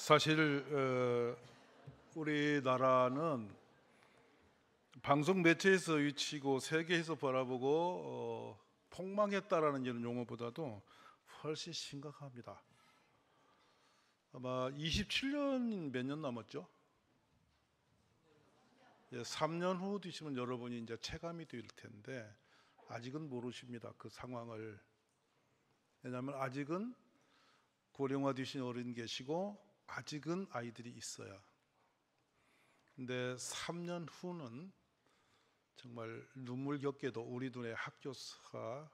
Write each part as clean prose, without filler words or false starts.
사실 우리나라는 방송 매체에서 위치고 세계에서 바라보고 폭망했다라는 이런 용어보다도 훨씬 심각합니다. 아마 27년 몇 년 남았죠? 3년 후 되시면 여러분이 이제 체감이 될 텐데 아직은 모르십니다. 그 상황을. 왜냐하면 아직은 고령화 되신 어른 계시고 아직은 아이들이 있어요. 근데 3년 후는 정말 눈물겹게도 우리 눈에 학교가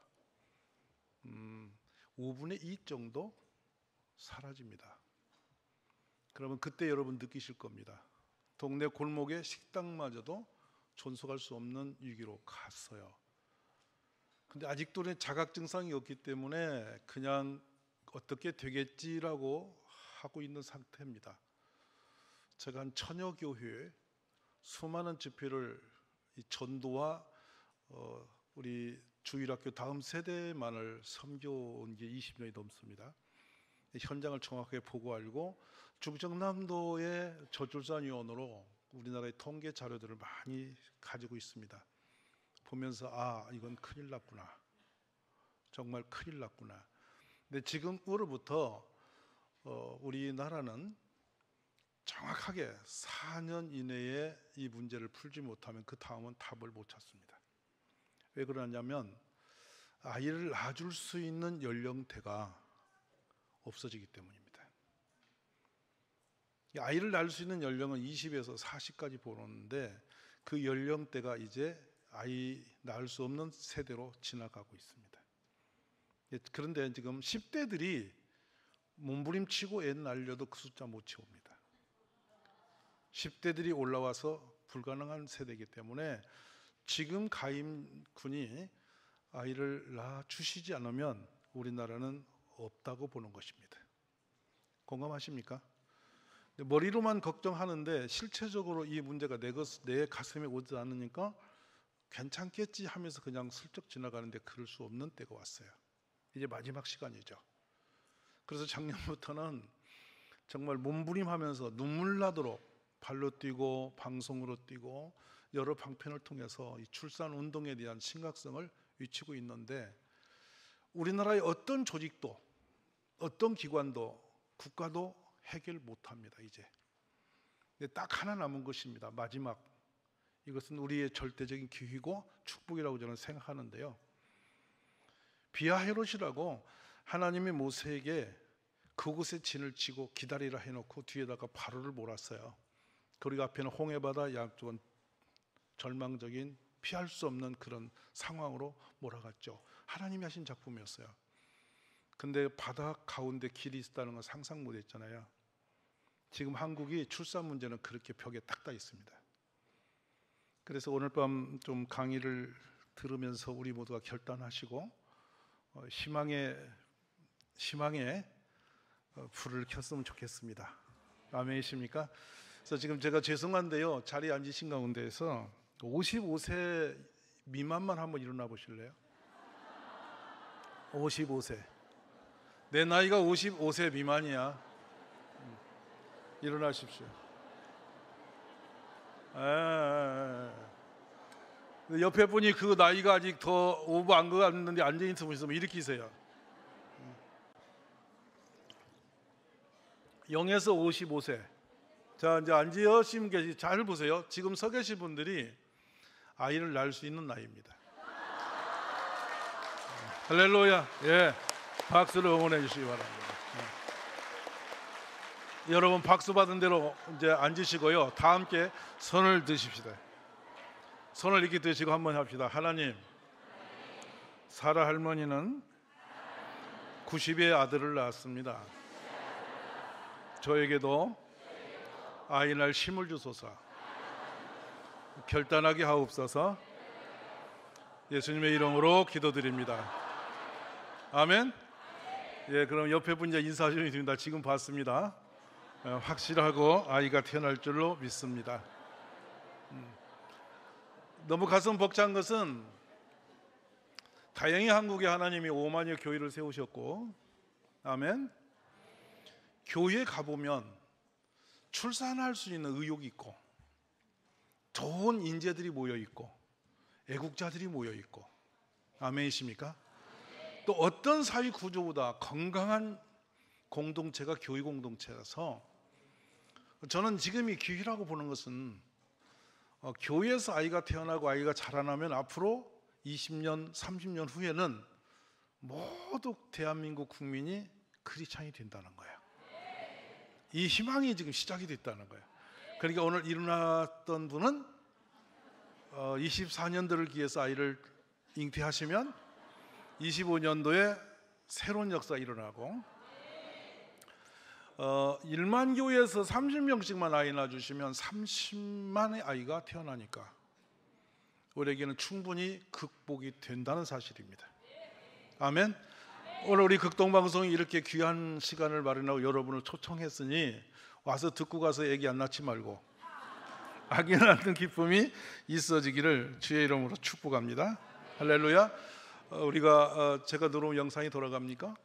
5분의 2 정도 사라집니다. 그러면 그때 여러분 느끼실 겁니다. 동네 골목의 식당마저도 존속할 수 없는 위기로 갔어요. 근데 아직도 자각 증상이 없기 때문에 그냥 어떻게 되겠지라고 하고 있는 상태입니다. 제가 한 천여 교회 수많은 집회를 전도와 우리 주일학교 다음 세대만을 섬겨온 게 20년이 넘습니다. 현장을 정확하게 보고 알고 중정남도의 저출산위원으로 우리나라의 통계 자료들을 많이 가지고 있습니다. 보면서 이건 큰일 났구나. 정말 큰일 났구나. 근데 지금 올해부터 우리나라는 정확하게 4년 이내에 이 문제를 풀지 못하면 그 다음은 답을 못 찾습니다. 왜 그러냐면 아이를 낳아줄 수 있는 연령대가 없어지기 때문입니다. 아이를 낳을 수 있는 연령은 20에서 40까지 보는데 그 연령대가 이제 아이 낳을 수 없는 세대로 지나가고 있습니다. 그런데 지금 10대들이 몸부림치고 애 낳으려도 그 숫자 못 채웁니다. 10대들이 올라와서 불가능한 세대이기 때문에 지금 가임군이 아이를 낳아주시지 않으면 우리나라는 없다고 보는 것입니다. 공감하십니까? 머리로만 걱정하는데 실체적으로 이 문제가 내 가슴에 오지 않으니까 괜찮겠지 하면서 그냥 슬쩍 지나가는데 그럴 수 없는 때가 왔어요. 이제 마지막 시간이죠. 그래서 작년부터는 정말 몸부림하면서 눈물 나도록 발로 뛰고 방송으로 뛰고 여러 방편을 통해서 이 출산 운동에 대한 심각성을 외치고 있는데 우리나라의 어떤 조직도 어떤 기관도 국가도 해결 못합니다. 이제 딱 하나 남은 것입니다. 마지막. 이것은 우리의 절대적인 기회고 축복이라고 저는 생각하는데요. 비아헤롯이라고 하나님이 모세에게 그곳에 진을 치고 기다리라 해놓고 뒤에다가 바로를 몰았어요. 그리고 앞에는 홍해바다, 양쪽은 절망적인 피할 수 없는 그런 상황으로 몰아갔죠. 하나님이 하신 작품이었어요. 근데 바다 가운데 길이 있다는 건 상상 못했잖아요. 지금 한국이 출산 문제는 그렇게 벽에 딱 다 있습니다. 그래서 오늘 밤 좀 강의를 들으면서 우리 모두가 결단하시고 희망의 불을 켰으면 좋겠습니다. 아멘이십니까? 그래서 지금 제가 죄송한데요, 자리에 앉으신 가운데에서 55세 미만만 한번 일어나 보실래요? 55세. 내 나이가 55세 미만이야. 일어나십시오. 옆에 분이 그 나이가 아직 더 오버 안 갔는데 앉아있는 분 있으면 일으키세요. 0에서 55세. 자, 이제 앉으신 계시 잘 보세요. 지금 서 계신 분들이 아이를 낳을 수 있는 나이입니다. 할렐루야. 예, 박수로 응원해 주시기 바랍니다. 여러분 박수 받은 대로 이제 앉으시고요. 다 함께 손을 드십시다. 손을 이렇게 드시고 한번 합시다. 하나님, 사라 할머니는 90의 아들을 낳았습니다. 저에게도 아이 낳을 힘을 주소서. 결단하게 하옵소서. 예수님의 이름으로 기도드립니다. 아멘. 예, 그럼 옆에 분 이제 인사하시면 됩니다. 지금 봤습니다. 확실하고 아이가 태어날 줄로 믿습니다. 너무 가슴 벅찬 것은 다행히 한국에 하나님이 5만여 교회를 세우셨고, 아멘. 교회에 가보면 출산할 수 있는 의욕이 있고 좋은 인재들이 모여 있고 애국자들이 모여 있고, 아멘이십니까? 또 어떤 사회 구조보다 건강한 공동체가 교회 공동체라서, 저는 지금 이 기회라고 보는 것은 교회에서 아이가 태어나고 아이가 자라나면 앞으로 20년, 30년 후에는 모두 대한민국 국민이 크리스찬이 된다는 거예요. 이 희망이 지금 시작이 됐다는 거예요. 그러니까 오늘 일어났던 분은 24년도를 기해서 아이를 잉태하시면 25년도에 새로운 역사가 일어나고, 1만 교회에서 30명씩만 아이 낳아주시면 30만의 아이가 태어나니까 우리에게는 충분히 극복이 된다는 사실입니다. 아멘. 오늘 우리 극동방송이 이렇게 귀한 시간을 마련하고 여러분을 초청했으니 와서 듣고 가서 애기 안 낳지 말고 아기 낳는 기쁨이 있어지기를 주의 이름으로 축복합니다. 할렐루야. 우리가 제가 들어온 영상이 돌아갑니까?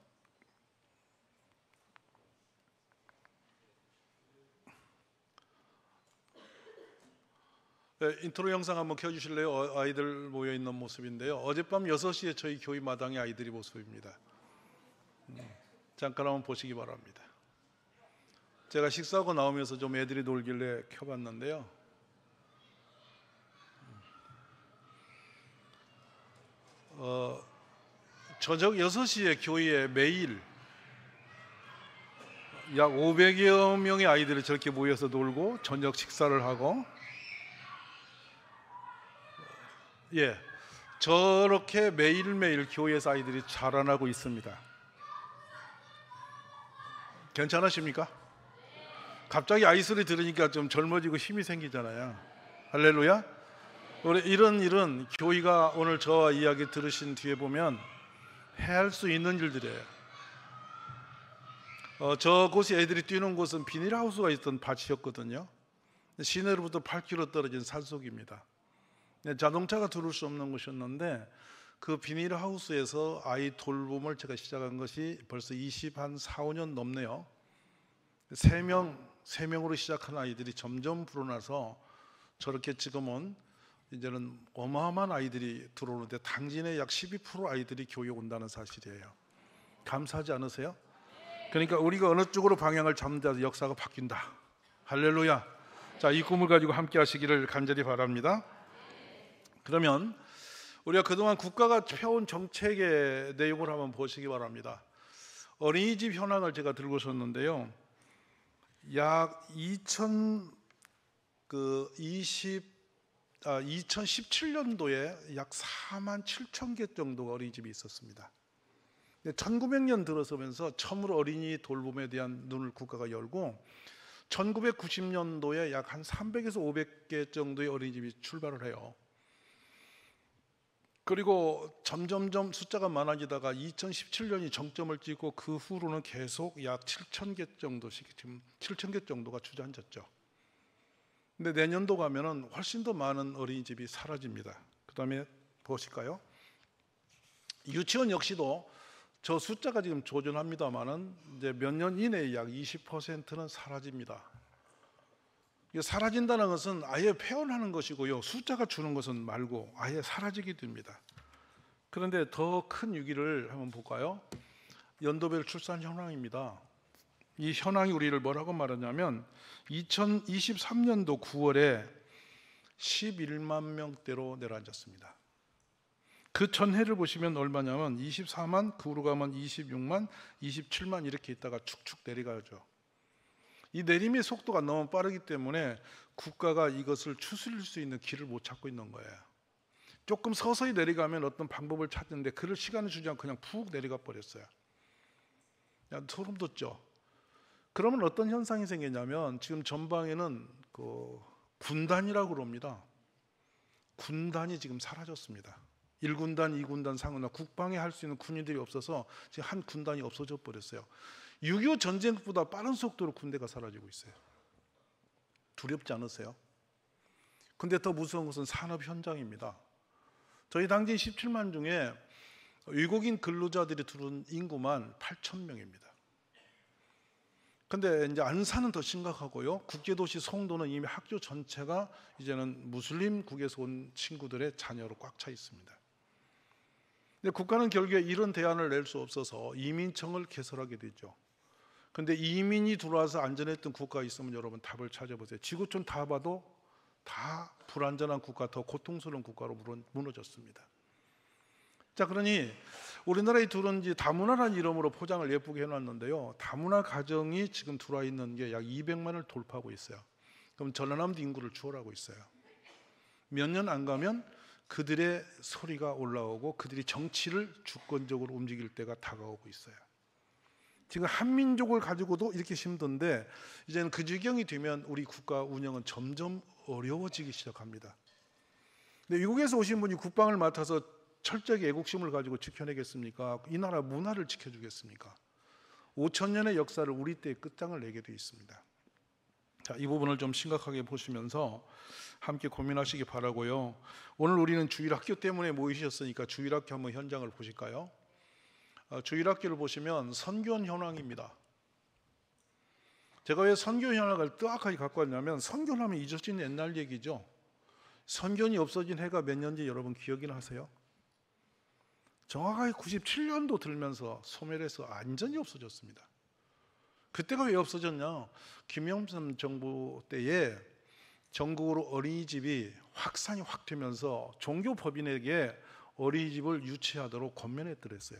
네, 인트로 영상 한번 켜주실래요? 아이들 모여있는 모습인데요. 어젯밤 6시에 저희 교회 마당의 아이들이 모습입니다. 잠깐 한번 보시기 바랍니다. 제가 식사하고 나오면서 좀 애들이 놀길래 켜봤는데요. 저녁 6시에 교회에 매일 약 500여 명의 아이들이 저렇게 모여서 놀고 저녁 식사를 하고, 저렇게 매일매일 교회에서 아이들이 자라나고 있습니다. 괜찮으십니까? 갑자기 아이 소리 들으니까 좀 젊어지고 힘이 생기잖아요. 할렐루야. 우리 이런 일은 교회가 오늘 저와 이야기 들으신 뒤에 보면 해할 수 있는 일들이에요. 저곳이 애들이 뛰는 곳은 비닐하우스가 있던 밭이었거든요. 시내로부터 8km 떨어진 산속입니다. 자동차가 들어올 수 없는 곳이었는데 그 비닐하우스에서 아이 돌봄을 제가 시작한 것이 벌써 24~25년 넘네요. 3명으로 시작한 아이들이 점점 불어나서 저렇게 지금은 이제는 어마어마한 아이들이 들어오는데 당진의 약 12% 아이들이 교회 온다는 사실이에요. 감사하지 않으세요? 그러니까 우리가 어느 쪽으로 방향을 잡는다 역사가 바뀐다. 할렐루야. 자, 이 꿈을 가지고 함께 하시기를 간절히 바랍니다. 그러면 우리가 그동안 국가가 펴온 정책의 내용을 한번 보시기 바랍니다. 어린이집 현황을 제가 들고 오셨는데요. 약 2017년도에 약 47,000개 정도 어린이집이 있었습니다. 1900년 들어서면서 처음으로 어린이 돌봄에 대한 눈을 국가가 열고 1990년도에 약 한 300에서 500개 정도의 어린이집이 출발을 해요. 그리고 점점점 숫자가 많아지다가 2017년이 정점을 찍고 그 후로는 계속 약 7,000개 정도씩, 지금 7,000개 정도가 주저앉았죠. 근데 내년도 가면은 훨씬 더 많은 어린이집이 사라집니다. 그 다음에 보실까요? 유치원 역시도 저 숫자가 지금 조준합니다만은 이제 몇 년 이내에 약 20%는 사라집니다. 이게 사라진다는 것은 아예 폐원하는 것이고요. 숫자가 주는 것은 말고 아예 사라지게 됩니다. 그런데 더 큰 위기를 한번 볼까요? 연도별 출산 현황입니다. 이 현황이 우리를 뭐라고 말하냐면 2023년도 9월에 11만 명대로 내려앉았습니다. 그 전해를 보시면 얼마냐면 24만, 그 후로 가면 26만, 27만 이렇게 있다가 축축 내려가죠. 이 내림의 속도가 너무 빠르기 때문에 국가가 이것을 추스릴 수 있는 길을 못 찾고 있는 거예요. 조금 서서히 내려가면 어떤 방법을 찾는데 그럴 시간을 주지 않고 그냥 푹 내려가 버렸어요. 소름 돋죠. 그러면 어떤 현상이 생기냐면 지금 전방에는 그 군단이라고 그럽니다. 군단이 지금 사라졌습니다. 1군단, 2군단, 3군단, 국방에 할 수 있는 군인들이 없어서 지금 한 군단이 없어져 버렸어요. 6.25 전쟁보다 빠른 속도로 군대가 사라지고 있어요. 두렵지 않으세요? 근데 더 무서운 것은 산업 현장입니다. 저희 당진 17만 중에 외국인 근로자들이 들어온 인구만 8,000명입니다. 근데 이제 안산은 더 심각하고요. 국제도시 송도는 이미 학교 전체가 이제는 무슬림국에서 온 친구들의 자녀로 꽉 차 있습니다. 근데 국가는 결국에 이런 대안을 낼 수 없어서 이민청을 개설하게 되죠. 근데 이민이 들어와서 안전했던 국가가 있으면 여러분 답을 찾아보세요. 지구촌 다 봐도 다 불안전한 국가, 더 고통스러운 국가로 무너졌습니다. 자, 그러니 우리나라에 들어온 지 다문화라는 이름으로 포장을 예쁘게 해놨는데요. 다문화 가정이 지금 들어와 있는 게 약 200만을 돌파하고 있어요. 그럼 전라남도 인구를 추월하고 있어요. 몇 년 안 가면 그들의 소리가 올라오고 그들이 정치를 주권적으로 움직일 때가 다가오고 있어요. 지금 한민족을 가지고도 이렇게 힘든데 이제는 그 지경이 되면 우리 국가 운영은 점점 어려워지기 시작합니다. 근데 미국에서 오신 분이 국방을 맡아서 철저하게 애국심을 가지고 지켜내겠습니까? 이 나라 문화를 지켜주겠습니까? 5,000년의 역사를 우리 때의 끝장을 내게 되어 있습니다. 자, 이 부분을 좀 심각하게 보시면서 함께 고민하시기 바라고요. 오늘 우리는 주일학교 때문에 모이셨으니까 주일학교 한번 현장을 보실까요? 주일학교를 보시면 선교원 현황입니다. 제가 왜 선교 현황을 뜨악하게 갖고 왔냐면 선교하면 잊어진 옛날 얘기죠. 선교원이 없어진 해가 몇 년인지 여러분 기억이나 하세요? 정확하게 97년도 들면서 소멸해서 완전히 없어졌습니다. 그때가 왜 없어졌냐? 김영삼 정부 때에 전국으로 어린이집이 확산이 확 되면서 종교법인에게 어린이집을 유치하도록 권면했더랬어요.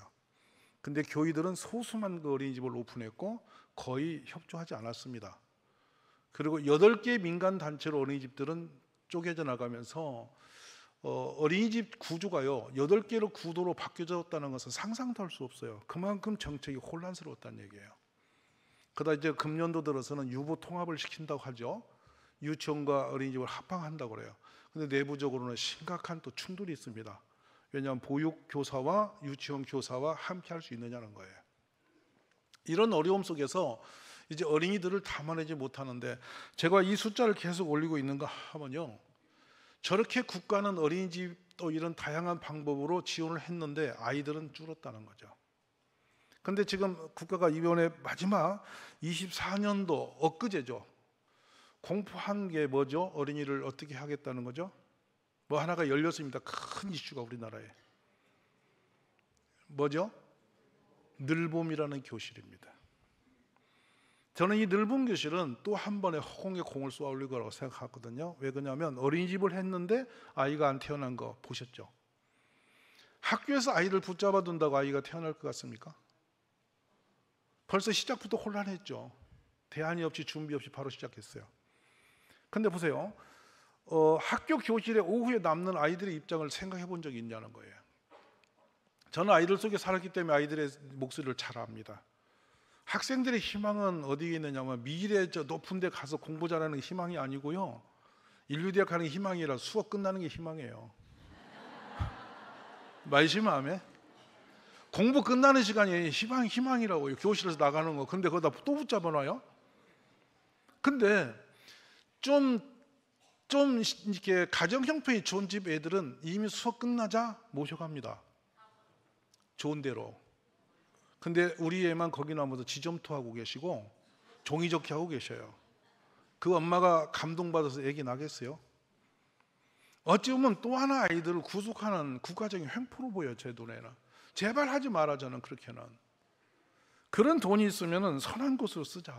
근데 교회들은 소수만 그 어린이집을 오픈했고 거의 협조하지 않았습니다. 그리고 8개 민간 단체로 어린이집들은 쪼개져 나가면서 어린이집 구조가요 8개로 구도로 바뀌어졌다는 것은 상상도 할 수 없어요. 그만큼 정책이 혼란스러웠다는 얘기예요. 그러다 이제 금년도 들어서는 유보 통합을 시킨다고 하죠. 유치원과 어린이집을 합방한다고 그래요. 근데 내부적으로는 심각한 또 충돌이 있습니다. 왜냐하면 보육교사와 유치원 교사와 함께 할 수 있느냐는 거예요. 이런 어려움 속에서 이제 어린이들을 담아내지 못하는데 제가 이 숫자를 계속 올리고 있는가 하면요. 저렇게 국가는 어린이집 또 이런 다양한 방법으로 지원을 했는데 아이들은 줄었다는 거죠. 근데 지금 국가가 이번에 마지막 24년도 엊그제죠. 공포한 게 뭐죠? 어린이를 어떻게 하겠다는 거죠? 뭐 하나가 열렸습니다. 큰 이슈가 우리나라에. 뭐죠? 늘봄이라는 교실입니다. 저는 이 늘봄 교실은 또 한 번의 허공에 공을 쏘아 올릴 거라고 생각하거든요. 왜 그러냐면 어린이집을 했는데 아이가 안 태어난 거 보셨죠? 학교에서 아이를 붙잡아 둔다고 아이가 태어날 것 같습니까? 벌써 시작부터 혼란했죠. 대안이 없이 준비 없이 바로 시작했어요. 근데 보세요. 학교 교실에 오후에 남는 아이들의 입장을 생각해 본 적이 있냐는 거예요. 저는 아이들 속에 살았기 때문에 아이들의 목소리를 잘 압니다. 학생들의 희망은 어디에 있느냐면 미래 저 높은 데 가서 공부 잘하는 게 희망이 아니고요. 인류대학 가는 게 희망이라 수업 끝나는 게 희망이에요. 말심하면 공부 끝나는 시간이 희망이라고요. 교실에서 나가는 거. 근데 거기다 또 붙잡아 놔요. 근데 좀 이렇게 가정 형편이 좋은 집 애들은 이미 수업 끝나자 모셔갑니다. 좋은 데로. 근데 우리 애만 거기 나와서 지점토하고 계시고 종이접기 하고 계셔요. 그 엄마가 감동받아서 애기 나겠어요? 어찌 보면 또 하나 아이들을 구속하는 국가적인 횡포로 보여요. 제 눈에는. 제발 하지 마라. 저는 그렇게는. 그런 돈이 있으면 선한 곳으로 쓰자.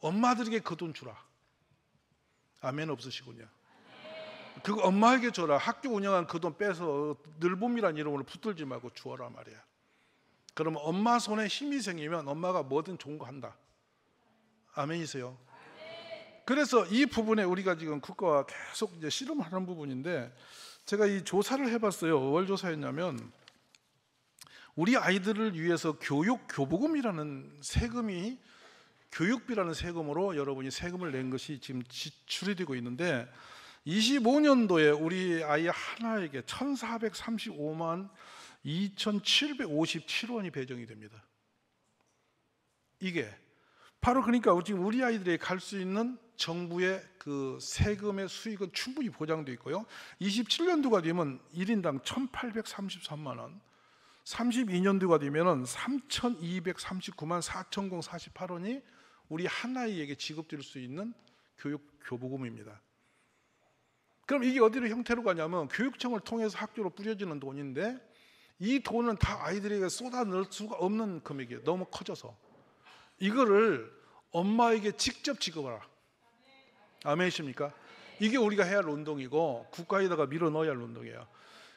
엄마들에게 그 돈 주라. 아멘 없으시군요. 그거 엄마에게 줘라. 학교 운영한 그 돈 빼서 늘봄이란 이름으로 붙들지 말고 주어라 말이야. 그러면 엄마 손에 힘이 생기면 엄마가 뭐든 좋은 거 한다. 아멘이세요? 그래서 이 부분에 우리가 지금 국가와 계속 이제 씨름하는 부분인데 제가 이 조사를 해봤어요. 뭘 조사했냐면 우리 아이들을 위해서 교복음이라는 세금이 교육비라는 세금으로 여러분이 세금을 낸 것이 지금 지출이 되고 있는데 25년도에 우리 아이 하나에게 1,435만 2,757원이 배정이 됩니다. 이게 바로 그러니까 지금 우리 아이들이 갈 수 있는 정부의 그 세금의 수익은 충분히 보장되어 있고요. 27년도가 되면 1인당 1,833만 원. 32년 뒤가 되면은 3,239만 4,048원이 우리 한 아이에게 지급될 수 있는 교부금입니다. 그럼 이게 어디로 형태로 가냐면 교육청을 통해서 학교로 뿌려지는 돈인데, 이 돈은 다 아이들에게 쏟아 넣을 수가 없는 금액이에요. 너무 커져서. 이거를 엄마에게 직접 지급하라. 아멘이십니까? 이게 우리가 해야 할 운동이고 국가에다가 밀어 넣어야 할 운동이에요.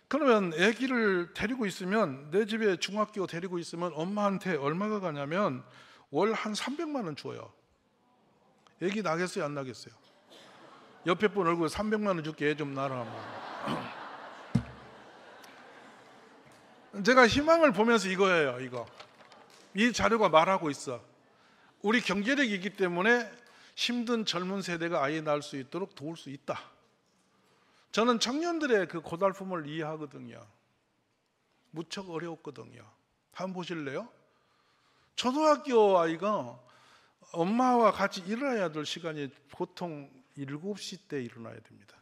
그러면 아기를 데리고 있으면, 내 집에 중학교 데리고 있으면 엄마한테 얼마가 가냐면 월 한 300만 원 줘요. 아기 나겠어요, 안 나겠어요? 옆에 분 얼굴 300만 원 줄게, 애 좀 낳아라. 제가 희망을 보면서 이거예요. 이 자료가 말하고 있어. 우리 경제력이 있기 때문에 힘든 젊은 세대가 아이 낳을 수 있도록 도울 수 있다. 저는 청년들의 그 고달픔을 이해하거든요. 무척 어려웠거든요. 한번 보실래요? 초등학교 아이가 엄마와 같이 일어나야 될 시간이 보통 7시 때 일어나야 됩니다.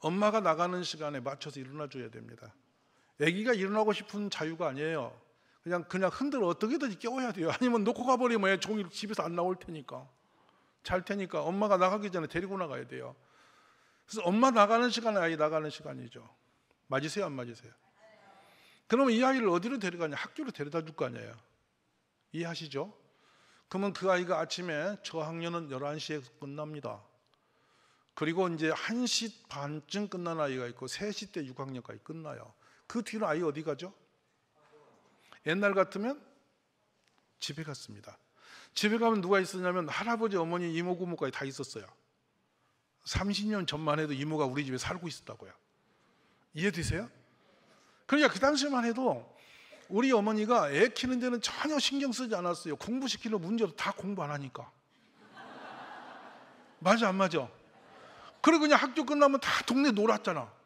엄마가 나가는 시간에 맞춰서 일어나 줘야 됩니다. 아기가 일어나고 싶은 자유가 아니에요. 그냥 흔들어 어떻게든지 깨워야 돼요. 아니면 놓고 가버리면 애 종일 집에서 안 나올 테니까, 잘 테니까 엄마가 나가기 전에 데리고 나가야 돼요. 그래서 엄마 나가는 시간은 아이 나가는 시간이죠. 맞으세요, 안 맞으세요? 그러면 이 아이를 어디로 데려가냐? 학교로 데려다 줄 거 아니에요. 이해하시죠? 그러면 그 아이가 아침에 저학년은 11시에 끝납니다. 그리고 이제 1시 반쯤 끝난 아이가 있고 3시 때 6학년까지 끝나요. 그 뒤로 아이 어디 가죠? 옛날 같으면 집에 갔습니다. 집에 가면 누가 있었냐면 할아버지, 어머니, 이모, 고모까지 다 있었어요. 30년 전만 해도 이모가 우리 집에 살고 있었다고요. 이해되세요? 그러니까 그 당시만 해도 우리 어머니가 애 키는 데는 전혀 신경 쓰지 않았어요. 공부시키는 문제도 다 공부 안 하니까. 맞아, 안 맞아? 그리고 그냥 학교 끝나면 다 동네 놀았잖아.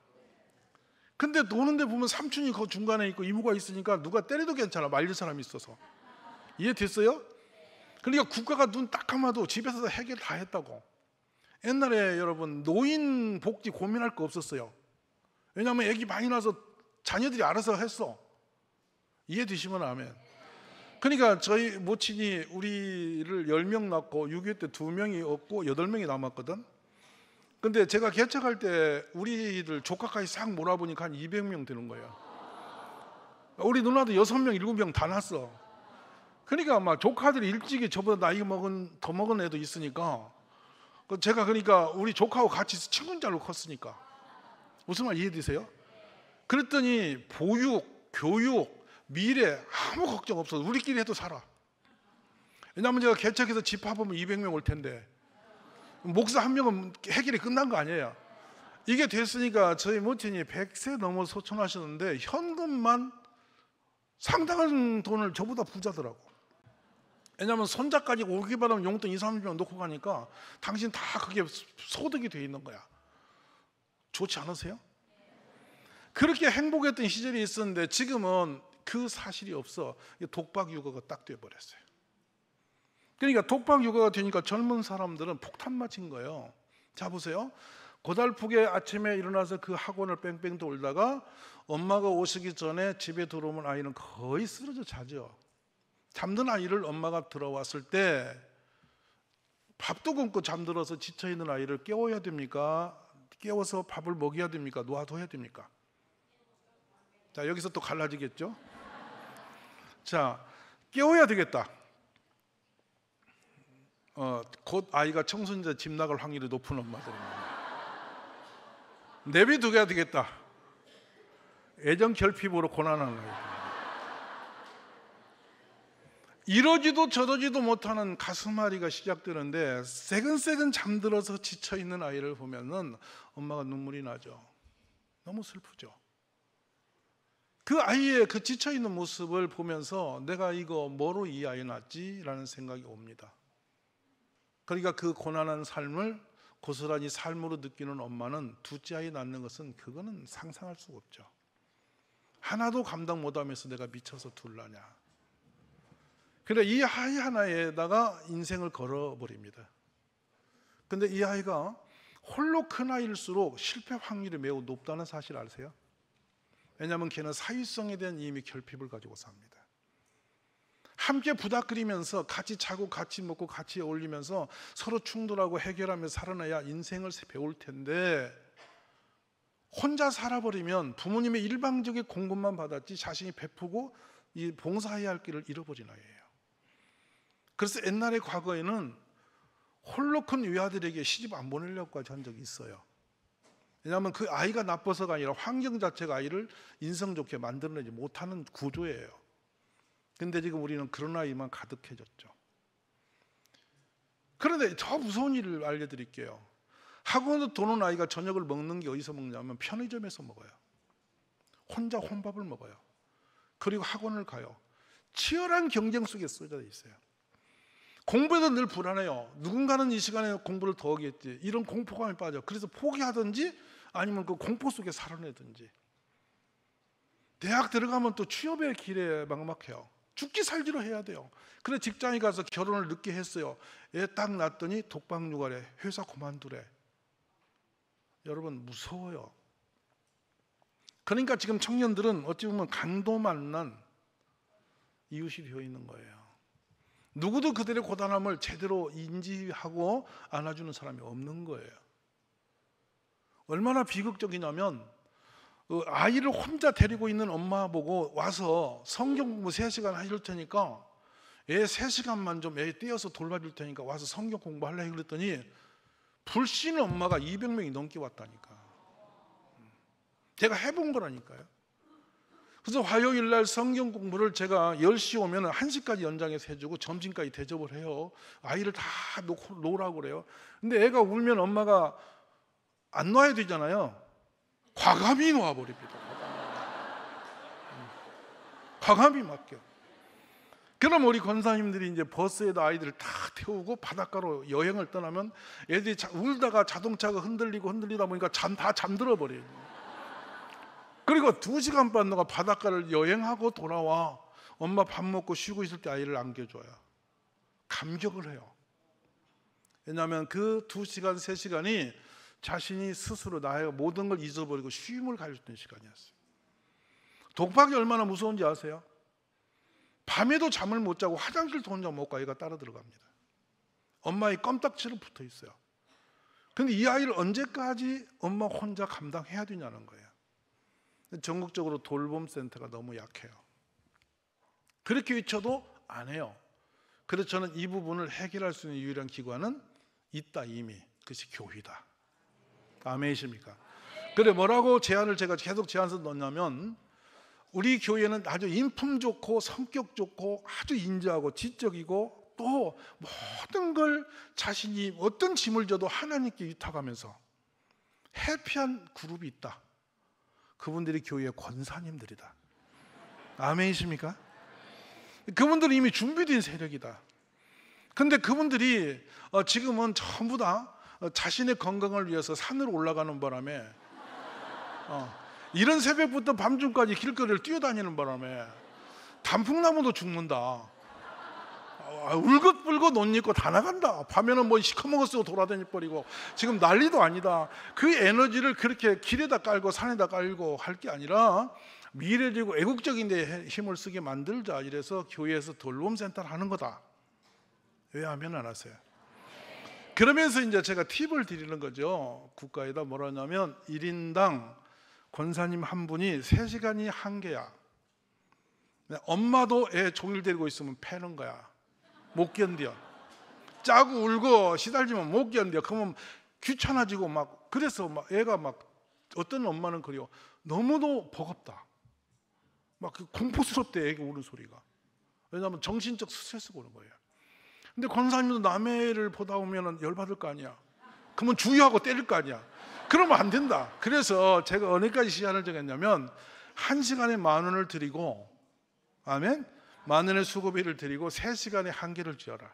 근데 노는데 보면 삼촌이 그 중간에 있고 이모가 있으니까 누가 때려도 괜찮아, 말릴 사람이 있어서. 이해됐어요? 그러니까 국가가 눈 딱 감아도 집에서 해결 다 했다고. 옛날에 여러분 노인 복지 고민할 거 없었어요. 왜냐하면 애기 많이 나서 자녀들이 알아서 했어. 이해되시면 아멘. 그러니까 저희 모친이 우리를 10명 낳고 6.25 때 2명이 없고 8명이 남았거든. 근데 제가 개척할 때 우리들 조카까지 싹 몰아보니까 한 200명 되는 거예요. 우리 누나도 6명, 7명 다 낳았어. 그러니까 막 조카들이 일찍이 저보다 나이 더 먹은 애도 있으니까, 제가 그러니까 우리 조카하고 같이 친구인 줄 알고 컸으니까. 무슨 말 이해되세요? 그랬더니 보육, 교육, 미래 아무 걱정 없어. 우리끼리 해도 살아. 왜냐하면 제가 개척해서 집합하면 200명 올 텐데 목사 한 명은 해결이 끝난 거 아니에요. 이게 됐으니까 저희 모친이 100세 넘어 소천하셨는데 현금만 상당한 돈을 저보다 부자더라고. 왜냐하면 손자까지 오기 바라면 용돈 2, 30명 놓고 가니까 당신 다 그게 소득이 돼 있는 거야. 좋지 않으세요? 그렇게 행복했던 시절이 있었는데 지금은 그 사실이 없어. 독박 육아가 딱 돼버렸어요. 그러니까 독박 육아가 되니까 젊은 사람들은 폭탄 맞힌 거예요. 자 보세요. 고달프게 아침에 일어나서 그 학원을 뺑뺑 돌다가 엄마가 오시기 전에 집에 들어오면 아이는 거의 쓰러져 자죠. 잠든 아이를 엄마가 들어왔을 때 밥도 굶고 잠들어서 지쳐있는 아이를 깨워야 됩니까? 깨워서 밥을 먹여야 됩니까? 놓아둬야 됩니까? 자, 여기서 또 갈라지겠죠? 자, 깨워야 되겠다. 곧 아이가 청소년자 집 나갈 확률이 높은 엄마들입니다. 내비두게 되겠다. 애정 결핍으로 고난하는 아이들. 이러지도 저러지도 못하는 가슴앓이가 시작되는데 새근새근 잠들어서 지쳐있는 아이를 보면은 엄마가 눈물이 나죠. 너무 슬프죠. 그 아이의 그 지쳐있는 모습을 보면서 내가 이거 뭐로 이 아이 낳았지? 라는 생각이 옵니다. 그러니까 그 고난한 삶을 고스란히 삶으로 느끼는 엄마는 둘째 아이 낳는 것은 그거는 상상할 수가 없죠. 하나도 감당 못하면서 내가 미쳐서 둘라냐. 그래 이 아이 하나에다가 인생을 걸어버립니다. 근데 이 아이가 홀로 큰 아이일수록 실패 확률이 매우 높다는 사실 아세요? 왜냐하면 걔는 사회성에 대한 이미 결핍을 가지고 삽니다. 함께 부닥거리면서 같이 자고 같이 먹고 같이 어울리면서 서로 충돌하고 해결하며 살아내야 인생을 배울 텐데, 혼자 살아버리면 부모님의 일방적인 공급만 받았지 자신이 베푸고 이 봉사해야 할 길을 잃어버린 아이예요. 그래서 옛날에 과거에는 홀로 큰 위아들에게 시집 안 보내려고까지 한 적이 있어요. 왜냐하면 그 아이가 나빠서가 아니라 환경 자체가 아이를 인성 좋게 만들어내지 못하는 구조예요. 근데 지금 우리는 그런 아이만 가득해졌죠. 그런데 더 무서운 일을 알려드릴게요. 학원에서 도는 아이가 저녁을 먹는 게 어디서 먹냐면 편의점에서 먹어요. 혼자 혼밥을 먹어요. 그리고 학원을 가요. 치열한 경쟁 속에 쏟아져 있어요. 공부에도 늘 불안해요. 누군가는 이 시간에 공부를 더 하겠지. 이런 공포감에 빠져. 그래서 포기하든지 아니면 그 공포 속에 살아내든지. 대학 들어가면 또 취업의 길에 막막해요. 죽기 살기로 해야 돼요. 그래 직장에 가서 결혼을 늦게 했어요. 애 딱 낳았더니 독박 육아래. 회사 그만두래. 여러분 무서워요. 그러니까 지금 청년들은 어찌 보면 강도 만난 이웃이 되어 있는 거예요. 누구도 그들의 고단함을 제대로 인지하고 안아주는 사람이 없는 거예요. 얼마나 비극적이냐면 아이를 혼자 데리고 있는 엄마 보고 와서 성경 공부 3시간 하실 테니까 애 3시간만 좀 애 떼어서 돌봐줄 테니까 와서 성경 공부하려고 그랬더니 불신의 엄마가 200명이 넘게 왔다니까. 제가 해본 거라니까요. 그래서 화요일 날 성경 공부를 제가 10시 오면 1시까지 연장해서 해주고 점심까지 대접을 해요. 아이를 다 놓고 놓으라고 그래요. 근데 애가 울면 엄마가 안 놔야 되잖아요. 과감히 놓아버립니다. 과감히 맡겨. 그럼 우리 권사님들이 이제 버스에다 아이들을 다 태우고 바닷가로 여행을 떠나면 애들이 울다가 자동차가 흔들리다 보니까 다 잠들어 버려요. 그리고 2시간 반 동안 바닷가를 여행하고 돌아와 엄마 밥 먹고 쉬고 있을 때 아이를 안겨줘요. 감격을 해요. 왜냐하면 그 2시간, 3시간이 자신이 스스로 나의 모든 걸 잊어버리고 쉼을 가졌던 시간이었어요. 독박이 얼마나 무서운지 아세요? 밤에도 잠을 못 자고 화장실도 혼자 못 가 아이가 따라 들어갑니다. 엄마의 껌딱지로 붙어 있어요. 그런데 이 아이를 언제까지 엄마 혼자 감당해야 되냐는 거예요. 전국적으로 돌봄센터가 너무 약해요. 그렇게 외쳐도 안 해요. 그래서 저는 이 부분을 해결할 수 있는 유일한 기관은 있다 이미. 그것이 교회다. 아멘이십니까? 그래 뭐라고 제안을 제가 계속 제안서 넣냐면 우리 교회는 아주 인품 좋고 성격 좋고 아주 인자하고 지적이고 또 모든 걸 자신이 어떤 짐을 져도 하나님께 위탁하면서 해피한 그룹이 있다. 그분들이 교회의 권사님들이다. 아멘이십니까? 그분들은 이미 준비된 세력이다. 근데 그분들이 지금은 전부 다 자신의 건강을 위해서 산으로 올라가는 바람에 이런 새벽부터 밤중까지 길거리를 뛰어다니는 바람에 단풍나무도 죽는다. 울긋불긋 옷 입고 다 나간다. 밤에는 뭐 시커먼 거 쓰고 돌아다니 버리고 지금 난리도 아니다. 그 에너지를 그렇게 길에다 깔고 산에다 깔고 할 게 아니라 미래적이고 애국적인 데 힘을 쓰게 만들자. 이래서 교회에서 돌봄센터를 하는 거다. 왜 하면 안 하세요? 그러면서 이제 제가 팁을 드리는 거죠. 국가에다 뭐라 하냐면 1인당 권사님 한 분이 3시간이 한계야. 엄마도 애 종일 데리고 있으면 패는 거야. 못 견뎌. 짜고 울고 시달리면 못 견뎌. 그러면 귀찮아지고 막 그래서 막 애가 막 어떤 엄마는 그래요. 너무도 버겁다. 막 공포스럽대 애가 우는 소리가. 왜냐하면 정신적 스트레스가 오는 거예요. 근데 권사님도 남의 애를 보다 보면 열받을 거 아니야. 그러면 주의하고 때릴 거 아니야. 그러면 안 된다. 그래서 제가 어디까지 시간을 정했냐면 1시간에 10,000원을 드리고 아멘? 10,000원의 수고비를 드리고 3시간의 한계를 지어라.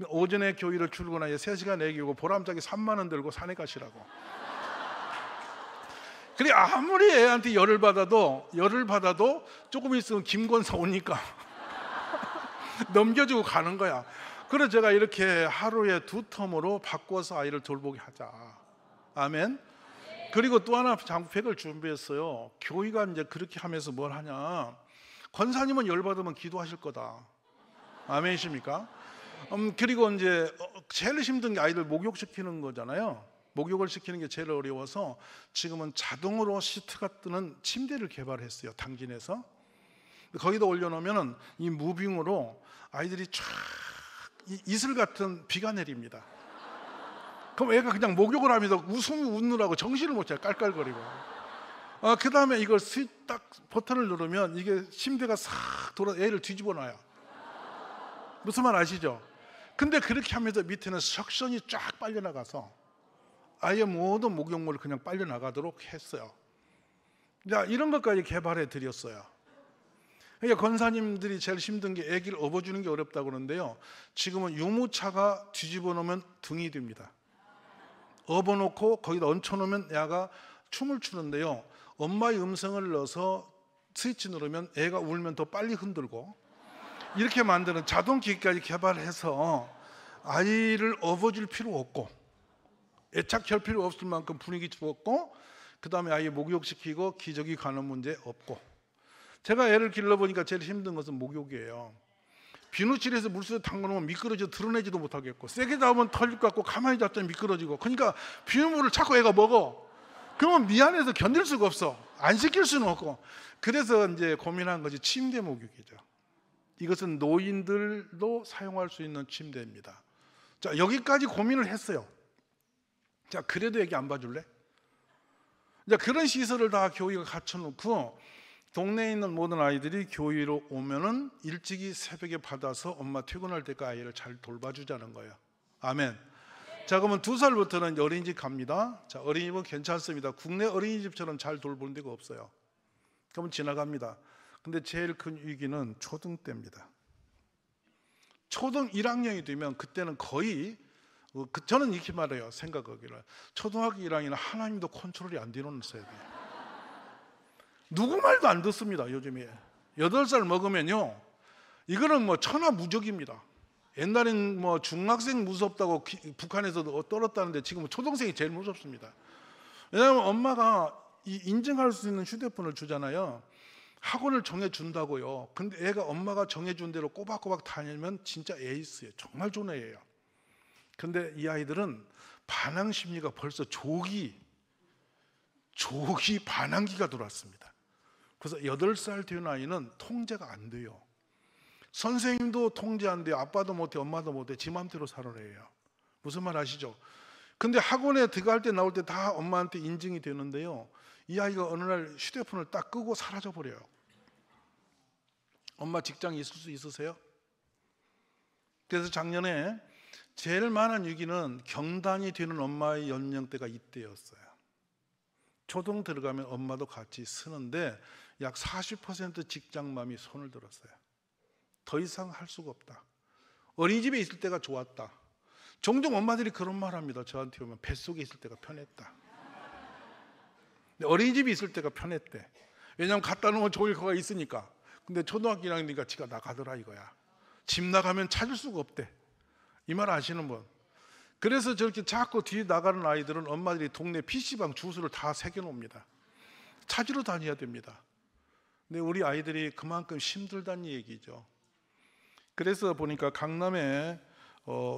오전에 교회를 출근하여 3시간 애기고 보람차게 30,000원 들고 산에 가시라고. 그래 아무리 애한테 열을 받아도 조금 있으면 김권사 오니까 넘겨주고 가는 거야. 그래서 제가 이렇게 하루에 2텀으로 바꿔서 아이를 돌보게 하자. 아멘. 그리고 또 하나 장팩을 준비했어요. 교회가 이제 그렇게 하면서 뭘 하냐, 권사님은 열받으면 기도하실 거다. 아멘이십니까? 그리고 이제 제일 힘든 게 아이들 목욕시키는 거잖아요. 목욕을 시키는 게 제일 어려워서 지금은 자동으로 시트가 뜨는 침대를 개발했어요. 당진에서. 거기다 올려놓으면 이 무빙으로 아이들이 쫙 이슬 같은 비가 내립니다. 그럼 애가 그냥 목욕을 하면서 웃느라고 정신을 못 차려, 깔깔거리고. 그 다음에 이걸 딱 버튼을 누르면 이게 침대가 싹 돌아 애를 뒤집어 놔요. 무슨 말 아시죠? 근데 그렇게 하면서 밑에는 석션이 쫙 빨려나가서 아예 모든 목욕물을 그냥 빨려나가도록 했어요. 자, 이런 것까지 개발해 드렸어요. 그러니까 권사님들이 제일 힘든 게 아기를 업어주는 게 어렵다고 그러는데요, 지금은 유모차가 뒤집어 놓으면 등이 됩니다. 업어놓고 거기다 얹혀놓으면 애가 춤을 추는데요, 엄마의 음성을 넣어서 스위치 누르면 애가 울면 더 빨리 흔들고, 이렇게 만드는 자동기기까지 개발해서 아이를 업어줄 필요 없고 애착할 필요 없을 만큼 분위기 좋았고, 그 다음에 아이 목욕시키고 기저귀 가는 문제 없고. 제가 애를 길러보니까 제일 힘든 것은 목욕이에요. 비누칠해서 물속에 담궈놓으면 미끄러져 드러내지도 못하겠고, 세게 잡으면 털릴 것 같고 가만히 잡자면 미끄러지고, 그러니까 비누물을 자꾸 애가 먹어. 그러면 미안해서 견딜 수가 없어. 안 시킬 수는 없고. 그래서 이제 고민한 것이 침대 목욕이죠. 이것은 노인들도 사용할 수 있는 침대입니다. 자, 여기까지 고민을 했어요. 자, 그래도 애기 안 봐줄래? 자, 그런 시설을 다 교회가 갖춰놓고 동네에 있는 모든 아이들이 교회로 오면은 일찍이 새벽에 받아서 엄마 퇴근할 때까지 아이를 잘 돌봐주자는 거예요. 아멘. 자, 그러면 2살부터는 어린이집 갑니다. 자, 어린이집은 괜찮습니다. 국내 어린이집처럼 잘 돌보는 데가 없어요. 그러면 지나갑니다. 근데 제일 큰 위기는 초등 때입니다. 초등 1학년이 되면 그때는 거의, 저는 이렇게 말해요. 생각하기를 초등학교 1학년은 하나님도 컨트롤이 안 되는 세대예요. 누구 말도 안 듣습니다. 요즘에 8살 먹으면요, 이거는 뭐 천하무적입니다. 옛날엔 뭐 중학생 무섭다고 북한에서도 떨었다는데 지금은 초등생이 제일 무섭습니다. 왜냐하면 엄마가 인증할 수 있는 휴대폰을 주잖아요. 학원을 정해준다고요. 근데 애가 엄마가 정해준 대로 꼬박꼬박 다니면 진짜 에이스예요. 정말 좋은 애예요. 근데 이 아이들은 반항 심리가 벌써 조기 반항기가 들어왔습니다. 그래서 8살 된 아이는 통제가 안 돼요. 선생님도 통제 안 돼요. 아빠도 못해, 엄마도 못해. 지 맘대로 살아내요. 무슨 말 아시죠? 근데 학원에 들어갈 때 나올 때 다 엄마한테 인증이 되는데요, 이 아이가 어느 날 휴대폰을 딱 끄고 사라져 버려요. 엄마 직장 있을 수 있으세요? 그래서 작년에 제일 많은 위기는 경단이 되는 엄마의 연령대가 이때였어요. 초등 들어가면 엄마도 같이 쓰는데 약 40% 직장맘이 손을 들었어요. 더 이상 할 수가 없다. 어린이집에 있을 때가 좋았다. 종종 엄마들이 그런 말 합니다. 저한테 오면 뱃속에 있을 때가 편했다. 어린이집에 있을 때가 편했대. 왜냐하면 갖다 놓으면 좋을 거가 있으니까. 근데 초등학교 1학년이니까 지가 나가더라 이거야. 집 나가면 찾을 수가 없대. 이 말 아시는 분? 그래서 저렇게 자꾸 뒤에 나가는 아이들은 엄마들이 동네 PC방 주소를 다 새겨놓습니다. 찾으러 다녀야 됩니다. 근데 우리 아이들이 그만큼 힘들다는 얘기죠. 그래서 보니까 강남의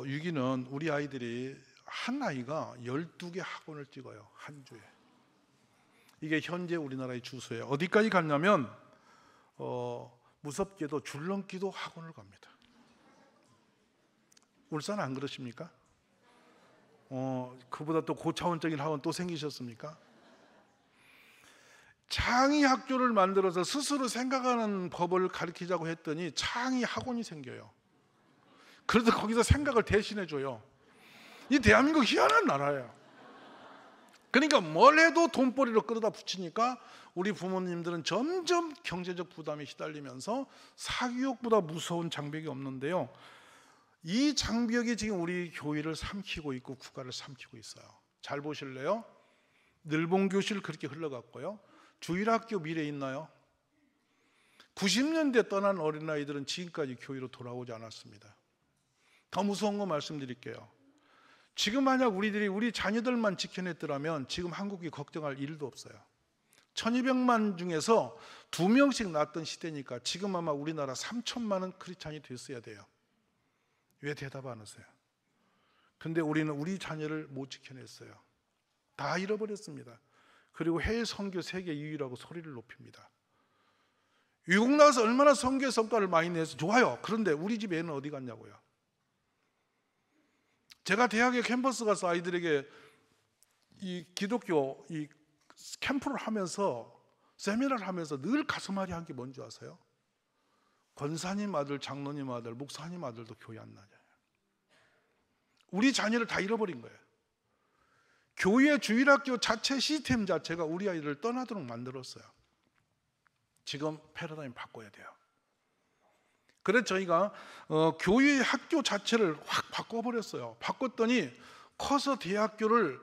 위기는 우리 아이들이 한 아이가 12개 학원을 찍어요. 한 주에. 이게 현재 우리나라의 주소예요. 어디까지 갔냐면 무섭게도 줄넘기도 학원을 갑니다. 울산 안 그러십니까? 그보다 또 고차원적인 학원 또 생기셨습니까? 창의 학교를 만들어서 스스로 생각하는 법을 가르치자고 했더니 창의 학원이 생겨요. 그래서 거기서 생각을 대신해 줘요. 이 대한민국 희한한 나라예요. 그러니까 뭘 해도 돈벌이로 끌어다 붙이니까 우리 부모님들은 점점 경제적 부담에 시달리면서 사교육보다 무서운 장벽이 없는데요, 이 장벽이 지금 우리 교회를 삼키고 있고 국가를 삼키고 있어요. 잘 보실래요? 늘봉교실 그렇게 흘러갔고요. 주일학교 미래 있나요? 90년대 떠난 어린아이들은 지금까지 교회로 돌아오지 않았습니다. 더 무서운 거 말씀드릴게요. 지금 만약 우리들이 우리 자녀들만 지켜냈더라면 지금 한국이 걱정할 일도 없어요. 1200만 중에서 2명씩 낳았던 시대니까 지금 아마 우리나라 3천만은 크리스찬이 됐어야 돼요. 왜 대답 안 하세요? 근데 우리는 우리 자녀를 못 지켜냈어요. 다 잃어버렸습니다. 그리고 해외 선교 세계 2위라고 소리를 높입니다. 외국 나가서 얼마나 선교의 성과를 많이 내서 좋아요. 그런데 우리 집 애는 어디 갔냐고요. 제가 대학에 캠퍼스 가서 아이들에게 이 기독교 이 캠프를 하면서 세미나를 하면서 늘 가슴앓이 한 게 뭔지 아세요? 권사님 아들, 장로님 아들, 목사님 아들도 교회 안 나냐. 우리 자녀를 다 잃어버린 거예요. 교회 주일학교 자체 시스템 자체가 우리 아이들을 떠나도록 만들었어요. 지금 패러다임 바꿔야 돼요. 그래서 저희가 교회 학교 자체를 확 바꿔버렸어요. 바꿨더니 커서 대학교를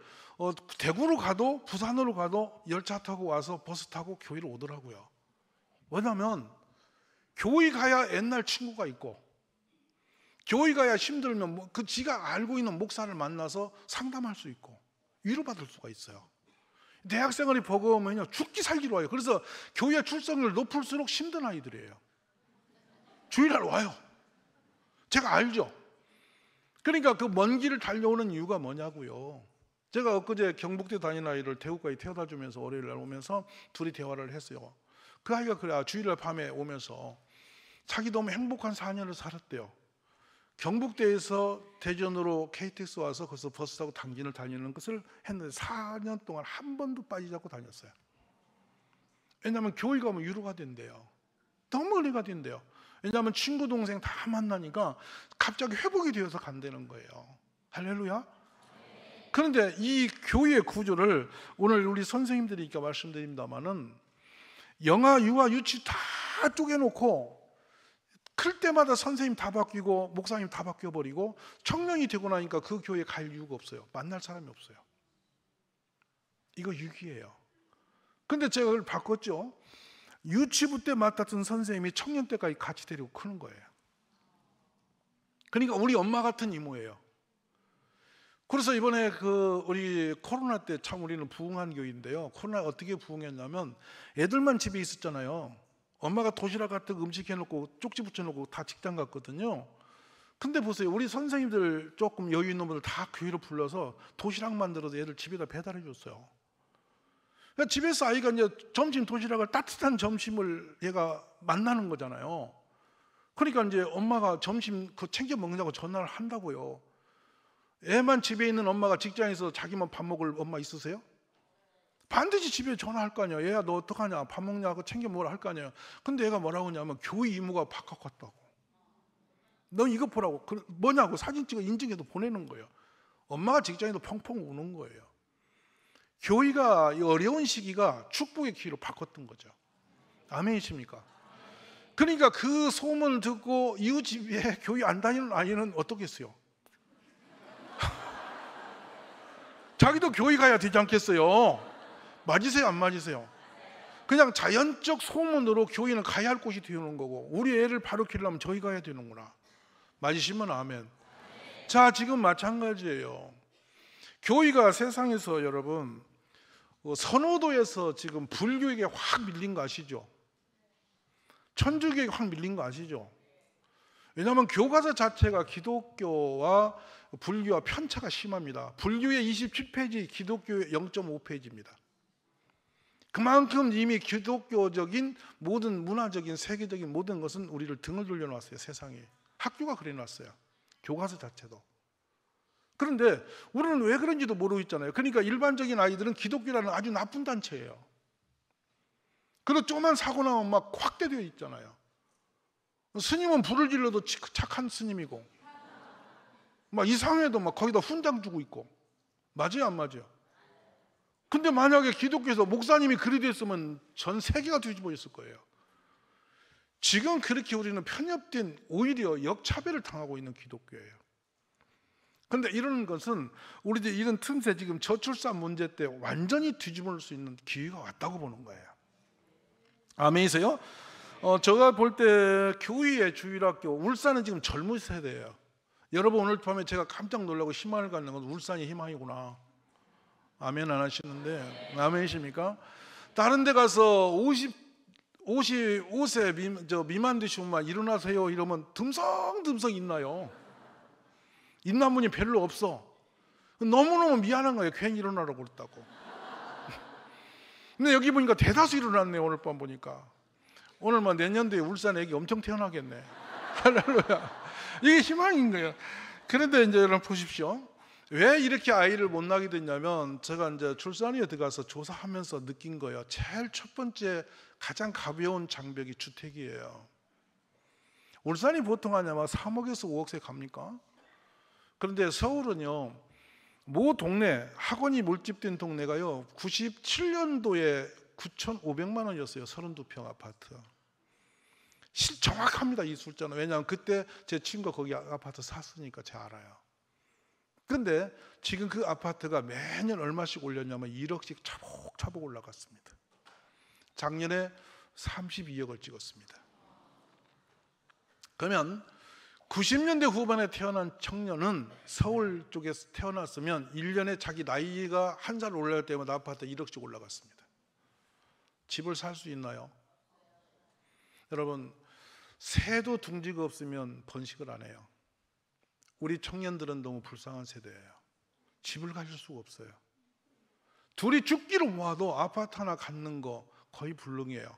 대구로 가도 부산으로 가도 열차 타고 와서 버스 타고 교회를 오더라고요. 왜냐하면 교회 가야 옛날 친구가 있고 교회 가야 힘들면 그 지가 알고 있는 목사를 만나서 상담할 수 있고 위로받을 수가 있어요. 대학생활이 버거우면요 죽기 살기로 와요. 그래서 교회 출석률 높을수록 힘든 아이들이에요. 주일날 와요. 제가 알죠. 그러니까 그 먼 길을 달려오는 이유가 뭐냐고요. 제가 엊그제 경북대 다니는 아이를 대구까지 태워다 주면서 월요일날 오면서 둘이 대화를 했어요. 그 아이가 그래 주일날 밤에 오면서 자기 너무 행복한 4년을 살았대요. 경북대에서 대전으로 KTX 와서 거기서 버스 타고 당진을 다니는 것을 했는데 4년 동안 한 번도 빠지지 않고 다녔어요. 왜냐하면 교회 가면 위로가 된대요. 너무 은혜가 된대요. 왜냐하면 친구 동생 다 만나니까 갑자기 회복이 되어서 간다는 거예요. 할렐루야. 그런데 이 교회의 구조를 오늘 우리 선생님들이 말씀드립니다마는 영아, 유아, 유치 다 쪼개놓고 클 때마다 선생님 다 바뀌고 목사님 다 바뀌어버리고 청년이 되고 나니까 그 교회에 갈 이유가 없어요. 만날 사람이 없어요. 이거 위기예요. 근데 제가 그걸 바꿨죠. 유치부 때 맡았던 선생님이 청년 때까지 같이 데리고 크는 거예요. 그러니까 우리 엄마 같은 이모예요. 그래서 이번에 우리 코로나 때 참 우리는 부흥한 교회인데요. 코로나 어떻게 부흥했냐면 애들만 집에 있었잖아요. 엄마가 도시락 같은 음식 해놓고 쪽지 붙여놓고 다 직장 갔거든요. 근데 보세요. 우리 선생님들 조금 여유 있는 분들 다 교회로 불러서 도시락 만들어서 애들 집에다 배달해 줬어요. 그러니까 집에서 아이가 이제 점심 도시락을 따뜻한 점심을 얘가 만나는 거잖아요. 그러니까 이제 엄마가 점심 챙겨 먹느냐고 전화를 한다고요. 애만 집에 있는 엄마가 직장에서 자기만 밥 먹을 엄마 있으세요? 반드시 집에 전화할 거 아니야. 얘야 너 어떡하냐 밥 먹냐고 챙겨 먹으라 할 거 아니에요. 근데 얘가 뭐라고 하냐면 교회 이모가 바꿔 갔다고. 너 이거 보라고. 뭐냐고 사진 찍어 인증해도 보내는 거예요. 엄마가 직장에도 펑펑 우는 거예요. 교회가 이 어려운 시기가 축복의 기회로 바꿨던 거죠. 아멘이십니까? 그러니까 그 소문 듣고 이웃 집에 교회 안 다니는 아이는 어떻겠어요? 자기도 교회 가야 되지 않겠어요? 맞으세요? 안 맞으세요? 그냥 자연적 소문으로 교회는 가야 할 곳이 되는 거고 우리 애를 바로 키우려면 저희 가야 되는구나. 맞으시면 아멘. 자, 지금 마찬가지예요. 교회가 세상에서 여러분 선호도에서 지금 불교에게 확 밀린 거 아시죠? 천주교에게 확 밀린 거 아시죠? 왜냐하면 교과서 자체가 기독교와 불교와 편차가 심합니다. 불교의 27페이지, 기독교의 0.5페이지입니다. 그만큼 이미 기독교적인 모든 문화적인 세계적인 모든 것은 우리를 등을 돌려놨어요. 세상에. 학교가 그래놨어요. 교과서 자체도. 그런데 우리는 왜 그런지도 모르고 있잖아요. 그러니까 일반적인 아이들은 기독교라는 아주 나쁜 단체예요. 그리고 조그만 사고 나면 막 확대되어 있잖아요. 스님은 불을 질러도 착한 스님이고 막 이상해도 막 거기다 훈장 주고 있고. 맞아요 안 맞아요? 근데 만약에 기독교에서 목사님이 그리 됐으면 전 세계가 뒤집어 있을 거예요. 지금 그렇게 우리는 편협된 오히려 역차별을 당하고 있는 기독교예요. 그런데 이런 것은 우리들 이런 틈새 지금 저출산 문제 때 완전히 뒤집을 수 있는 기회가 왔다고 보는 거예요. 아멘이세요? 제가 볼 때 교회의 주일학교 울산은 지금 젊은 세대예요. 여러분, 오늘 밤에 제가 깜짝 놀라고 희망을 갖는 건 울산이 희망이구나. 아멘 안 하시는데 아멘이십니까? 다른 데 가서 55세 미만 되시면 막 일어나세요 이러면 듬성듬성 있나요? 있는 분이 별로 없어. 너무너무 미안한 거예요. 괜히 일어나라고 그랬다고. 근데 여기 보니까 대다수 일어났네요. 오늘 밤 보니까. 오늘 막 내년도에 울산 애기 엄청 태어나겠네. 할렐루야. 이게 희망인 거예요. 그런데 이제 여러분 보십시오. 왜 이렇게 아이를 못 낳게 됐냐면, 제가 이제 출산위에 들어가서 조사하면서 느낀 거예요. 제일 첫 번째 가장 가벼운 장벽이 주택이에요. 울산이 보통 하냐면 3억에서 5억세 갑니까? 그런데 서울은요, 모 동네 학원이 몰집된 동네가요 97년도에 9,500만 원이었어요. 32평 아파트. 정확합니다, 이 숫자는. 왜냐하면 그때 제 친구가 거기 아파트 샀으니까 제가 알아요. 그런데 지금 그 아파트가 매년 얼마씩 올렸냐면 1억씩 차곡차곡 올라갔습니다. 작년에 32억을 찍었습니다. 그러면 90년대 후반에 태어난 청년은 서울 쪽에서 태어났으면 1년에 자기 나이가 한 살 올라갈 때마다 아파트 1억씩 올라갔습니다. 집을 살 수 있나요? 여러분, 새도 둥지가 없으면 번식을 안 해요. 우리 청년들은 너무 불쌍한 세대예요. 집을 가질 수가 없어요. 둘이 죽기로 모아도 아파트 하나 갖는 거 거의 불능이에요.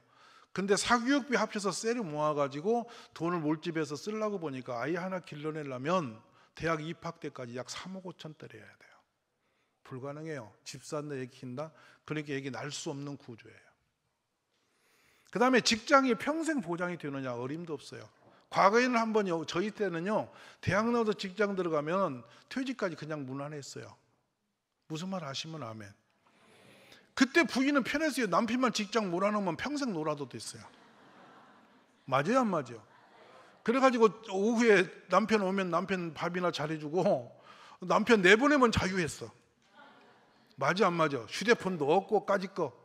근데 사교육비 합쳐서 쎄를 모아가지고 돈을 몰집해서 쓰려고 보니까 아이 하나 길러내려면 대학 입학 때까지 약 3억 5천 때려야 돼요. 불가능해요. 집 산다 얘기 킨다. 그러니까 얘기 날 수 없는 구조예요. 그 다음에 직장이 평생 보장이 되느냐? 어림도 없어요. 과거에는 한번 저희 때는요, 대학 나와서 직장 들어가면 퇴직까지 그냥 무난했어요. 무슨 말 아시면 아멘. 그때 부인은 편했어요. 남편만 직장 몰아넣으면 평생 놀아도 됐어요. 맞아요, 안 맞아요? 그래가지고 오후에 남편 오면 남편 밥이나 잘해주고 남편 내보내면 자유했어. 맞아, 안 맞아? 휴대폰도 없고 까짓 거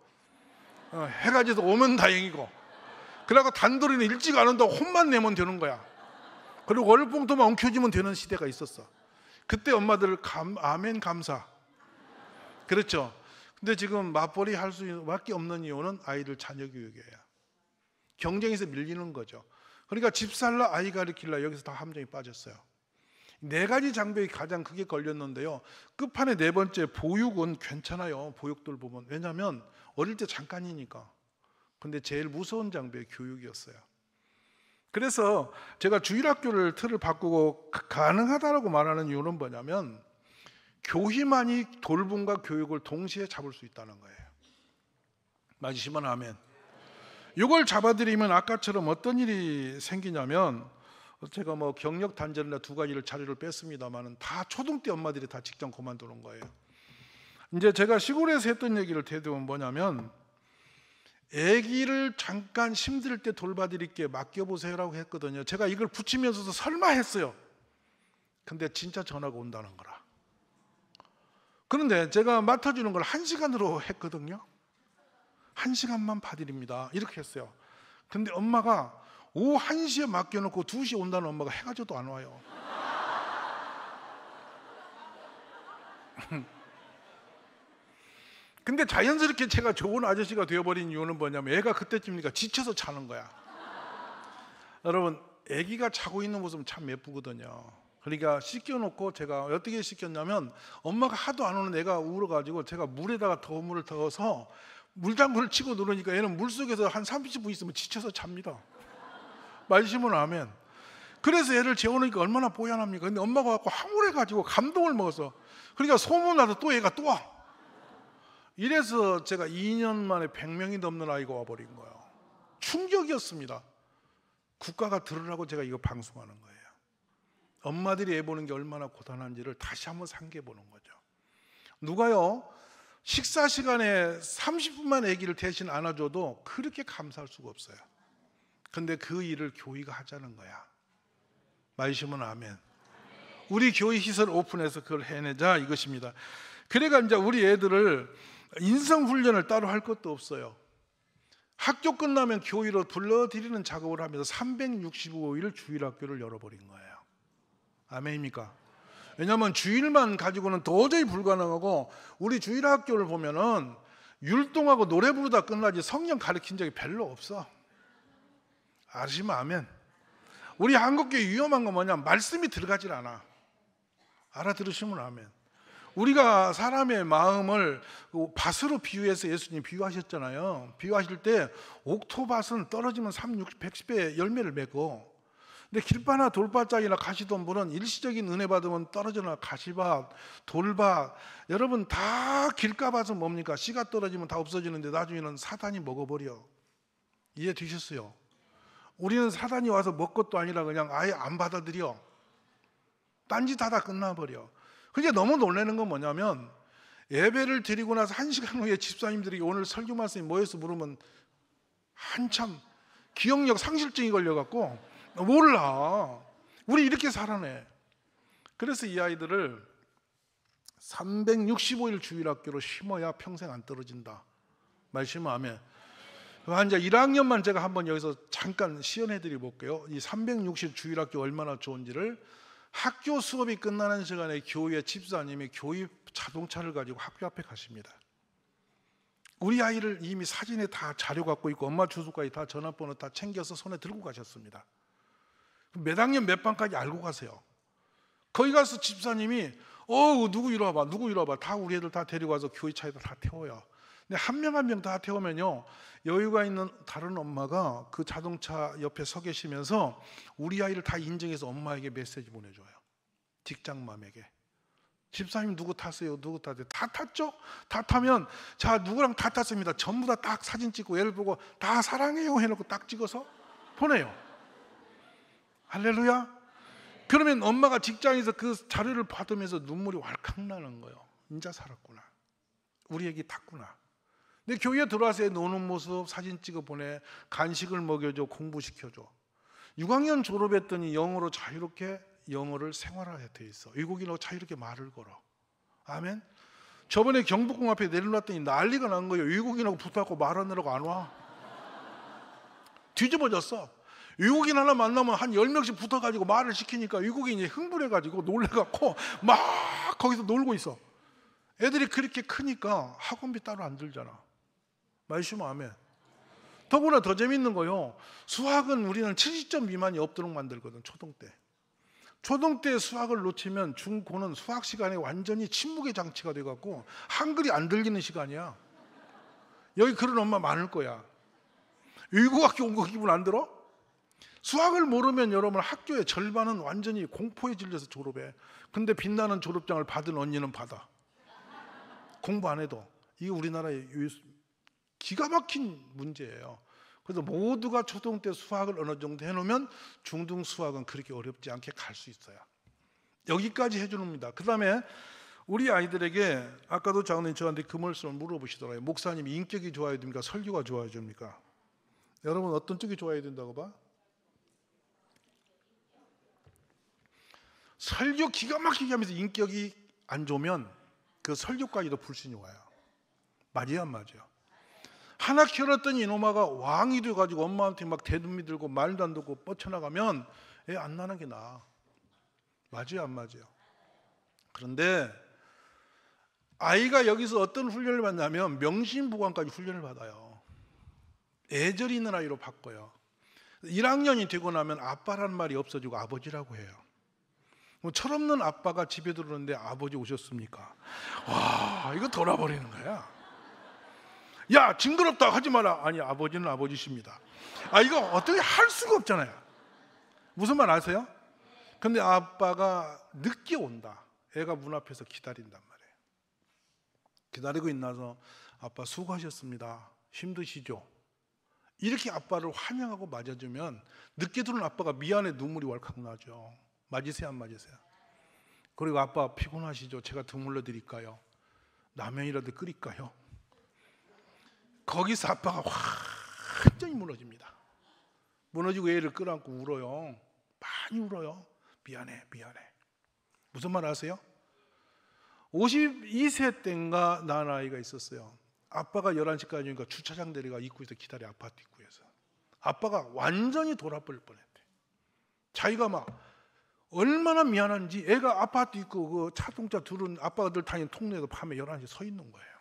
해가지고 오면 다행이고, 그러고 단돌이는 일찍 안 온다고 혼만 내면 되는 거야. 그리고 월봉투만 엉켜주면 되는 시대가 있었어. 그때 엄마들 아멘 감사. 그렇죠? 근데 지금 맞벌이 할 수밖에 없는 이유는 아이들 자녀 교육이에요. 경쟁에서 밀리는 거죠. 그러니까 집 살라 아이 가르칠라 여기서 다 함정이 빠졌어요. 네 가지 장벽이 가장 크게 걸렸는데요, 끝판에 네 번째 보육은 괜찮아요. 보육들 보면. 왜냐하면 어릴 때 잠깐이니까. 근데 제일 무서운 장벽이 교육이었어요. 그래서 제가 주일학교를 틀을 바꾸고 가능하다라고 말하는 이유는 뭐냐면, 교회만이 돌봄과 교육을 동시에 잡을 수 있다는 거예요. 맞으시면 아멘. 이걸 잡아들이면 아까처럼 어떤 일이 생기냐면, 제가 뭐 경력 단절이나 두 가지를 자료를 뺐습니다만은 다 초등 때 엄마들이 다 직장 그만두는 거예요. 이제 제가 시골에서 했던 얘기를 되돌아보면 뭐냐면, 아기를 잠깐 힘들 때 돌봐드릴게 맡겨보세요라고 했거든요. 제가 이걸 붙이면서도 설마 했어요. 근데 진짜 전화가 온다는 거라. 그런데 제가 맡아주는 걸 1시간으로 했거든요. 1시간만 봐드립니다 이렇게 했어요. 근데 엄마가 오후 1시에 맡겨놓고 2시에 온다는 엄마가 해가 져도 안 와요. 근데 자연스럽게 제가 좋은 아저씨가 되어버린 이유는 뭐냐면, 애가 그때쯤이니까 지쳐서 자는 거야. 여러분, 애기가 자고 있는 모습은 참 예쁘거든요. 그러니까 씻겨놓고, 제가 어떻게 씻겼냐면, 엄마가 하도 안 오는 애가 울어가지고 제가 물에다가 더 물을 넣어서 물장구를 치고 누르니까 얘는 물속에서 한 30분 있으면 지쳐서 잡니다. 맞으시면 아멘. 그래서 애를 재워놓으니까 얼마나 뽀얀합니까? 근데 엄마가 갖고 황홀해가지고 감동을 먹어서, 그러니까 소문나도 또 애가 또 와. 이래서 제가 2년 만에 100명이 넘는 아이가 와버린 거예요. 충격이었습니다. 국가가 들으라고 제가 이거 방송하는 거예요. 엄마들이 애 보는 게 얼마나 고단한지를 다시 한번 상기해 보는 거죠. 누가요, 식사 시간에 30분만 아기를 대신 안아줘도 그렇게 감사할 수가 없어요. 근데 그 일을 교회가 하자는 거야. 맞으시면 아멘. 우리 교회 시설 오픈해서 그걸 해내자 이것입니다. 그래가 이제 우리 애들을 인성훈련을 따로 할 것도 없어요. 학교 끝나면 교회로 불러들이는 작업을 하면서 365일 주일학교를 열어버린 거예요. 아멘입니까? 왜냐하면 주일만 가지고는 도저히 불가능하고, 우리 주일학교를 보면은 율동하고 노래 부르다 끝나지 성경 가르친 적이 별로 없어. 아시면 아멘. 우리 한국교회 위험한 건 뭐냐? 말씀이 들어가질 않아. 알아들으시면 아멘. 우리가 사람의 마음을 밭으로 비유해서 예수님 비유하셨잖아요. 비유하실 때 옥토밭은 떨어지면 3, 60, 110배 열매를 맺고, 근데 길바나 돌밭짝이나 가시덤불은 일시적인 은혜 받으면 떨어져나 가시밭, 돌밭, 여러분 다 길가밭은 뭡니까? 씨가 떨어지면 다 없어지는데 나중에는 사단이 먹어버려. 이해되셨어요? 우리는 사단이 와서 먹을 것도 아니라 그냥 아예 안 받아들여. 딴짓하다 끝나버려. 그게 너무 놀라는 건 뭐냐면, 예배를 드리고 나서 1시간 후에 집사님들이 오늘 설교 말씀이 뭐였어 물으면 한참 기억력 상실증이 걸려갖고 몰라. 우리 이렇게 살아내. 그래서 이 아이들을 365일 주일학교로 심어야 평생 안 떨어진다. 말씀 아멘. 이제 1학년만 제가 한번 여기서 잠깐 시연해 드려 볼게요. 이 360 주일학교 얼마나 좋은지를. 학교 수업이 끝나는 시간에 교회 집사님이 교회 자동차를 가지고 학교 앞에 가십니다. 우리 아이를 이미 사진에 다 자료 갖고 있고 엄마 주소까지 다 전화번호 다 챙겨서 손에 들고 가셨습니다. 몇 학년 몇 반까지 알고 가세요. 거기 가서 집사님이 누구 이리 와봐, 누구 이리 와봐, 다 우리 애들 다 데리고 와서 교회 차에다 다 태워요. 근데 한 명 한 명 다 태우면요, 여유가 있는 다른 엄마가 그 자동차 옆에 서 계시면서 우리 아이를 다 인정해서 엄마에게 메시지 보내줘요. 직장맘에게. 집사님 누구 탔어요? 누구 탔어요? 다 탔죠? 다 타면 자 누구랑 다 탔습니다. 전부 다 딱 사진 찍고 애를 보고 다 사랑해요 해놓고 딱 찍어서 보내요. 할렐루야. 그러면 엄마가 직장에서 그 자료를 받으면서 눈물이 왈칵 나는 거예요. 인자 살았구나. 우리 애기 탔구나. 근데 교회에 들어와서 애 노는 모습 사진 찍어 보내, 간식을 먹여줘, 공부시켜줘. 6학년 졸업했더니 영어로 자유롭게 영어를 생활화해 돼 있어. 외국인하고 자유롭게 말을 걸어. 아멘. 저번에 경복궁 앞에 내려놨더니 난리가 난 거예요. 외국인하고 붙어갖고 말하느라고 안 와. 뒤집어졌어. 외국인 하나 만나면 한 10명씩 붙어가지고 말을 시키니까 외국인이 흥분해가지고 놀래갖고 막 거기서 놀고 있어. 애들이 그렇게 크니까 학원비 따로 안 들잖아. 말씀하면 아멘. 더구나 더 재밌는 거요, 수학은 우리는 70점 미만이 없도록 만들거든. 초등 때. 초등 때 수학을 놓치면 중고는 수학 시간에 완전히 침묵의 장치가 돼갖고 한글이 안 들리는 시간이야. 여기 그런 엄마 많을 거야. 외국학교 온 거 기분 안 들어? 수학을 모르면 여러분 학교의 절반은 완전히 공포에 질려서 졸업해. 근데 빛나는 졸업장을 받은 언니는 받아. 공부 안 해도. 이게 우리나라의 기가 막힌 문제예요. 그래서 모두가 초등 때 수학을 어느 정도 해놓으면 중등 수학은 그렇게 어렵지 않게 갈 수 있어요. 여기까지 해주는입니다. 그 다음에 우리 아이들에게 아까도 장로님 저한테 그 말씀을 물어보시더라고요. 목사님 인격이 좋아야 됩니까? 설교가 좋아야 됩니까? 여러분 어떤 쪽이 좋아야 된다고 봐? 설교 기가 막히게 하면서 인격이 안 좋으면 그 설교까지도 불신이 와요. 맞아요 안 맞아요? 하나 키워놨더니 이놈아가 왕이 돼가지고 엄마한테 막 대눈미 들고 말도 안 듣고 뻗쳐나가면 애 안 나는 게 나아. 맞아요 안 맞아요? 그런데 아이가 여기서 어떤 훈련을 받냐면 명심보관까지 훈련을 받아요. 애절 있는 아이로 바꿔요. 1학년이 되고 나면 아빠라는 말이 없어지고 아버지라고 해요. 뭐 철없는 아빠가 집에 들어오는데 아버지 오셨습니까? 와, 이거 돌아버리는 거야. 야 징그럽다 하지 마라. 아니 아버지는 아버지십니다. 이거 어떻게 할 수가 없잖아요. 무슨 말 아세요? 근데 아빠가 늦게 온다. 애가 문 앞에서 기다린단 말이에요. 기다리고 있나서 아빠 수고하셨습니다. 힘드시죠? 이렇게 아빠를 환영하고 맞아주면 늦게 들어온 아빠가 미안해 눈물이 왈칵 나죠. 맞으세요 안 맞으세요? 그리고 아빠 피곤하시죠? 제가 드물러 드릴까요? 라면이라도 끓일까요? 거기서 아빠가 완전히 무너집니다. 무너지고 애를 끌어안고 울어요. 많이 울어요. 미안해 미안해. 무슨 말 아세요? 52세 때인가 낳은 아이가 있었어요. 아빠가 11시까지 오니까 주차장 데려가 입구에서 기다려. 아파트 입구에서. 아빠가 완전히 돌아버릴 뻔했대. 자기가 막 얼마나 미안한지. 애가 아파트 있고 그 자동차 둘은 아빠들 다니는 통로에도 밤에 11시에 서 있는 거예요.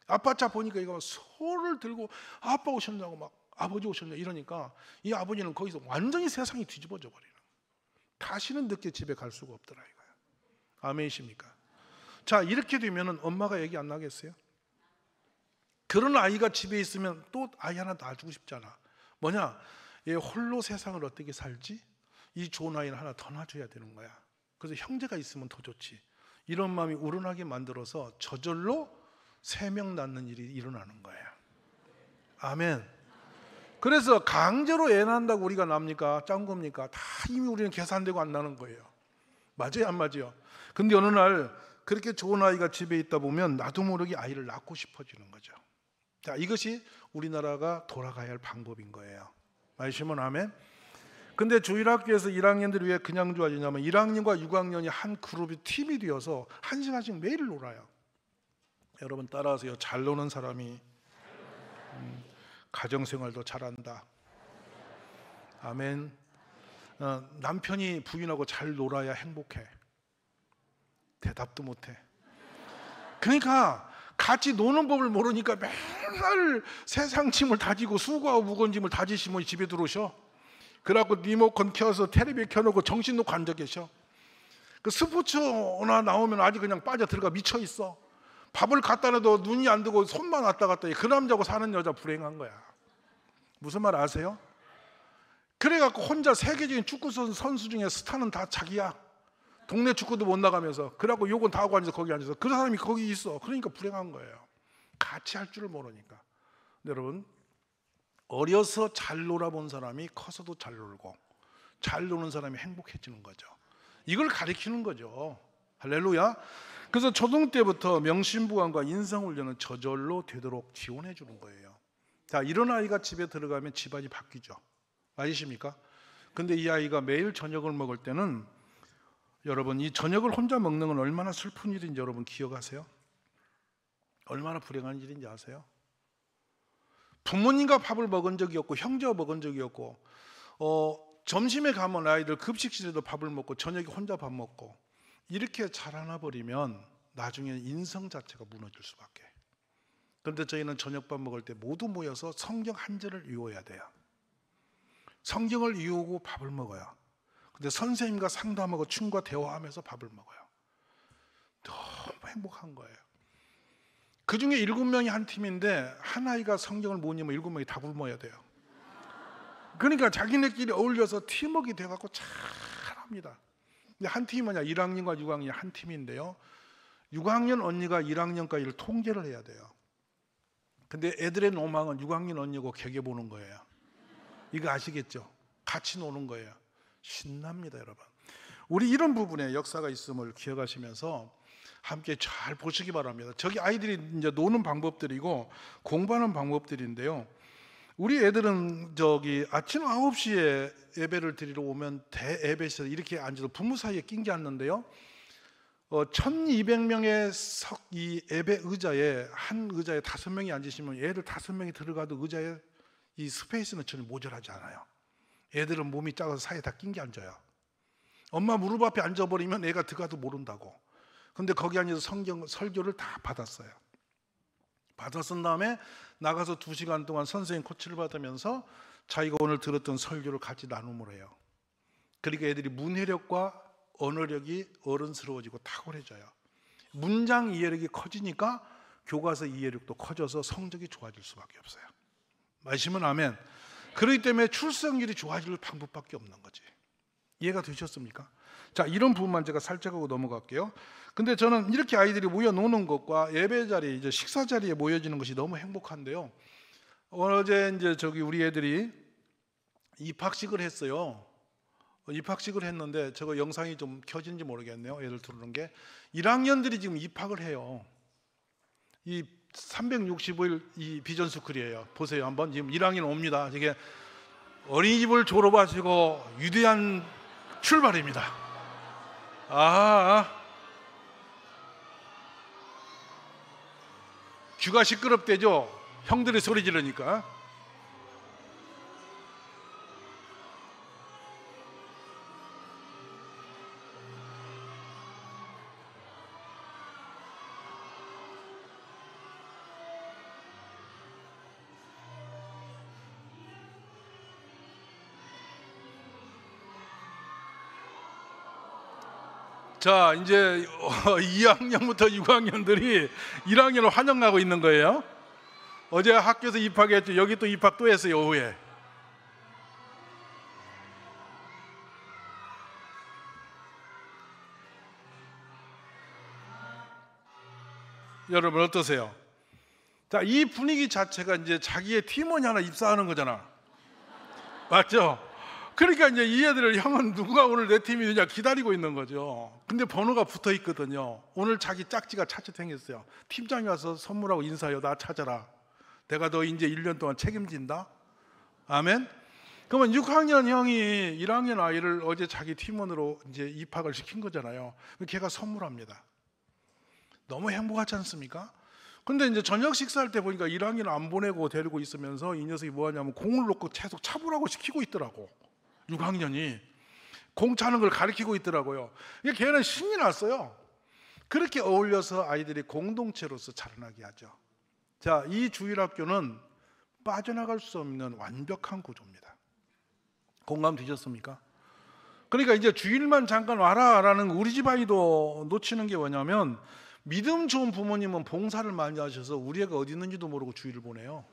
아빠 차 보니까 이거 소를 들고 아빠 오셨냐고 막 아버지 오셨냐 이러니까 이 아버지는 거기서 완전히 세상이 뒤집어져 버리는 거예요. 다시는 늦게 집에 갈 수가 없더라 이거예요. 아멘이십니까? 자, 이렇게 되면은 엄마가 얘기 안 나겠어요? 그런 아이가 집에 있으면 또 아이 하나 놔주고 싶잖아. 뭐냐? 얘 홀로 세상을 어떻게 살지? 이 좋은 아이는 하나 더 놔줘야 되는 거야. 그래서 형제가 있으면 더 좋지. 이런 마음이 우러나게 만들어서 저절로 3명 낳는 일이 일어나는 거예요. 아멘. 그래서 강제로 애 낳는다고 우리가 납니까? 짠 겁니까? 다 이미 우리는 계산되고 안 나는 거예요. 맞아요, 안 맞아요? 근데 어느 날 그렇게 좋은 아이가 집에 있다 보면 나도 모르게 아이를 낳고 싶어지는 거죠. 자, 이것이 우리나라가 돌아가야 할 방법인 거예요. 말씀은 아멘. 근데 주일학교에서 1학년들이 왜 그냥 좋아지냐면 1학년과 6학년이 한 그룹이 팀이 되어서 1시간씩 매일 놀아요. 여러분 따라하세요. 잘 노는 사람이 가정생활도 잘한다. 아멘. 남편이 부인하고 잘 놀아야 행복해. 대답도 못해. 그러니까 같이 노는 법을 모르니까 맨날 세상 짐을 다지고 수고하고 무거운 짐을 다지시면 집에 들어오셔. 그래갖고 리모컨 켜서 텔레비 켜놓고 정신 놓고 앉아 계셔. 그 스포츠나 나오면 아직 그냥 빠져 들어가 미쳐 있어. 밥을 갖다 놔도 눈이 안 뜨고 손만 왔다 갔다 해. 그 남자하고 사는 여자 불행한 거야. 무슨 말 아세요? 그래갖고 혼자 세계적인 축구 선수 중에 스타는 다 자기야. 동네 축구도 못 나가면서. 그래갖고 욕은 다 하고 앉아서 거기 앉아서. 그 사람이 거기 있어. 그러니까 불행한 거예요. 같이 할 줄을 모르니까. 근데 여러분, 어려서 잘 놀아본 사람이 커서도 잘 놀고 잘 노는 사람이 행복해지는 거죠. 이걸 가리키는 거죠. 할렐루야. 그래서 초등 때부터 명심보강과 인성훈련은 저절로 되도록 지원해 주는 거예요. 자, 이런 아이가 집에 들어가면 집안이 바뀌죠. 맞으십니까? 근데 이 아이가 매일 저녁을 먹을 때는 여러분, 이 저녁을 혼자 먹는 건 얼마나 슬픈 일인지 여러분 기억하세요? 얼마나 불행한 일인지 아세요? 부모님과 밥을 먹은 적이 없고 형제와 먹은 적이 없고 점심에 가면 아이들 급식실에도 밥을 먹고 저녁에 혼자 밥 먹고 이렇게 자라나 버리면 나중에 인성 자체가 무너질 수밖에. 그런데 저희는 저녁밥 먹을 때 모두 모여서 성경 한 절을 외워야 돼요. 성경을 외우고 밥을 먹어요. 근데 선생님과 상담하고 친구와 대화하면서 밥을 먹어요. 너무 행복한 거예요. 그 중에 7명이 한 팀인데 한 아이가 성경을 못 읽으면 7명이 다 굶어야 돼요. 그러니까 자기네끼리 어울려서 팀워크가 돼갖고 잘합니다. 근데 한 팀이 뭐냐? 1학년과 6학년이 한 팀인데요. 6학년 언니가 1학년까지를 통제를 해야 돼요. 근데 애들의 로망은 6학년 언니고 개개 보는 거예요. 이거 아시겠죠? 같이 노는 거예요. 신납니다, 여러분. 우리 이런 부분에 역사가 있음을 기억하시면서 함께 잘 보시기 바랍니다. 저기 아이들이 이제 노는 방법들이고 공부하는 방법들인데요. 우리 애들은 저기 아침 9시에 예배를 드리러 오면 대예배실에 이렇게 앉아서 부모 사이에 낀게 앉는데요. 1200명의 이 예배 의자에 한 의자에 5명이 앉으시면 애들 5명이 들어가도 의자에 이 스페이스는 전혀 모자라지 않아요. 애들은 몸이 작아서 사이에 다 낀 게 앉아요. 엄마 무릎 앞에 앉아버리면 애가 들어가도 모른다고. 근데 거기 앉아서 성경 설교를 다 받았어요. 받아 쓴 다음에 나가서 2시간 동안 선생님 코치를 받으면서 자기가 오늘 들었던 설교를 같이 나눔을 해요. 그러니까 애들이 문해력과 언어력이 어른스러워지고 탁월해져요. 문장 이해력이 커지니까 교과서 이해력도 커져서 성적이 좋아질 수밖에 없어요. 말씀은 아멘. 그렇기 때문에 출석률이 좋아질 방법밖에 없는 거지. 이해가 되셨습니까? 자, 이런 부분만 제가 살짝 하고 넘어갈게요. 근데 저는 이렇게 아이들이 모여 노는 것과 예배 자리, 이제 식사 자리에 모여지는 것이 너무 행복한데요. 어제 이제 저기 우리 애들이 입학식을 했어요. 입학식을 했는데 저거 영상이 좀 켜진지 모르겠네요. 애들 들어오는 게 1학년들이 지금 입학을 해요. 이 365일 이 비전스쿨이에요. 보세요, 한번. 지금 1학년 옵니다. 이게 어린이집을 졸업하시고 위대한 출발입니다. 귀가 시끄럽대죠. 형들이 소리 지르니까. 자, 이제 2학년부터 6학년들이 1학년을 환영하고 있는 거예요. 어제 학교에서 입학했죠. 여기 또 입학 또 했어요, 오후에. 여러분 어떠세요? 자, 이 분위기 자체가 이제 자기의 팀원이 하나 입사하는 거잖아. 맞죠? 그러니까 이제 이 애들을 형은 누가 오늘 내 팀이 되냐 기다리고 있는 거죠. 근데 번호가 붙어 있거든요. 오늘 자기 짝지가 차츰 생겼어요. 팀장이 와서 선물하고 인사해요. 나 찾아라. 내가 너 이제 1년 동안 책임진다. 아멘. 그러면 6학년 형이 1학년 아이를 어제 자기 팀원으로 이제 입학을 시킨 거잖아요. 걔가 선물합니다. 너무 행복하지 않습니까? 근데 이제 저녁 식사할 때 보니까 1학년 안 보내고 데리고 있으면서 이 녀석이 뭐 하냐면 공을 놓고 계속 차보라고 시키고 있더라고. 6학년이 공 차는 걸 가르치고 있더라고요. 걔는 신이 났어요. 그렇게 어울려서 아이들이 공동체로서 자라나게 하죠. 자, 이 주일학교는 빠져나갈 수 없는 완벽한 구조입니다. 공감 되셨습니까? 그러니까 이제 주일만 잠깐 와라라는 우리 집 아이도 놓치는 게 뭐냐면, 믿음 좋은 부모님은 봉사를 많이 하셔서 우리 애가 어디 있는지도 모르고 주일을 보내요.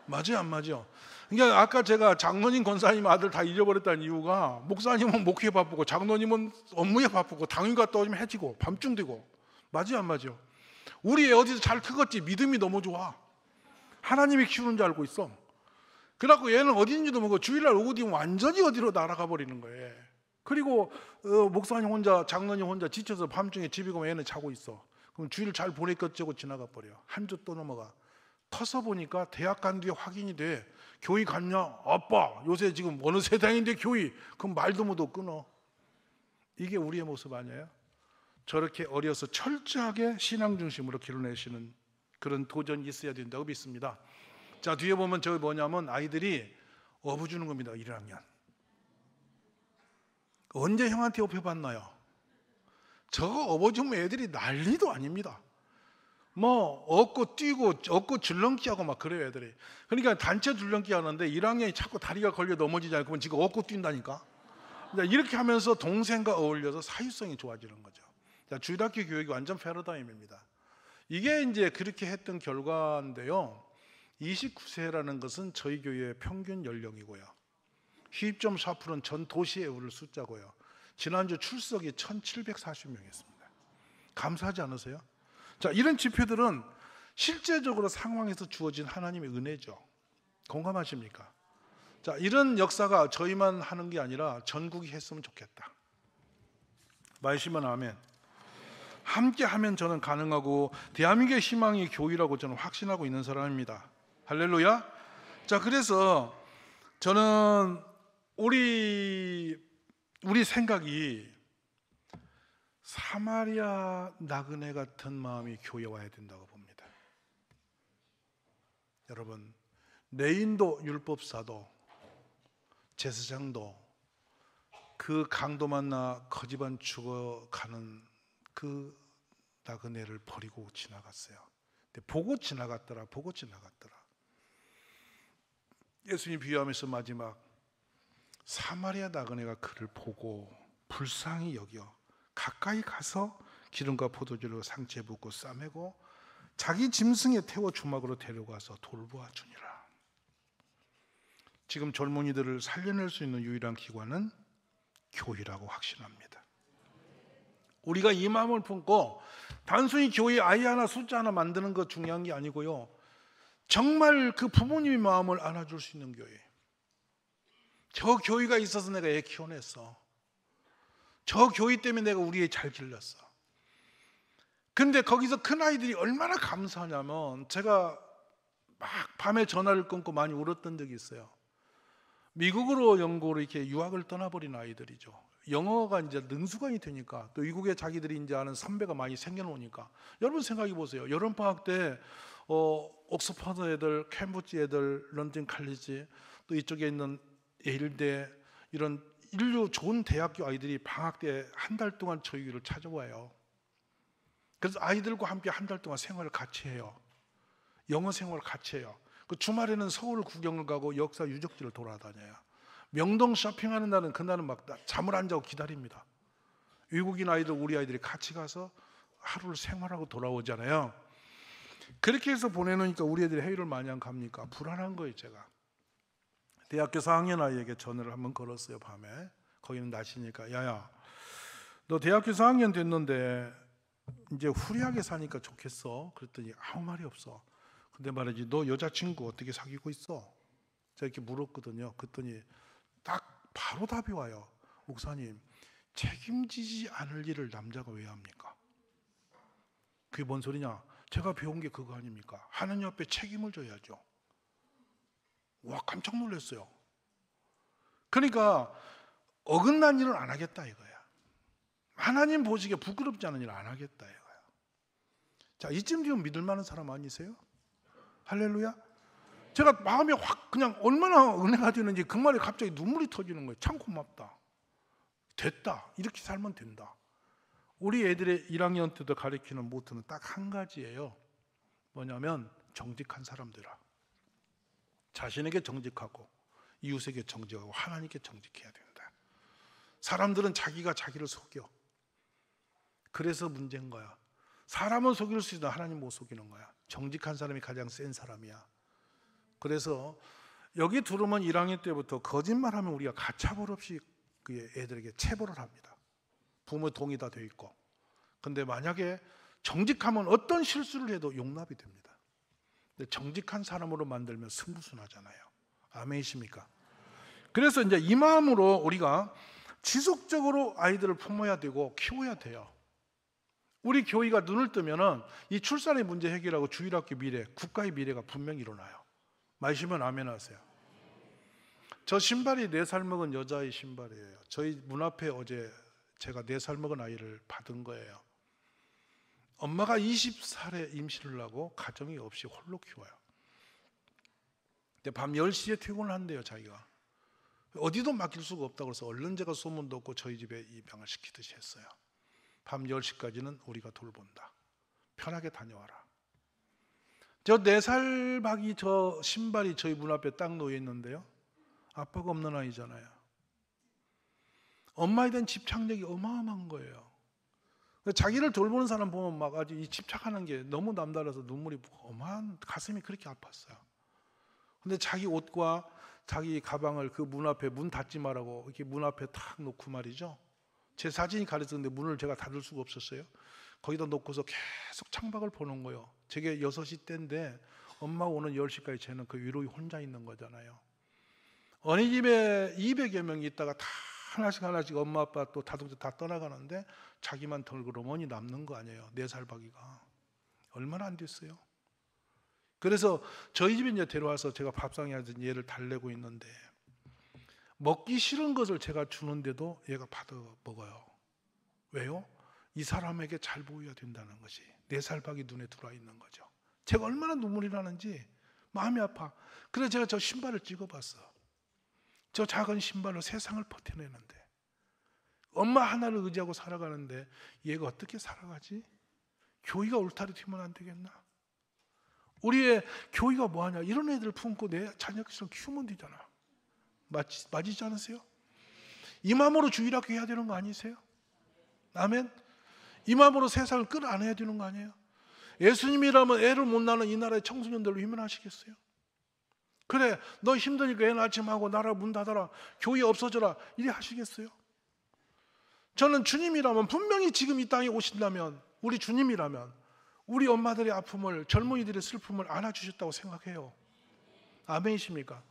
맞아요, 안 맞아요? 그러니까 아까 제가 장로님, 권사님 아들 다 잃어버렸다는 이유가, 목사님은 목회에 바쁘고 장로님은 업무에 바쁘고 당위가 떠오르면 해지고 밤중 되고. 맞아요, 안 맞아요? 우리 애 어디서 잘 크겠지? 믿음이 너무 좋아. 하나님이 키우는 줄 알고 있어. 그래갖고 얘는 어디 있는지도 모르고 주일날 오고 뒤면 완전히 어디로 날아가 버리는 거예요. 그리고 목사님 혼자, 장로님 혼자 지쳐서 밤중에 집에 가면 얘는 자고 있어. 그럼 주일 잘 보냈겠지 하고 지나가 버려. 한 주 또 넘어가. 터서 보니까 대학 간 뒤에 확인이 돼. 교회 갔냐? 아빠 요새 지금 어느 세상인데 교회. 그럼 말도 못하고 끊어. 이게 우리의 모습 아니에요? 저렇게 어려서 철저하게 신앙 중심으로 길러내시는 그런 도전이 있어야 된다고 믿습니다. 자, 뒤에 보면 저기 뭐냐면 아이들이 어부 주는 겁니다. 1학년. 언제 형한테 업혀봤나요? 저거 업어주면 애들이 난리도 아닙니다. 뭐 얻고 뛰고 얻고 줄넘기 하고 막 그래요, 애들이. 그러니까 단체 줄넘기 하는데 1학년이 자꾸 다리가 걸려 넘어지잖아요. 그러면 지금 얻고 뛴다니까. 이렇게 하면서 동생과 어울려서 사회성이 좋아지는 거죠. 자, 주일학교 교육이 완전 패러다임입니다. 이게 이제 그렇게 했던 결과인데요. 29세라는 것은 저희 교회의 평균 연령이고요. 휴입점 4%는 전 도시에 우리 숫자고요. 지난주 출석이 1740명이었습니다. 감사하지 않으세요? 자, 이런 지표들은 실제적으로 상황에서 주어진 하나님의 은혜죠. 공감하십니까? 자, 이런 역사가 저희만 하는 게 아니라 전국이 했으면 좋겠다. 말씀은 아멘. 함께 하면 저는 가능하고 대한민국의 희망이 교회라고 저는 확신하고 있는 사람입니다. 할렐루야. 자, 그래서 저는 우리 생각이 사마리아 나그네 같은 마음이 교회에 와야 된다고 봅니다. 여러분, 레인도 율법사도 제사장도 그 강도 만나 거지반 죽어가는 그 나그네를 버리고 지나갔어요. 근데 보고 지나갔더라. 예수님 비유하면서 마지막 사마리아 나그네가 그를 보고 불쌍히 여겨 가까이 가서 기름과 포도주로 상체에 붓고 싸매고 자기 짐승에 태워 주막으로 데려가서 돌보아 주니라. 지금 젊은이들을 살려낼 수 있는 유일한 기관은 교회라고 확신합니다. 우리가 이 마음을 품고 단순히 교회 아이 하나 숫자 하나 만드는 것 중요한 게 아니고요, 정말 그 부모님의 마음을 안아줄 수 있는 교회. 저 교회가 있어서 내가 애 키워냈어. 저 교회 때문에 내가 우리 애 잘 길렀어. 근데 거기서 큰 아이들이 얼마나 감사하냐면, 제가 막 밤에 전화를 끊고 많이 울었던 적이 있어요. 미국으로 영국으로 이렇게 유학을 떠나버린 아이들이죠. 영어가 이제 능수관이 되니까, 또 미국에 자기들이 이제 아는 선배가 많이 생겨놓으니까. 여러분 생각해 보세요. 여름방학 때 옥스퍼드 애들, 캠브리지 애들, 런던 칼리지, 또 이쪽에 있는 예일대, 이런 인류 좋은 대학교 아이들이 방학 때 한 달 동안 저희 교회를 찾아와요. 그래서 아이들과 함께 한 달 동안 생활을 같이 해요. 영어 생활을 같이 해요. 그 주말에는 서울 구경을 가고 역사 유적지를 돌아다녀요. 명동 쇼핑하는 날은 그날은 막 잠을 안 자고 기다립니다. 외국인 아이들, 우리 아이들이 같이 가서 하루를 생활하고 돌아오잖아요. 그렇게 해서 보내놓으니까 우리 애들이 해외를 많이 안 갑니까? 불안한 거예요. 제가 대학교 4학년 아이에게 전화를 한번 걸었어요. 밤에. 거기는 낮이니까. 야야, 너 대학교 4학년 됐는데 이제 후리하게 사니까 좋겠어? 그랬더니 아무 말이 없어. 근데 말이지, 너 여자친구 어떻게 사귀고 있어? 제가 이렇게 물었거든요. 그랬더니 딱 바로 답이 와요. 목사님, 책임지지 않을 일을 남자가 왜 합니까? 그게 뭔 소리냐? 제가 배운 게 그거 아닙니까? 하나님 앞에 책임을 져야죠. 와, 깜짝 놀랐어요. 그러니까 어긋난 일은 안 하겠다 이거야. 하나님 보시기에 부끄럽지 않은 일을 안 하겠다 이거야. 자, 이쯤 되면 믿을 만한 사람 아니세요? 할렐루야. 제가 마음이 확 그냥 얼마나 은혜가 되는지 그 말에 갑자기 눈물이 터지는 거예요. 참 고맙다. 됐다. 이렇게 살면 된다. 우리 애들의 1학년 때도 가르치는 모토는 딱 한 가지예요. 뭐냐면 정직한 사람들아. 자신에게 정직하고 이웃에게 정직하고 하나님께 정직해야 된다. 사람들은 자기가 자기를 속여. 그래서 문제인 거야. 사람은 속일 수 있어, 하나님 못 속이는 거야. 정직한 사람이 가장 센 사람이야. 그래서 여기 들어오면 1학년 때부터 거짓말하면 우리가 가차볼 없이 그 애들에게 체벌을 합니다. 부모 동의 다 돼 있고. 근데 만약에 정직하면 어떤 실수를 해도 용납이 됩니다. 근데 정직한 사람으로 만들면 승부수나잖아요. 아멘이십니까? 그래서 이제 이 마음으로 우리가 지속적으로 아이들을 품어야 되고 키워야 돼요. 우리 교회가 눈을 뜨면은 이 출산의 문제 해결하고 주일학교 미래, 국가의 미래가 분명히 일어나요. 마시면 아멘 하세요. 저 신발이 4살 먹은 여자의 신발이에요. 저희 문 앞에 어제 제가 4살 먹은 아이를 받은 거예요. 엄마가 20살에 임신을 하고 가정이 없이 홀로 키워요. 근데 밤 10시에 퇴근을 한대요. 자기가 어디도 맡길 수가 없다고 해서 얼른 제가 소문도 없고 저희 집에 입양을 시키듯이 했어요. 밤 10시까지는 우리가 돌본다. 편하게 다녀와라. 저 4살 박이 저 신발이 저희 문 앞에 딱 놓여 있는데요. 아빠가 없는 아이잖아요. 엄마에 대한 집착력이 어마어마한 거예요. 자기를 돌보는 사람 보면 막 아주 이 집착하는 게 너무 남달라서 눈물이 어마한, 가슴이 그렇게 아팠어요. 근데 자기 옷과 자기 가방을 그 문 앞에 문 닫지 말라고 이렇게 문 앞에 탁 놓고 말이죠. 제 사진이 가려졌는데 문을 제가 닫을 수가 없었어요. 거기다 놓고서 계속 창밖을 보는 거예요. 저게 6시 때인데 엄마가 오는 10시까지 쟤는 그 위로에 혼자 있는 거잖아요. 어린이집에 200여 명이 있다가 다 하나씩 엄마 아빠 또 다둥지 다 떠나가는데 자기만 덜그러머니 남는 거 아니에요. 4살 박이가 얼마나 안 됐어요. 그래서 저희 집에 이제 데려와서 제가 밥상에 앉은 얘를 달래고 있는데 먹기 싫은 것을 제가 주는데도 얘가 받아 먹어요. 왜요? 이 사람에게 잘 보여야 된다는 것이 4살 박이 눈에 들어와 있는 거죠. 제가 얼마나 눈물이 나는지 마음이 아파. 그래서 제가 저 신발을 찍어봤어. 저 작은 신발로 세상을 버텨내는데 엄마 하나를 의지하고 살아가는데 얘가 어떻게 살아가지? 교회가 울타리 튀면 안 되겠나? 우리의 교회가 뭐하냐? 이런 애들 품고 내 자녀처럼 키우면 되잖아. 맞지 않으세요? 이 마음으로 주일학교 해야 되는 거 아니세요? 아멘? 이 마음으로 세상을 끌어안아야 되는 거 아니에요? 예수님이라면 애를 못 낳는 이 나라의 청소년들로 희망하시겠어요? 그래, 너 힘드니까 애 낳지 말고 나라 문 닫아라, 교회 없어져라, 이래 하시겠어요? 저는 주님이라면 분명히 지금 이 땅에 오신다면, 우리 주님이라면 우리 엄마들의 아픔을, 젊은이들의 슬픔을 안아주셨다고 생각해요. 아멘이십니까?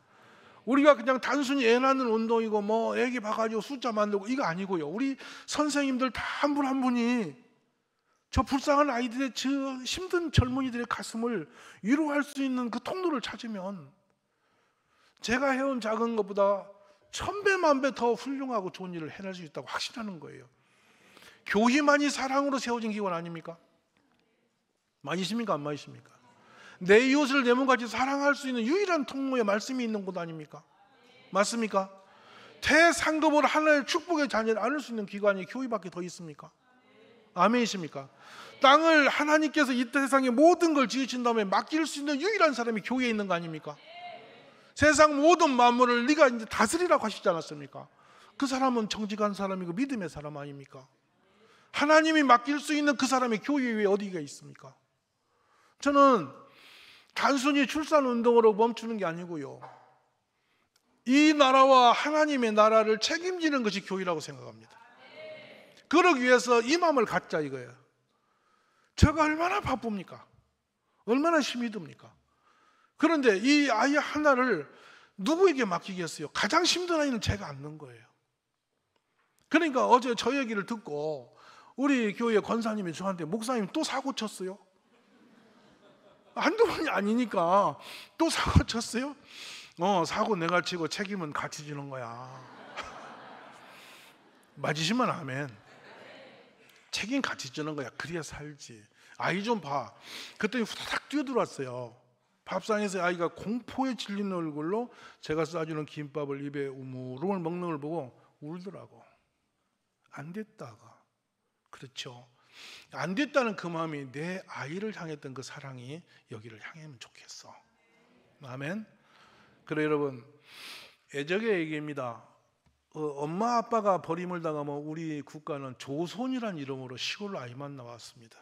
우리가 그냥 단순히 애 낳는 운동이고 뭐 애기 봐가지고 숫자 만들고 이거 아니고요. 우리 선생님들 다 한 분 한 분이 저 불쌍한 아이들의 저 힘든 젊은이들의 가슴을 위로할 수 있는 그 통로를 찾으면 제가 해온 작은 것보다 1000배 만배 더 훌륭하고 좋은 일을 해낼 수 있다고 확신하는 거예요. 교회만이 사랑으로 세워진 기관 아닙니까? 맞으십니까? 안 맞으십니까? 내 이웃을 내 몸같이 사랑할 수 있는 유일한 통로에 말씀이 있는 곳 아닙니까? 맞습니까? 대상급으로 하나님의 축복의 자녀를 안을 수 있는 기관이 교회밖에 더 있습니까? 아멘이십니까? 땅을 하나님께서 이 세상의 모든 걸 지으신 다음에 맡길 수 있는 유일한 사람이 교회에 있는 거 아닙니까? 세상 모든 만물을 네가 이제 다스리라고 하시지 않았습니까? 그 사람은 정직한 사람이고 믿음의 사람 아닙니까? 하나님이 맡길 수 있는 그 사람의 교회 위에 어디가 있습니까? 저는 단순히 출산 운동으로 멈추는 게 아니고요, 이 나라와 하나님의 나라를 책임지는 것이 교회라고 생각합니다. 그러기 위해서 이 마음을 갖자 이거예요. 제가 얼마나 바쁩니까? 얼마나 힘이 듭니까? 그런데 이 아이 하나를 누구에게 맡기겠어요? 가장 힘든 아이는 제가 안는 거예요. 그러니까 어제 저 얘기를 듣고 우리 교회 권사님이 저한테, 목사님 또 사고 쳤어요? 한두 번이 아니니까 또 사고 쳤어요? 사고 내가 치고 책임은 같이 지는 거야. 맞으시면 아멘. 책임 같이 지는 거야. 그래야 살지. 아이 좀 봐. 그랬더니 후다닥 뛰어들어왔어요. 밥상에서 아이가 공포에 질린 얼굴로 제가 싸주는 김밥을 입에 우물우물 먹는 걸 보고 울더라고. 안 됐다가. 그렇죠. 안 됐다는 그 마음이 내 아이를 향했던 그 사랑이 여기를 향하면 좋겠어. 아멘. 그래 여러분, 애적의 얘기입니다. 엄마 아빠가 버림을 당하면 우리 국가는 조선이라는 이름으로 시골 아이만 나왔습니다.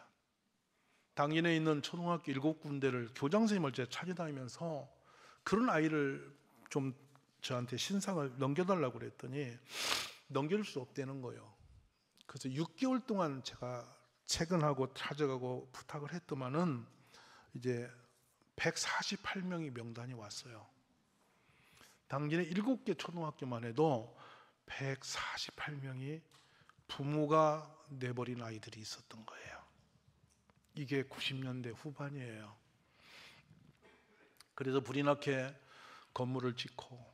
당진에 있는 초등학교 7군데를 교장선생님을 제가 찾아다니면서 그런 아이를 좀 저한테 신상을 넘겨달라고 그랬더니 넘길 수 없다는 거예요. 그래서 6개월 동안 제가 퇴근하고 찾아가고 부탁을 했더만은 이제 148명이 명단이 왔어요. 당진에 7개 초등학교만 해도 148명이 부모가 내버린 아이들이 있었던 거예요. 이게 90년대 후반이에요. 그래서 불이 나게 건물을 짓고,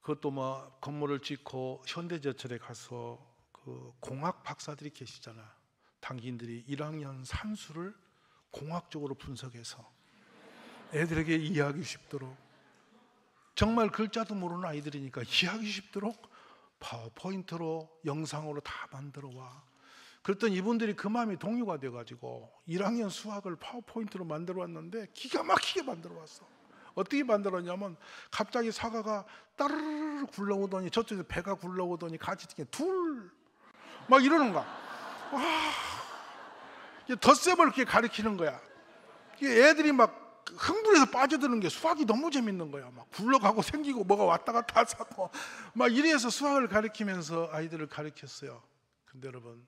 그것도 건물을 짓고 현대제철에 가서 그 공학 박사들이 계시잖아. 당신들이 1학년 산수를 공학적으로 분석해서 애들에게 이해하기 쉽도록, 정말 글자도 모르는 아이들이니까 이해하기 쉽도록 파워포인트로 영상으로 다 만들어 와. 그랬더니 이분들이 그 마음이 동요가 돼가지고 1학년 수학을 파워포인트로 만들어 왔는데 기가 막히게 만들어 왔어. 어떻게 만들었냐면 갑자기 사과가 따르르 굴러오더니 저쪽에서 배가 굴러오더니 같이 둘 막 이러는 거야. 와, 덧셈을 이렇게 가르치는 거야. 애들이 막 흥분해서 빠져드는 게 수학이 너무 재밌는 거야. 막 굴러가고 생기고 뭐가 왔다 갔다 하고 막 이래서 수학을 가르치면서 아이들을 가르쳤어요. 근데 여러분,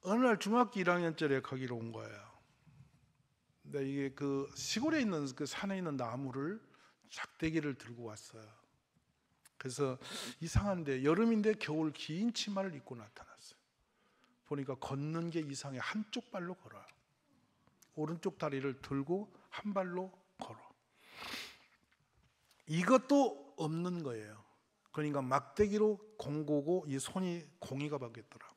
어느 날 중학교 1학년짜리 거기로 온 거예요. 근데 이게 그 시골에 있는 그 산에 있는 나무를 작대기를 들고 왔어요. 그래서 이상한데 여름인데 겨울 긴 치마를 입고 나타났어요. 보니까 걷는 게 이상해. 한쪽 발로 걸어요. 오른쪽 다리를 들고 한 발로 걸어. 이것도 없는 거예요. 그러니까 막대기로 공고고 이 손이 공이가 바뀌었더라고.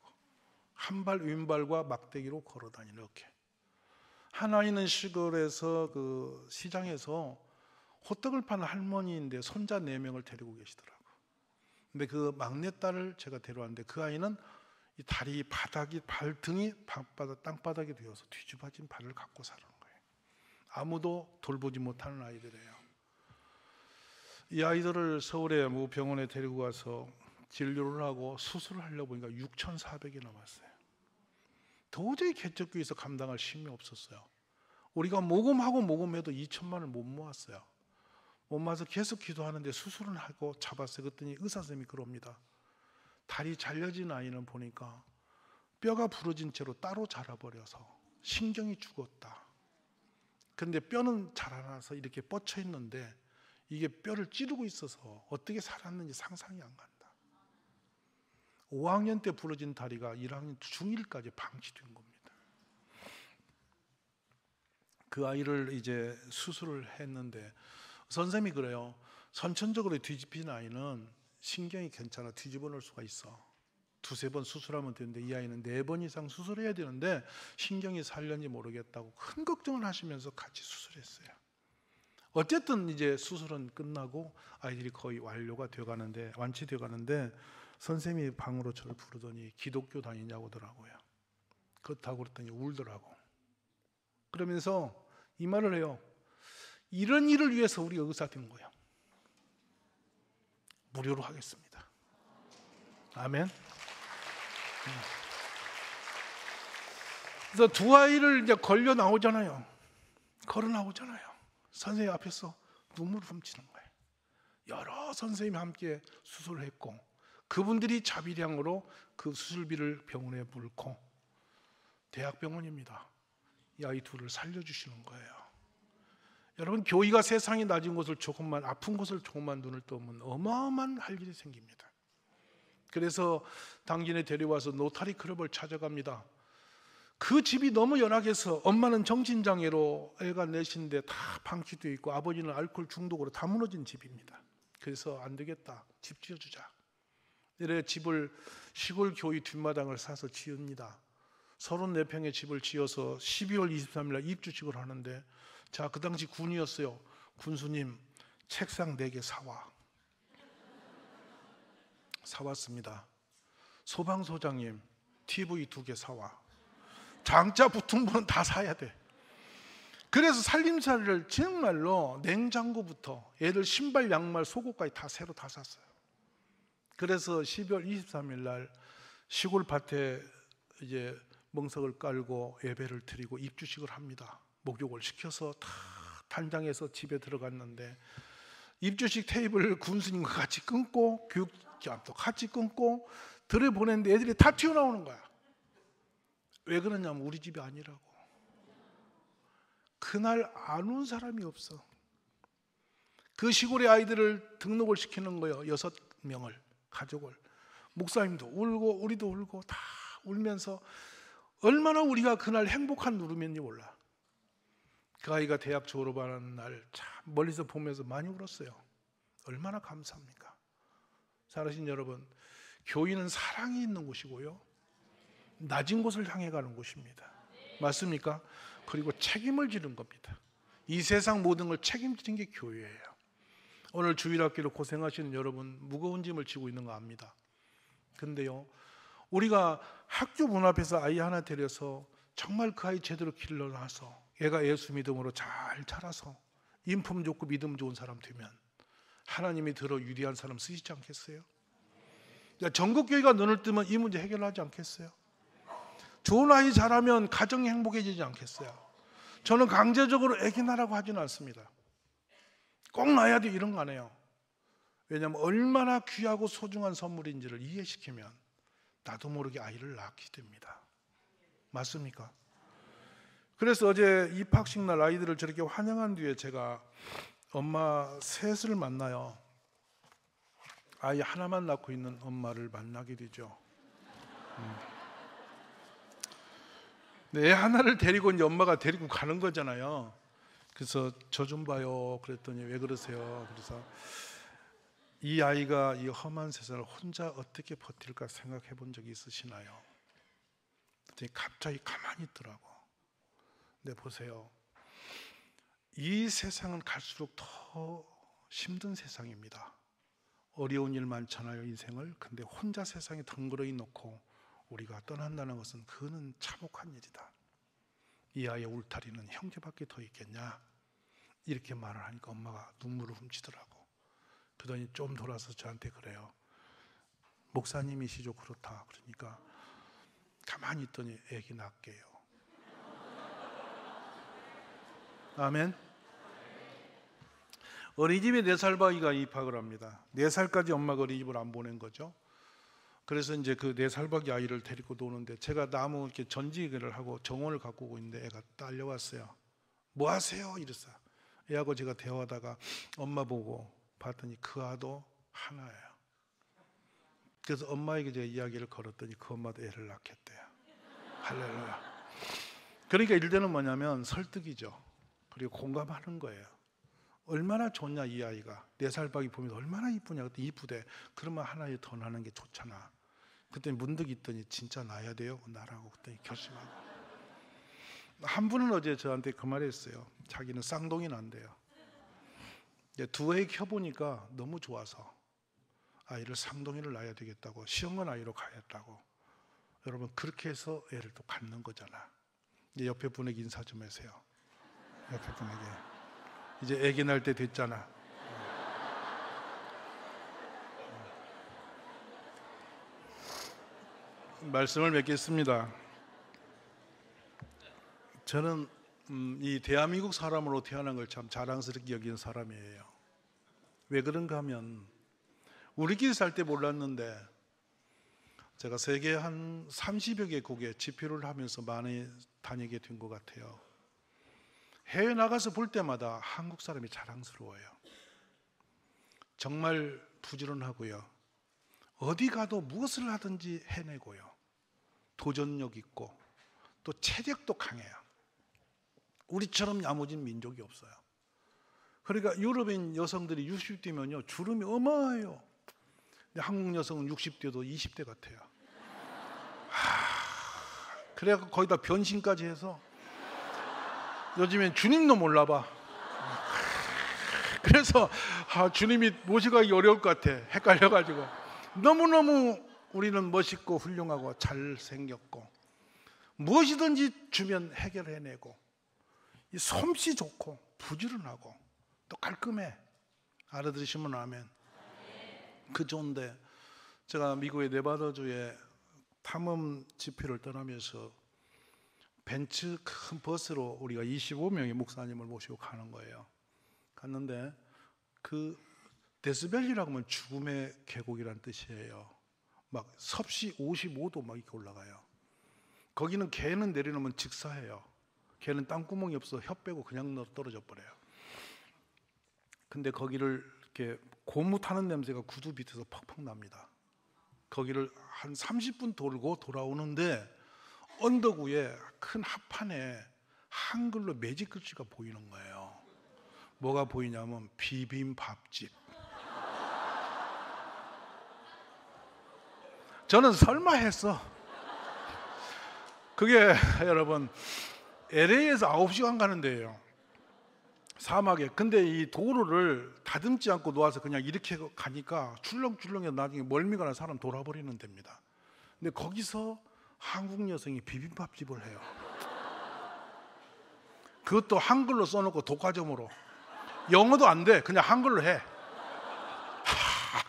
한 발 왼발과 막대기로 걸어 다니는, 이렇게. 하나이는 시골에서 그 시장에서 호떡을 파는 할머니인데 손자 4명을 데리고 계시더라고. 근데 그 막내딸을 제가 데려왔는데 그 아이는 이 다리 바닥이, 발등이 땅바닥에 되어서 뒤집어진 발을 갖고 사는 거예요. 아무도 돌보지 못하는 아이들이에요. 이 아이들을 서울의 모 병원에 데리고 가서 진료를 하고 수술을 하려고 보니까 6,400이 남았어요. 도저히 개척교회에서 감당할 힘이 없었어요. 우리가 모금하고 모금해도 2천만을 못 모았어요. 못 모아서 계속 기도하는데 수술은 하고 잡았어요. 그랬더니 의사 선생님이 그럽니다. 다리 잘려진 아이는 보니까 뼈가 부러진 채로 따로 자라버려서 신경이 죽었다. 그런데 뼈는 자라나서 이렇게 뻗쳐 있는데 이게 뼈를 찌르고 있어서 어떻게 살았는지 상상이 안 간다. 5학년 때 부러진 다리가 1학년 중1까지 방치된 겁니다. 그 아이를 이제 수술을 했는데 선생님이 그래요. 선천적으로 뒤집힌 아이는 신경이 괜찮아, 뒤집어 놓을 수가 있어. 2-3번 수술하면 되는데 이 아이는 4번 이상 수술해야 되는데 신경이 살렸는지 모르겠다고 큰 걱정을 하시면서 같이 수술했어요. 어쨌든 이제 수술은 끝나고 아이들이 거의 완치되어 가는데 선생님이 방으로 저를 부르더니 기독교 다니냐고 하더라고요. 그렇다고 그랬더니 울더라고. 그러면서 이 말을 해요. 이런 일을 위해서 우리가 의사된 거예요. 무료로 하겠습니다. 아멘. 그래서 두 아이를 이제 걸려 나오잖아요. 걸어 나오잖아요. 선생님 앞에서 눈물을 훔치는 거예요. 여러 선생님이 함께 수술을 했고 그분들이 자비량으로 그 수술비를 병원에 물고 대학병원입니다. 이 아이 둘을 살려주시는 거예요. 여러분, 교회가 세상이 낮은 곳을 조금만, 아픈 곳을 조금만 눈을 뜨면 어마어마한 할 일이 생깁니다. 그래서 당신에 데려와서 노타리 클럽을 찾아갑니다. 그 집이 너무 연약해서 엄마는 정신장애로 애가 넷인데 다 방치되어 있고 아버지는 알코올 중독으로 다 무너진 집입니다. 그래서 안 되겠다, 집 지어주자. 이래 집을 시골 교회 뒷마당을 사서 지읍니다. 34평의 집을 지어서 12월 23일 날 입주식을 하는데, 자, 그 당시 군이었어요. 군수님, 책상 4개 사왔습니다. 소방소장님, TV 2개 사와. 장자 붙은 분은 다 사야 돼. 그래서 살림살이를 정말로 냉장고부터 애들 신발, 양말, 속옷까지 다 새로 다 샀어요. 그래서 12월 23일 날 시골 밭에 이제 멍석을 깔고 예배를 드리고 입주식을 합니다. 목욕을 시켜서 다 단장해서 집에 들어갔는데 입주식 테이블 군수님과 같이 끊고 교육감도 같이 끊고 들여보냈는데 애들이 다 튀어나오는 거야. 왜 그러냐면 우리 집이 아니라고. 그날 안 온 사람이 없어. 그 시골의 아이들을 등록을 시키는 거예요. 6명을, 가족을. 목사님도 울고 우리도 울고 다 울면서 얼마나 우리가 그날 행복한 누름인지 몰라. 그 아이가 대학 졸업하는 날 참 멀리서 보면서 많이 울었어요. 얼마나 감사합니까? 사랑하신 여러분, 교회는 사랑이 있는 곳이고요, 낮은 곳을 향해 가는 곳입니다. 맞습니까? 그리고 책임을 지는 겁니다. 이 세상 모든 걸 책임지는 게 교회예요. 오늘 주일학교로 고생하시는 여러분, 무거운 짐을 지고 있는 거 압니다. 근데요, 우리가 학교 문 앞에서 아이 하나 데려서 정말 그 아이 제대로 길러놔서 얘가 예수 믿음으로 잘 자라서 인품 좋고 믿음 좋은 사람 되면 하나님이 들어 유리한 사람 쓰시지 않겠어요? 전국교회가 눈을 뜨면 이 문제 해결하지 않겠어요? 좋은 아이 자라면 가정이 행복해지지 않겠어요? 저는 강제적으로 애기 낳으라고 하지는 않습니다. 꼭 낳아야 돼 이런 거 안 해요. 왜냐하면 얼마나 귀하고 소중한 선물인지를 이해시키면 나도 모르게 아이를 낳게 됩니다. 맞습니까? 그래서 어제 입학식 날 아이들을 저렇게 환영한 뒤에 제가 엄마 셋을 만나요. 아이 하나만 낳고 있는 엄마를 만나게 되죠. 애 하나를 데리고 이제 엄마가 데리고 가는 거잖아요. 그래서 저 좀 봐요. 그랬더니 왜 그러세요? 그래서 이 아이가 이 험한 세상을 혼자 어떻게 버틸까 생각해 본 적이 있으시나요? 그랬더니 갑자기 가만히 있더라고. 근데 보세요, 이 세상은 갈수록 더 힘든 세상입니다. 어려운 일 많잖아요, 인생을. 근데 혼자 세상에 덩그러니 놓고 우리가 떠난다는 것은 그는 참혹한 일이다. 이 아이의 울타리는 형제밖에 더 있겠냐? 이렇게 말을 하니까 엄마가 눈물을 훔치더라고. 그러더니 좀 돌아서 저한테 그래요. 목사님이시죠? 그렇다. 그러니까 가만히 있더니 애기 낳게요. 아멘. 어린이집에 4살박이가 입학을 합니다. 4살까지 엄마가 어린이집을 안 보낸 거죠. 그래서 이제 그 4살박이 아이를 데리고 노는데 제가 나무 이렇게 전지기를 하고 정원을 가꾸고 있는데 애가 딸려왔어요. 뭐 하세요? 이랬어요. 애하고 제가 대화하다가 엄마 보고 봤더니 그 아도 하나예요. 그래서 엄마에게 제가 이야기를 걸었더니 그 엄마도 애를 낳겠대요. 할렐루야. 그러니까 일대는 뭐냐면 설득이죠. 그리고 공감하는 거예요. 얼마나 좋냐 이 아이가. 4살박이 보면 얼마나 이쁘냐. 그때 이쁘대. 그러면 하나 더 나는 게 좋잖아. 그때 문득 있더니 진짜 낳아야 돼요? 나라고 그때 결심하고. 한 분은 어제 저한테 그 말 했어요. 자기는 쌍둥이 난대요. 두 애 켜보니까 너무 좋아서 아이를 쌍둥이를 낳아야 되겠다고, 시험관 아이로 가야겠다고. 여러분, 그렇게 해서 애를 또 갖는 거잖아. 옆에 분에게 인사 좀 하세요. 옆에 분에게. 이제 애기 낳을 때 됐잖아. 말씀을 맺겠습니다. 저는 이 대한민국 사람으로 태어난 걸 참 자랑스럽게 여기는 사람이에요. 왜 그런가 하면 우리끼리 살 때 몰랐는데 제가 세계 한 30여 개국에 집회를 하면서 많이 다니게 된 것 같아요. 해외 나가서 볼 때마다 한국 사람이 자랑스러워요. 정말 부지런하고요. 어디 가도 무엇을 하든지 해내고요. 도전력 있고 또 체력도 강해요. 우리처럼 야무진 민족이 없어요. 그러니까 유럽인 여성들이 60대면요 주름이 어마해요. 근데 한국 여성은 60대도 20대 같아요. 그래서 거기다 변신까지 해서 요즘엔 주님도 몰라봐. 그래서 주님이 모시기 어려울 것 같아. 헷갈려가지고. 너무너무 우리는 멋있고 훌륭하고 잘생겼고 무엇이든지 주면 해결해내고 이 솜씨 좋고 부지런하고 또 깔끔해. 알아들으시면 아멘. 그 좋은데 제가 미국의 네바다주에 탐험 집회를 떠나면서 벤츠 큰 버스로 우리가 25명의 목사님을 모시고 가는 거예요. 갔는데 그 데스밸리라고 하면 죽음의 계곡이란 뜻이에요. 막 섭씨 55도 막 이렇게 올라가요. 거기는 개는 내려놓으면 직사해요. 개는 땅구멍이 없어 혀 빼고 그냥 떨어져 버려요. 근데 거기를 이렇게 고무 타는 냄새가 구두 밑에서 퍽퍽 납니다. 거기를 한 30분 돌고 돌아오는데 언덕 위에 큰 합판에 한글로 매직 글씨가 보이는 거예요. 뭐가 보이냐면 비빔밥집. 저는 설마 했어. 그게 여러분 LA에서 9시간 가는 데예요. 사막에. 근데 이 도로를 다듬지 않고 놓아서 그냥 이렇게 가니까 출렁출렁해서 나중에 멀미가 나 사람 돌아버리는 데입니다. 근데 거기서 한국 여성이 비빔밥집을 해요. 그것도 한글로 써놓고 독과점으로. 영어도 안 돼. 그냥 한글로 해.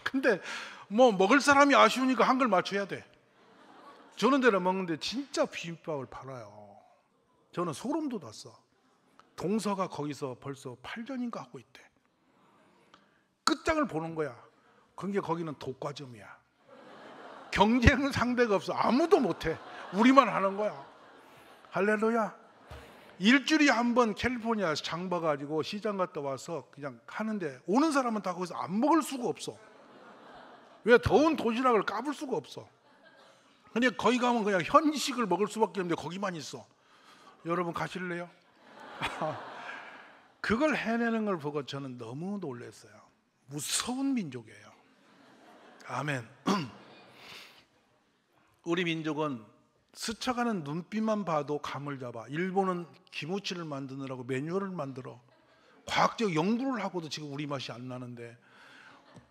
근데 뭐 먹을 사람이 아쉬우니까 한글 맞춰야 돼. 저런 데를 먹는데 진짜 비빔밥을 팔아요. 저는 소름 돋았어. 동서가 거기서 벌써 8년인가 하고 있대. 끝장을 보는 거야. 그게 거기는 독과점이야. 경쟁 상대가 없어. 아무도 못해. 우리만 하는 거야. 할렐루야. 일주일에 한 번 캘리포니아에서 장 봐가지고 시장 갔다 와서 그냥 하는데 오는 사람은 다 거기서 안 먹을 수가 없어. 왜? 더운 도시락을 까불 수가 없어. 근데 거기 가면 그냥 현식을 먹을 수밖에 없는데 거기만 있어. 여러분 가실래요? 그걸 해내는 걸 보고 저는 너무 놀랐어요. 무서운 민족이에요. 아멘. 우리 민족은 스쳐가는 눈빛만 봐도 감을 잡아. 일본은 기무치를 만드느라고 매뉴얼을 만들어. 과학적 연구를 하고도 지금 우리 맛이 안 나는데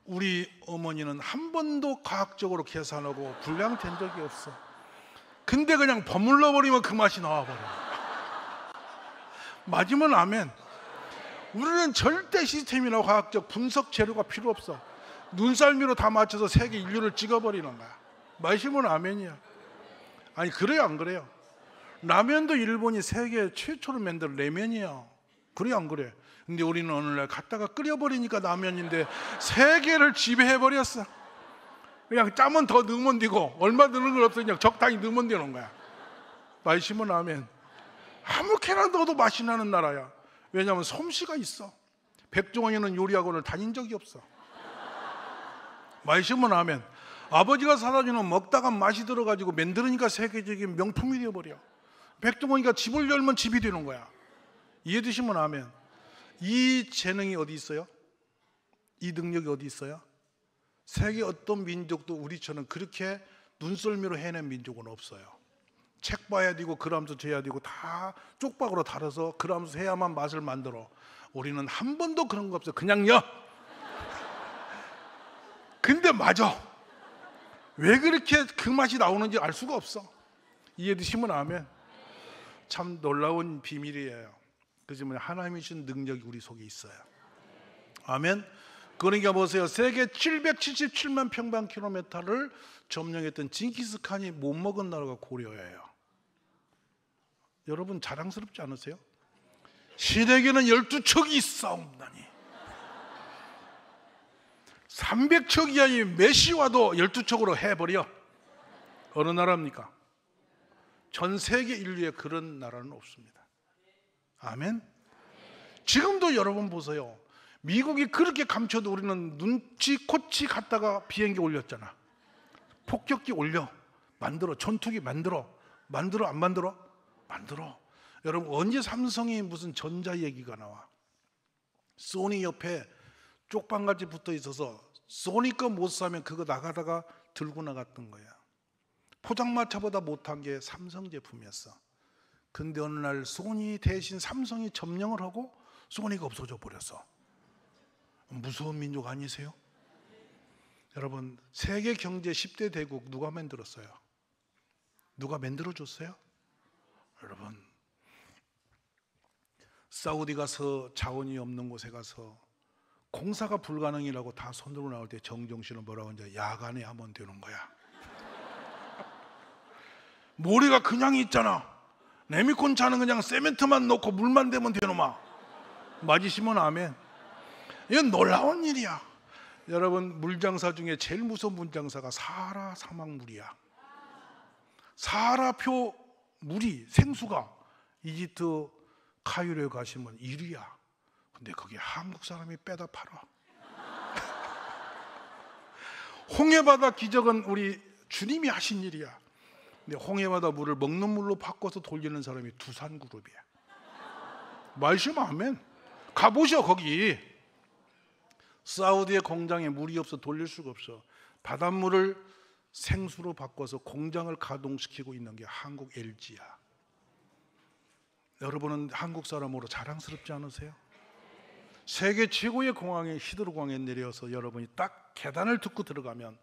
우리 어머니는 한 번도 과학적으로 계산하고 불량된 적이 없어. 근데 그냥 버물러 버리면 그 맛이 나와버려. 맞으면 아멘. 우리는 절대 시스템이나 과학적 분석 재료가 필요 없어. 눈썰미로 다 맞춰서 세계 인류를 찍어버리는 거야. 마시면 아멘이야. 아니 그래요 안 그래요? 라면도 일본이 세계 최초로 만든 라면이야. 그래 안 그래? 근데 우리는 어느 날 갖다가 끓여버리니까 라면인데 세계를 지배해버렸어. 그냥 짬은 더 넣으면 되고 얼마 넣는 건 없어. 그냥 적당히 넣으면 되는 거야. 마시면 아멘. 아무렇게나 넣어도 맛이 나는 나라야. 왜냐하면 솜씨가 있어. 백종원이는 요리학원을 다닌 적이 없어. 마시면 아멘. 아버지가 사다 주는 먹다가 맛이 들어가지고 만들으니까 세계적인 명품이 되어버려. 백종원이가 집을 열면 집이 되는 거야. 이해되시면 아멘. 이 재능이 어디 있어요? 이 능력이 어디 있어요? 세계 어떤 민족도 우리처럼 그렇게 눈썰미로 해낸 민족은 없어요. 책 봐야 되고 그람수 재야 되고 다 쪽박으로 달아서 그람수 해야만 맛을 만들어. 우리는 한 번도 그런 거 없어요. 그냥 여. 근데 맞아. 왜 그렇게 그 맛이 나오는지 알 수가 없어. 이해되시면 아멘. 참 놀라운 비밀이에요. 그렇지만 하나님이 주신 능력이 우리 속에 있어요. 아멘. 그러니까 보세요. 세계 777만 평방킬로미터를 점령했던 징기스칸이 못 먹은 나라가 고려예요. 여러분 자랑스럽지 않으세요? 신에게는 12척이 있사옵나니 300척 이하의 메시와도 12척으로 해버려. 어느 나라입니까? 전 세계 인류에 그런 나라는 없습니다. 아멘. 지금도 여러분 보세요. 미국이 그렇게 감춰도 우리는 눈치코치 갔다가 비행기 올렸잖아. 폭격기 올려, 만들어. 전투기 만들어. 만들어 안 만들어? 만들어. 여러분 언제 삼성이 무슨 전자 얘기가 나와? 소니 옆에 쪽방같이 붙어 있어서 소니 거 못 사면 그거 나가다가 들고 나갔던 거야. 포장마차보다 못한 게 삼성 제품이었어. 근데 어느 날 소니 대신 삼성이 점령을 하고 소니가 없어져 버렸어. 무서운 민족 아니세요? 여러분 세계 경제 10대 대국 누가 만들었어요? 누가 만들어줬어요? 여러분 사우디 가서 자원이 없는 곳에 가서 공사가 불가능이라고 다 손들고 나올 때 정정신은 뭐라고 하는지 야간에 하면 되는 거야. 모래가 그냥 있잖아. 레미콘차는 그냥 세멘트만 넣고 물만 대면 되노마. 맞으시면 아멘. 이건 놀라운 일이야. 여러분 물장사 중에 제일 무서운 물장사가 사하라 사막물이야. 사하라표 물이 생수가 이집트 카이로에 가시면 1위야. 근데 거기 한국 사람이 빼다 팔아. 홍해바다 기적은 우리 주님이 하신 일이야. 근데 홍해바다 물을 먹는 물로 바꿔서 돌리는 사람이 두산그룹이야. 말씀 아멘. 가보셔. 거기 사우디의 공장에 물이 없어 돌릴 수가 없어. 바닷물을 생수로 바꿔서 공장을 가동시키고 있는 게 한국 LG야. 여러분은 한국 사람으로 자랑스럽지 않으세요? 세계 최고의 공항에 히드로 공항에 내려서 여러분이 딱 계단을 듣고 들어가면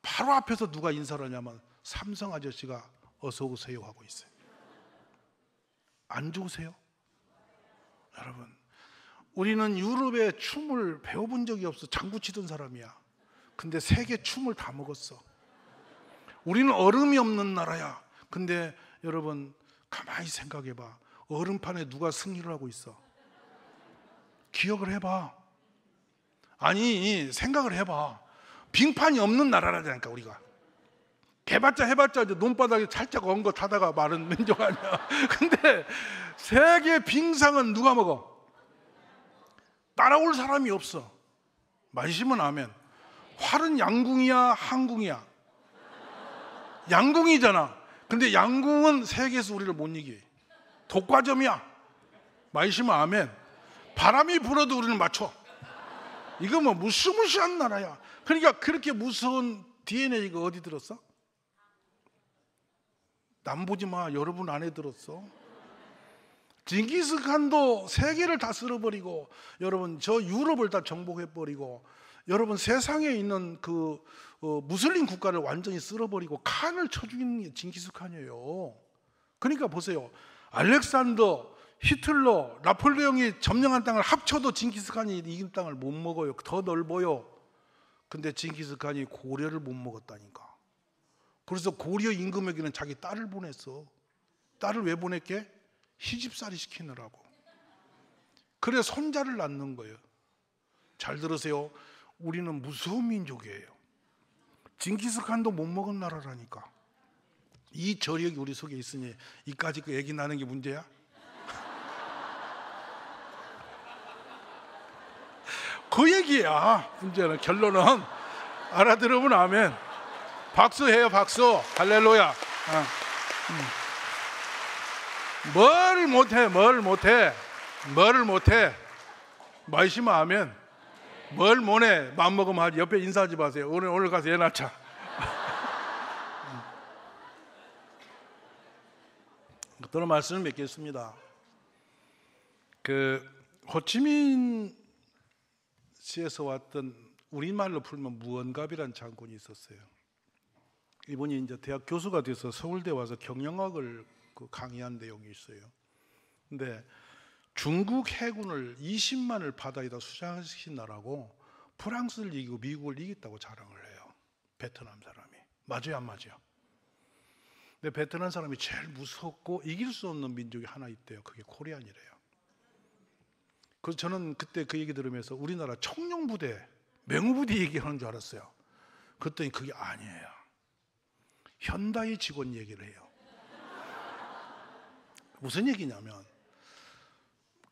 바로 앞에서 누가 인사를 하냐면 삼성 아저씨가 어서 오세요 하고 있어요. 안 좋으세요? 여러분 우리는 유럽의 춤을 배워본 적이 없어. 장구 치던 사람이야. 근데 세계 춤을 다 먹었어. 우리는 얼음이 없는 나라야. 근데 여러분 가만히 생각해봐. 얼음판에 누가 승리를 하고 있어? 기억을 해봐. 아니 생각을 해봐. 빙판이 없는 나라라니까 우리가. 해봤자 이제 논바닥에 살짝 얹은 거 타다가 마른 민족 아니야. 근데 세계 빙상은 누가 먹어? 따라올 사람이 없어. 마시면 아멘. 활은 양궁이야 항궁이야? 양궁이잖아. 근데 양궁은 세계에서 우리를 못 이기. 독과점이야. 마시면 아멘. 바람이 불어도 우리는 맞춰. 이거 뭐 무시무시한 나라야. 그러니까 그렇게 무서운 DNA가 어디 들었어? 남 보지 마. 여러분 안에 들었어. 징기스칸도 세계를 다 쓸어버리고 여러분 저 유럽을 다 정복해버리고 여러분 세상에 있는 그 무슬림 국가를 완전히 쓸어버리고 칸을 쳐 죽이는 게 징기스칸이에요. 그러니까 보세요. 알렉산더, 히틀러, 나폴레옹이 점령한 땅을 합쳐도 징기스칸이 이긴 땅을 못 먹어요. 더 넓어요. 근데 징기스칸이 고려를 못 먹었다니까. 그래서 고려 임금에게는 자기 딸을 보냈어. 딸을 왜 보냈게? 시집살이 시키느라고. 그래 손자를 낳는 거예요. 잘 들으세요. 우리는 무서운 민족이에요. 징기스칸도 못 먹은 나라라니까. 이 저력이 우리 속에 있으니 이까지 그 얘기 나는 게 문제야? 그 얘기야. 문제는 결론은 알아들으면 아멘. 박수해요 박수. 할렐루야. 뭘 못해. 마시면 아멘. 뭘 못해. 마음먹으면 하지. 옆에 인사하지 마세요. 오늘 가서 애 낳자. 그런 말씀을 맺겠습니다. 호치민 시에서 왔던 우리말로 풀면 무언갑이라는 장군이 있었어요. 이분이 이제 대학 교수가 돼서 서울대 와서 경영학을 강의한 내용이 있어요. 근데 중국 해군을 20만을 바다에다 수장시킨 나라고 프랑스를 이기고 미국을 이겼다고 자랑을 해요. 베트남 사람이. 맞아요 안 맞아요? 근데 베트남 사람이 제일 무섭고 이길 수 없는 민족이 하나 있대요. 그게 코리안이래요. 그래서 저는 그때 그 얘기 들으면서 우리나라 청룡부대, 맹우부대 얘기하는 줄 알았어요. 그랬더니 그게 아니에요. 현다이 직원 얘기를 해요. 무슨 얘기냐면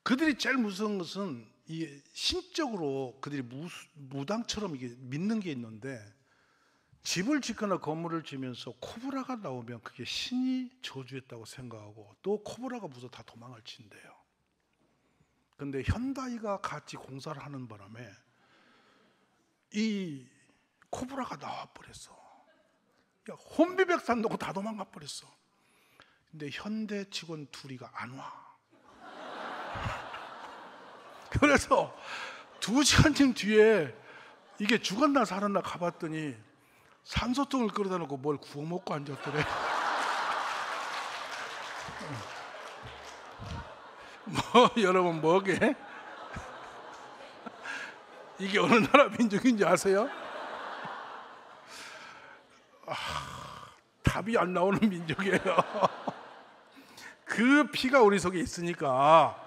그들이 제일 무서운 것은 이 신적으로 그들이 무당처럼 이게 믿는 게 있는데, 집을 짓거나 건물을 지면서 코브라가 나오면 그게 신이 저주했다고 생각하고 또 코브라가 무서워 다 도망을 친대요. 근데 현다이가 같이 공사를 하는 바람에 이 코브라가 나와버렸어. 혼비백산 놓고 다 도망가 버렸어. 근데 현대 직원 둘이가 안 와. 그래서 2시간쯤 뒤에 이게 죽었나 살았나 가봤더니 산소통을 끌어다 놓고 뭘 구워 먹고 앉았더래. 뭐 여러분 뭐게? 이게 어느 나라 민족인지 아세요? 답이 안 나오는 민족이에요. 그 피가 우리 속에 있으니까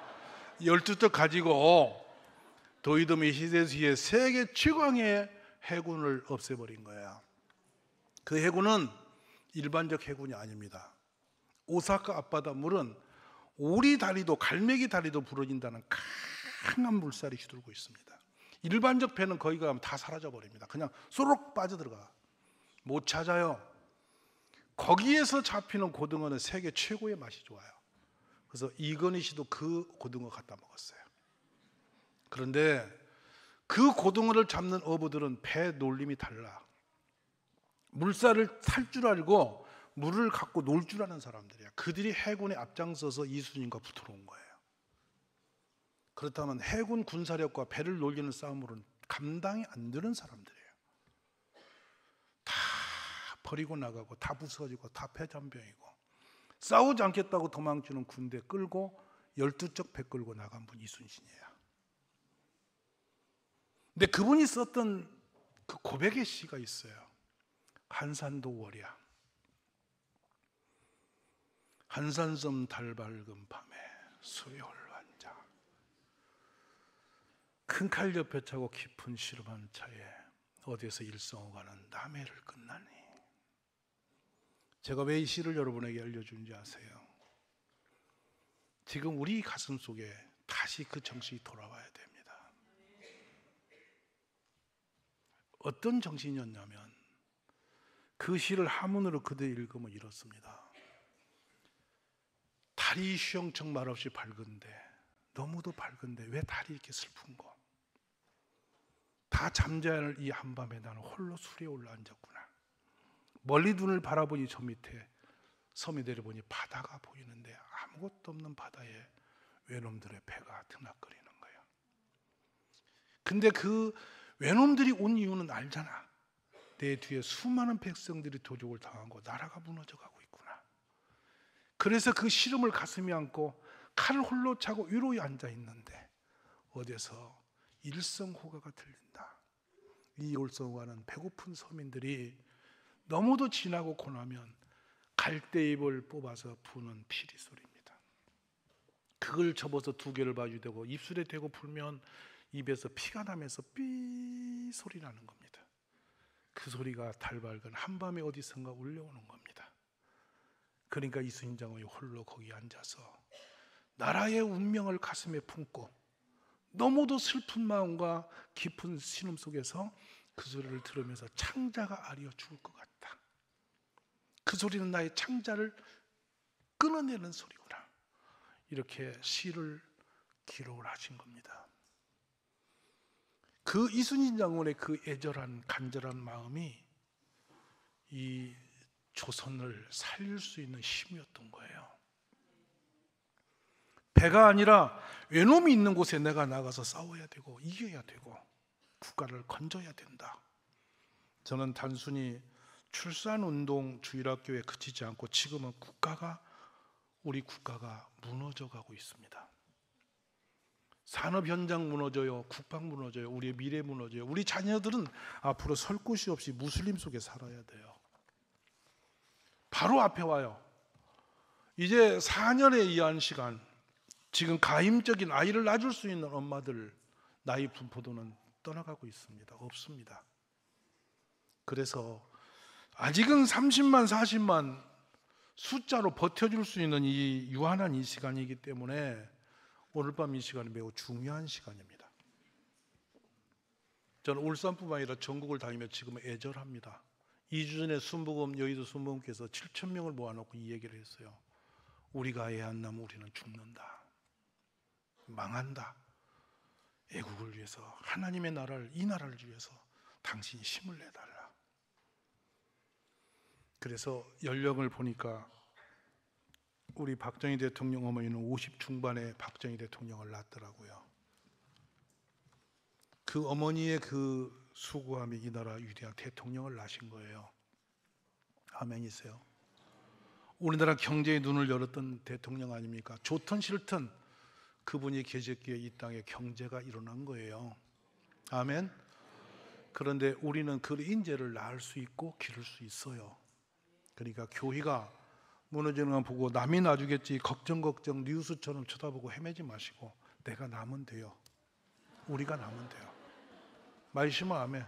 12척 가지고 도이도미 히데요시의 세계 최강의 해군을 없애버린 거야. 그 해군은 일반적 해군이 아닙니다. 오사카 앞바다 물은 오리 다리도 갈매기 다리도 부러진다는 강한 물살이 휘두르고 있습니다. 일반적 배는 거기 가면 다 사라져 버립니다. 그냥 쏘록 빠져들어가. 못 찾아요. 거기에서 잡히는 고등어는 세계 최고의 맛이 좋아요. 그래서 이건희 씨도 그 고등어 갖다 먹었어요. 그런데 그 고등어를 잡는 어부들은 배 놀림이 달라. 물살을 탈 줄 알고 물을 갖고 놀 줄 아는 사람들이야. 그들이 해군에 앞장서서 이순신과 붙어 온 거예요. 그렇다면 해군 군사력과 배를 놀리는 싸움으로는 감당이 안 되는 사람들이에요. 다 버리고 나가고 다 부서지고 다 패잔병이고 싸우지 않겠다고 도망치는 군대 끌고 12척 배 끌고 나간 분 이순신이에요. 근데 그분이 썼던 그 고백의 시가 있어요. 한산도 월야 한산섬 달 밝은 밤에 수요일환자 큰 칼 옆에 차고 깊은 시름한 차에 어디에서 일성호가는 남해를 끝나니. 제가 왜 이 시를 여러분에게 알려주는지 아세요? 지금 우리 가슴 속에 다시 그 정신이 돌아와야 됩니다. 어떤 정신이었냐면 그 시를 한문으로 그대로 읽으면 이렇습니다. 달이 휘영청 말없이 밝은데, 너무도 밝은데 왜 달이 이렇게 슬픈고, 다 잠자야 할 이 한밤에 나는 홀로 술에 올라 앉았구나. 멀리 눈을 바라보니 저 밑에 섬이 내려보니 바다가 보이는데 아무것도 없는 바다에 외놈들의 배가 드나거리는 거예요. 근데 그 외놈들이 온 이유는 알잖아. 내 뒤에 수많은 백성들이 도적을 당하고 나라가 무너져 가고 있구나. 그래서 그 시름을 가슴에 안고 칼을 홀로 차고 위로에 앉아 있는데 어디서 일성호가가 들린다. 이 일성호가는 배고픈 서민들이 너무도 지나고 고나면 갈대잎을 뽑아서 부는 피리 소리입니다. 그걸 접어서 두 개를 봐주되고 입술에 대고 풀면 입에서 피가 나면서 삐 소리 나는 겁니다. 그 소리가 달 밝은 한밤에 어디선가 울려오는 겁니다. 그러니까 이순신 장군이 홀로 거기 앉아서 나라의 운명을 가슴에 품고 너무도 슬픈 마음과 깊은 신음 속에서 그 소리를 들으면서 창자가 아리어 죽을 것 같다. 그 소리는 나의 창자를 끊어내는 소리구나. 이렇게 시를 기록을 하신 겁니다. 그 이순신 장군의 그 애절한 간절한 마음이 이 조선을 살릴 수 있는 힘이었던 거예요. 배가 아니라 외놈이 있는 곳에 내가 나가서 싸워야 되고 이겨야 되고 국가를 건져야 된다. 저는 단순히 출산운동 주일학교에 그치지 않고 지금은 우리 국가가 무너져가고 있습니다. 산업 현장 무너져요. 국방 무너져요. 우리의 미래 무너져요. 우리 자녀들은 앞으로 설 곳이 없이 무슬림 속에 살아야 돼요. 바로 앞에 와요. 이제 4년에 의한 시간, 지금 가임적인 아이를 낳을 수 있는 엄마들 나이 분포도는 떠나가고 있습니다. 없습니다. 그래서 아직은 30만 40만 숫자로 버텨줄 수 있는 이 유한한 이 시간이기 때문에 오늘 밤 이 시간이 매우 중요한 시간입니다. 저는 울산뿐만 아니라 전국을 다니며 지금 애절합니다. 2주 전에 순복음, 여의도 순복음께서 7,000명을 모아놓고 이 얘기를 했어요. 우리가 애 안 낳으면 우리는 죽는다, 망한다. 애국을 위해서, 하나님의 나라를, 이 나라를 위해서 당신이 힘을 내달라. 그래서 연령을 보니까 우리 박정희 대통령 어머니는 50 중반에 박정희 대통령을 낳았더라고요. 그 어머니의 그 수고함이 이 나라 위대한 대통령을 낳으신 거예요. 아멘이세요? 우리나라 경제의 눈을 열었던 대통령 아닙니까? 좋든 싫든 그분이 계셨기에 이 땅에 경제가 일어난 거예요. 아멘. 그런데 우리는 그 인재를 낳을 수 있고 기를 수 있어요. 그러니까 교회가 무너지는 거 보고 남이 놔주겠지 걱정 뉴스처럼 쳐다보고 헤매지 마시고 내가 나면 돼요. 우리가 나면 돼요. 말씀은 아멘.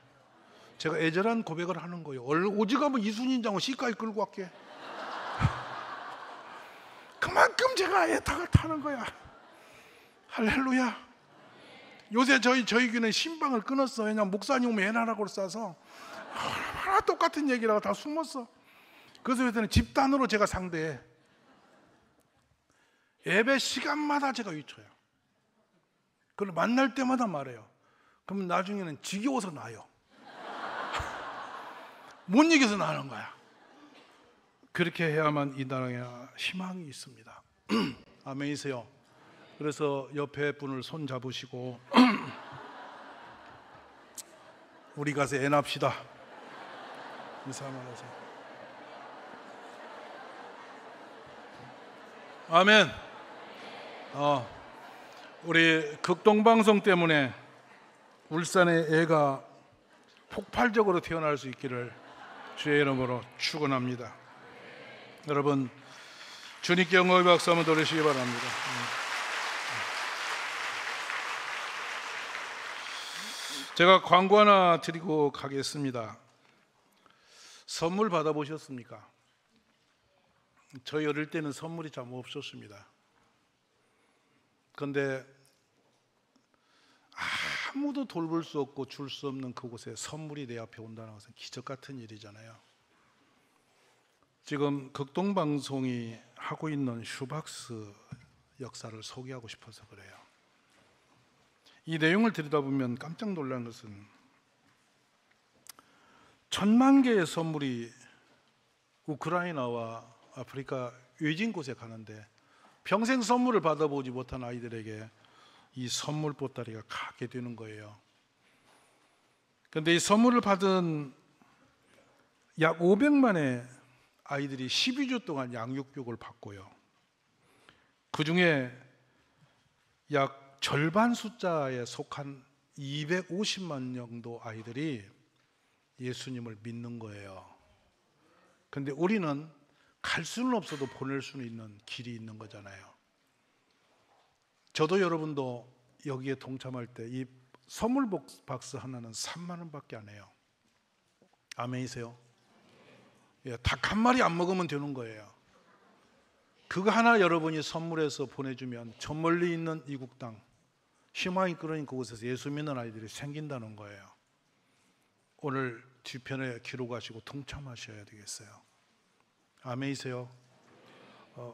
제가 애절한 고백을 하는 거예요. 오직하면 이순신장을 시까지 끌고 갈게. 그만큼 제가 애타가 타는 거야. 할렐루야. 요새 저희 교회는 신방을 끊었어. 왜냐면 목사님 오면 애나라고 싸서 하나 똑같은 얘기라고 다 숨었어. 그래서 요새는 집단으로 제가 상대해. 예배 시간마다 제가 위쳐요. 그걸 만날 때마다 말해요. 그러면 나중에는 지겨워서 나요. 못 이겨서 나는 거야. 그렇게 해야만 이 나라에 희망이 있습니다. 아멘이세요. 그래서 옆에 분을 손 잡으시고 우리 가서 애 낳읍시다. 인사만 하세요. 아멘. 우리 극동방송 때문에 울산의 애가 폭발적으로 태어날 수 있기를 주의 이름으로 축원합니다. 여러분 주님께 영광의 박수 한번 돌리시기 바랍니다. 제가 광고 하나 드리고 가겠습니다. 선물 받아보셨습니까? 저희 어릴 때는 선물이 참 없었습니다. 그런데 아무도 돌볼 수 없고 줄 수 없는 그곳에 선물이 내 앞에 온다는 것은 기적 같은 일이잖아요. 지금 극동방송이 하고 있는 슈박스 역사를 소개하고 싶어서 그래요. 이 내용을 들여다보면 깜짝 놀란 것은 1000만 개의 선물이 우크라이나와 아프리카 외진 곳에 가는데 평생 선물을 받아보지 못한 아이들에게 이 선물 보따리가 가게 되는 거예요. 그런데 이 선물을 받은 약 500만의 아이들이 12주 동안 양육교육을 받고요. 그 중에 약 절반 숫자에 속한 250만 정도 아이들이 예수님을 믿는 거예요. 그런데 우리는 갈 수는 없어도 보낼 수는 있는 길이 있는 거잖아요. 저도 여러분도 여기에 동참할 때 이 선물 박스 하나는 3만 원밖에 안 해요. 아멘이세요? 닭 한 마리 안 먹으면 되는 거예요. 그거 하나 여러분이 선물해서 보내주면 저 멀리 있는 이국 땅 희망이 끓어진 그곳에서 예수 믿는 아이들이 생긴다는 거예요. 오늘 뒤편에 기록하시고 동참하셔야 되겠어요. 아멘이세요?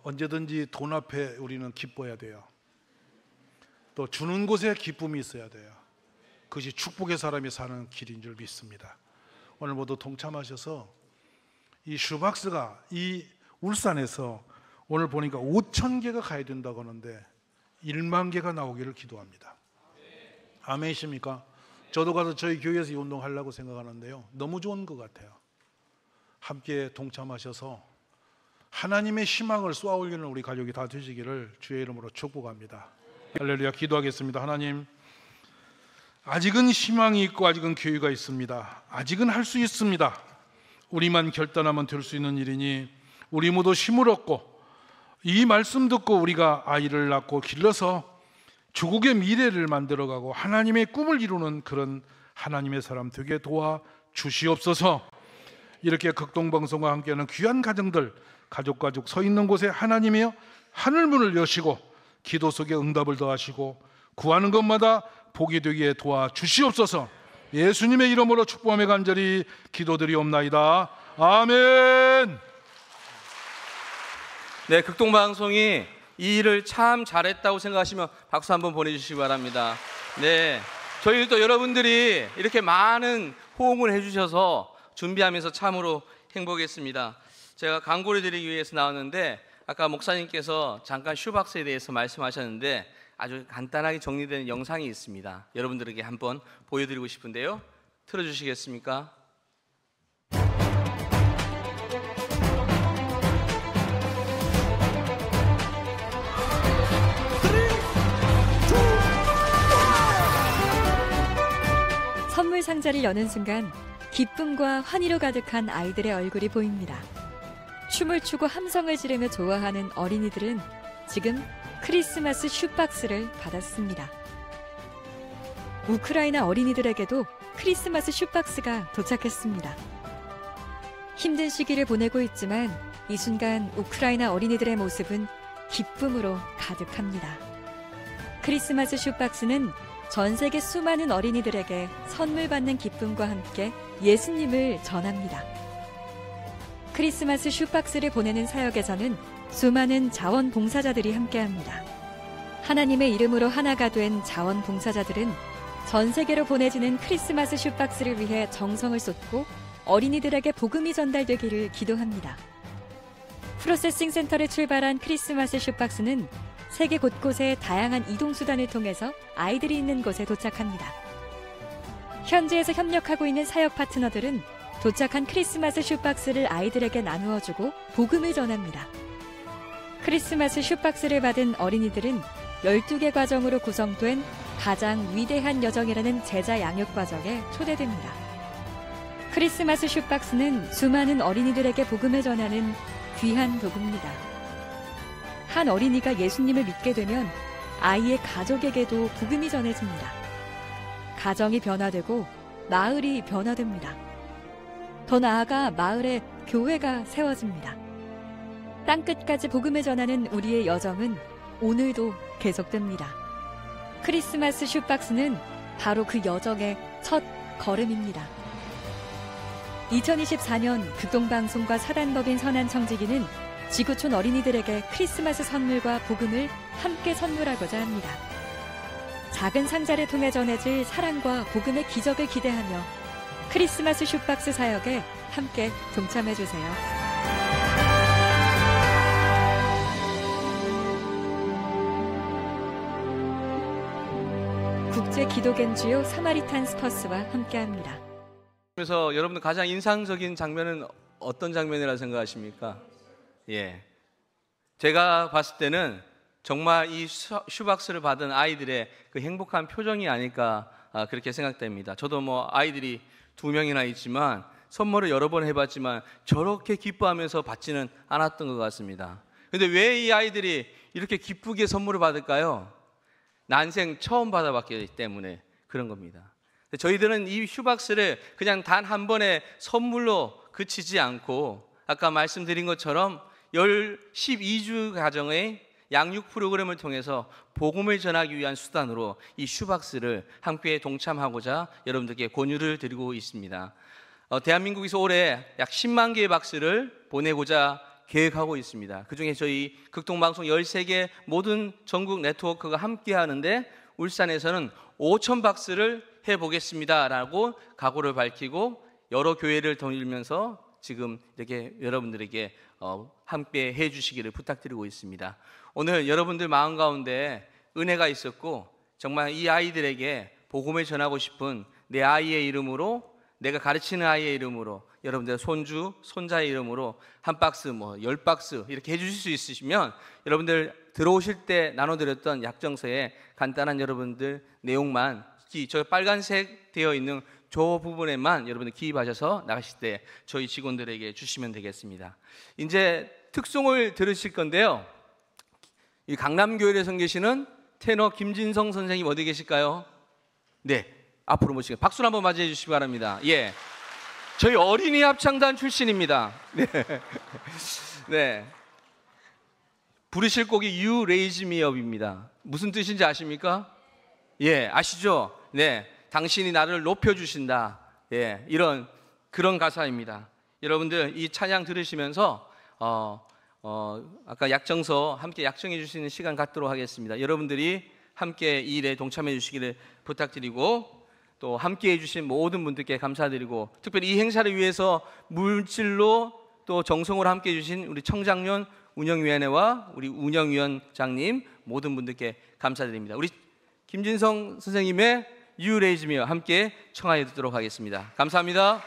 언제든지 돈 앞에 우리는 기뻐야 돼요. 또 주는 곳에 기쁨이 있어야 돼요. 그것이 축복의 사람이 사는 길인 줄 믿습니다. 오늘 모두 동참하셔서 이 슈박스가 이 울산에서 오늘 보니까 5,000개가 가야 된다고 하는데 1만 개가 나오기를 기도합니다. 아멘이십니까? 저도 가서 저희 교회에서 이 운동하려고 생각하는데요. 너무 좋은 것 같아요. 함께 동참하셔서 하나님의 희망을 쏘아 올리는 우리 가족이 다 되시기를 주의 이름으로 축복합니다. 할렐루야. 기도하겠습니다. 하나님, 아직은 희망이 있고 아직은 교회가 있습니다. 아직은 할 수 있습니다. 우리만 결단하면 될 수 있는 일이니 우리 모두 힘을 얻고 이 말씀 듣고 우리가 아이를 낳고 길러서 조국의 미래를 만들어가고 하나님의 꿈을 이루는 그런 하나님의 사람 되게 도와 주시옵소서. 이렇게 극동방송과 함께하는 귀한 가정들, 가족 서 있는 곳에 하나님이여 하늘문을 여시고 기도 속에 응답을 더하시고 구하는 것마다 복이 되기에 도와 주시옵소서. 예수님의 이름으로 축복하며 간절히 기도드리옵나이다. 아멘. 네, 극동방송이 이 일을 참 잘했다고 생각하시면 박수 한번 보내주시기 바랍니다. 네, 저희도 여러분들이 이렇게 많은 호응을 해주셔서 준비하면서 참으로 행복했습니다. 제가 광고를 드리기 위해서 나왔는데 아까 목사님께서 잠깐 슈박스에 대해서 말씀하셨는데 아주 간단하게 정리된 영상이 있습니다. 여러분들에게 한번 보여드리고 싶은데요. 틀어주시겠습니까? 선물 상자를 여는 순간 기쁨과 환희로 가득한 아이들의 얼굴이 보입니다. 춤을 추고 함성을 지르며 좋아하는 어린이들은 지금 크리스마스 슈박스를 받았습니다. 우크라이나 어린이들에게도 크리스마스 슈박스가 도착했습니다. 힘든 시기를 보내고 있지만 이 순간 우크라이나 어린이들의 모습은 기쁨으로 가득합니다. 크리스마스 슈박스는 전 세계 수많은 어린이들에게 선물 받는 기쁨과 함께 예수님을 전합니다. 크리스마스 슈박스를 보내는 사역에서는 수많은 자원봉사자들이 함께합니다. 하나님의 이름으로 하나가 된 자원봉사자들은 전 세계로 보내지는 크리스마스 슈박스를 위해 정성을 쏟고 어린이들에게 복음이 전달되기를 기도합니다. 프로세싱 센터를 출발한 크리스마스 슈박스는 세계 곳곳의 다양한 이동수단을 통해서 아이들이 있는 곳에 도착합니다. 현지에서 협력하고 있는 사역 파트너들은 도착한 크리스마스 슈박스를 아이들에게 나누어주고 복음을 전합니다. 크리스마스 슈박스를 받은 어린이들은 12개 과정으로 구성된 가장 위대한 여정이라는 제자 양육 과정에 초대됩니다. 크리스마스 슈박스는 수많은 어린이들에게 복음을 전하는 귀한 도구입니다. 한 어린이가 예수님을 믿게 되면 아이의 가족에게도 복음이 전해집니다. 가정이 변화되고 마을이 변화됩니다. 더 나아가 마을에 교회가 세워집니다. 땅끝까지 복음을 전하는 우리의 여정은 오늘도 계속됩니다. 크리스마스 슈박스는 바로 그 여정의 첫 걸음입니다. 2024년 극동방송과 사단법인 선한청지기는 지구촌 어린이들에게 크리스마스 선물과 복음을 함께 선물하고자 합니다. 작은 상자를 통해 전해질 사랑과 복음의 기적을 기대하며 크리스마스 슈박스 사역에 함께 동참해주세요. 국제 기독 NGO 사마리탄스 퍼스와 함께합니다. 그래서 여러분들 가장 인상적인 장면은 어떤 장면이라 생각하십니까? 예, 제가 봤을 때는 정말 이 슈박스를 받은 아이들의 그 행복한 표정이 아닐까 그렇게 생각됩니다. 저도 뭐 아이들이 2명이나 있지만 선물을 여러 번 해봤지만 저렇게 기뻐하면서 받지는 않았던 것 같습니다. 근데 왜 이 아이들이 이렇게 기쁘게 선물을 받을까요? 난생 처음 받아봤기 때문에 그런 겁니다. 저희들은 이 슈박스를 그냥 단 한 번의 선물로 그치지 않고 아까 말씀드린 것처럼 12주 가정의 양육 프로그램을 통해서 복음을 전하기 위한 수단으로 이 슈박스를 함께 동참하고자 여러분들께 권유를 드리고 있습니다. 대한민국에서 올해 약 10만 개의 박스를 보내고자 계획하고 있습니다. 그중에 저희 극동방송 13개 모든 전국 네트워크가 함께 하는데 울산에서는 5천 박스를 해보겠습니다라고 각오를 밝히고 여러 교회를 돌면서 지금 이렇게 여러분들에게 함께 해주시기를 부탁드리고 있습니다. 오늘 여러분들 마음 가운데 은혜가 있었고 정말 이 아이들에게 복음을 전하고 싶은 내 아이의 이름으로, 내가 가르치는 아이의 이름으로, 여러분들 손주, 손자의 이름으로 한 박스, 10박스 이렇게 해주실 수 있으시면 여러분들 들어오실 때 나눠드렸던 약정서에 간단한 여러분들 내용만 저 빨간색 되어 있는 저 부분에만 여러분들 기입하셔서 나가실 때 저희 직원들에게 주시면 되겠습니다. 이제 특송을 들으실 건데요. 이 강남교회에 섬기시는 테너 김진성 선생님 어디 계실까요? 네, 앞으로 모시겠습니다. 박수로 한번 맞이해 주시기 바랍니다. 예, 저희 어린이 합창단 출신입니다. 네, 네. 부르실 곡이 You Raise Me Up입니다. 무슨 뜻인지 아십니까? 예, 아시죠? 네, 당신이 나를 높여주신다. 예, 그런 가사입니다. 여러분들 이 찬양 들으시면서 아까 약정서 함께 약정해 주시는 시간 갖도록 하겠습니다. 여러분들이 함께 이 일에 동참해 주시기를 부탁드리고, 또 함께 해주신 모든 분들께 감사드리고, 특별히 이 행사를 위해서 물질로 또 정성으로 함께 해주신 우리 청장년 운영위원회와 우리 운영위원장님 모든 분들께 감사드립니다. 우리 김진성 선생님의 You Raise Me Up 함께 청하해 듣도록 하겠습니다. 감사합니다.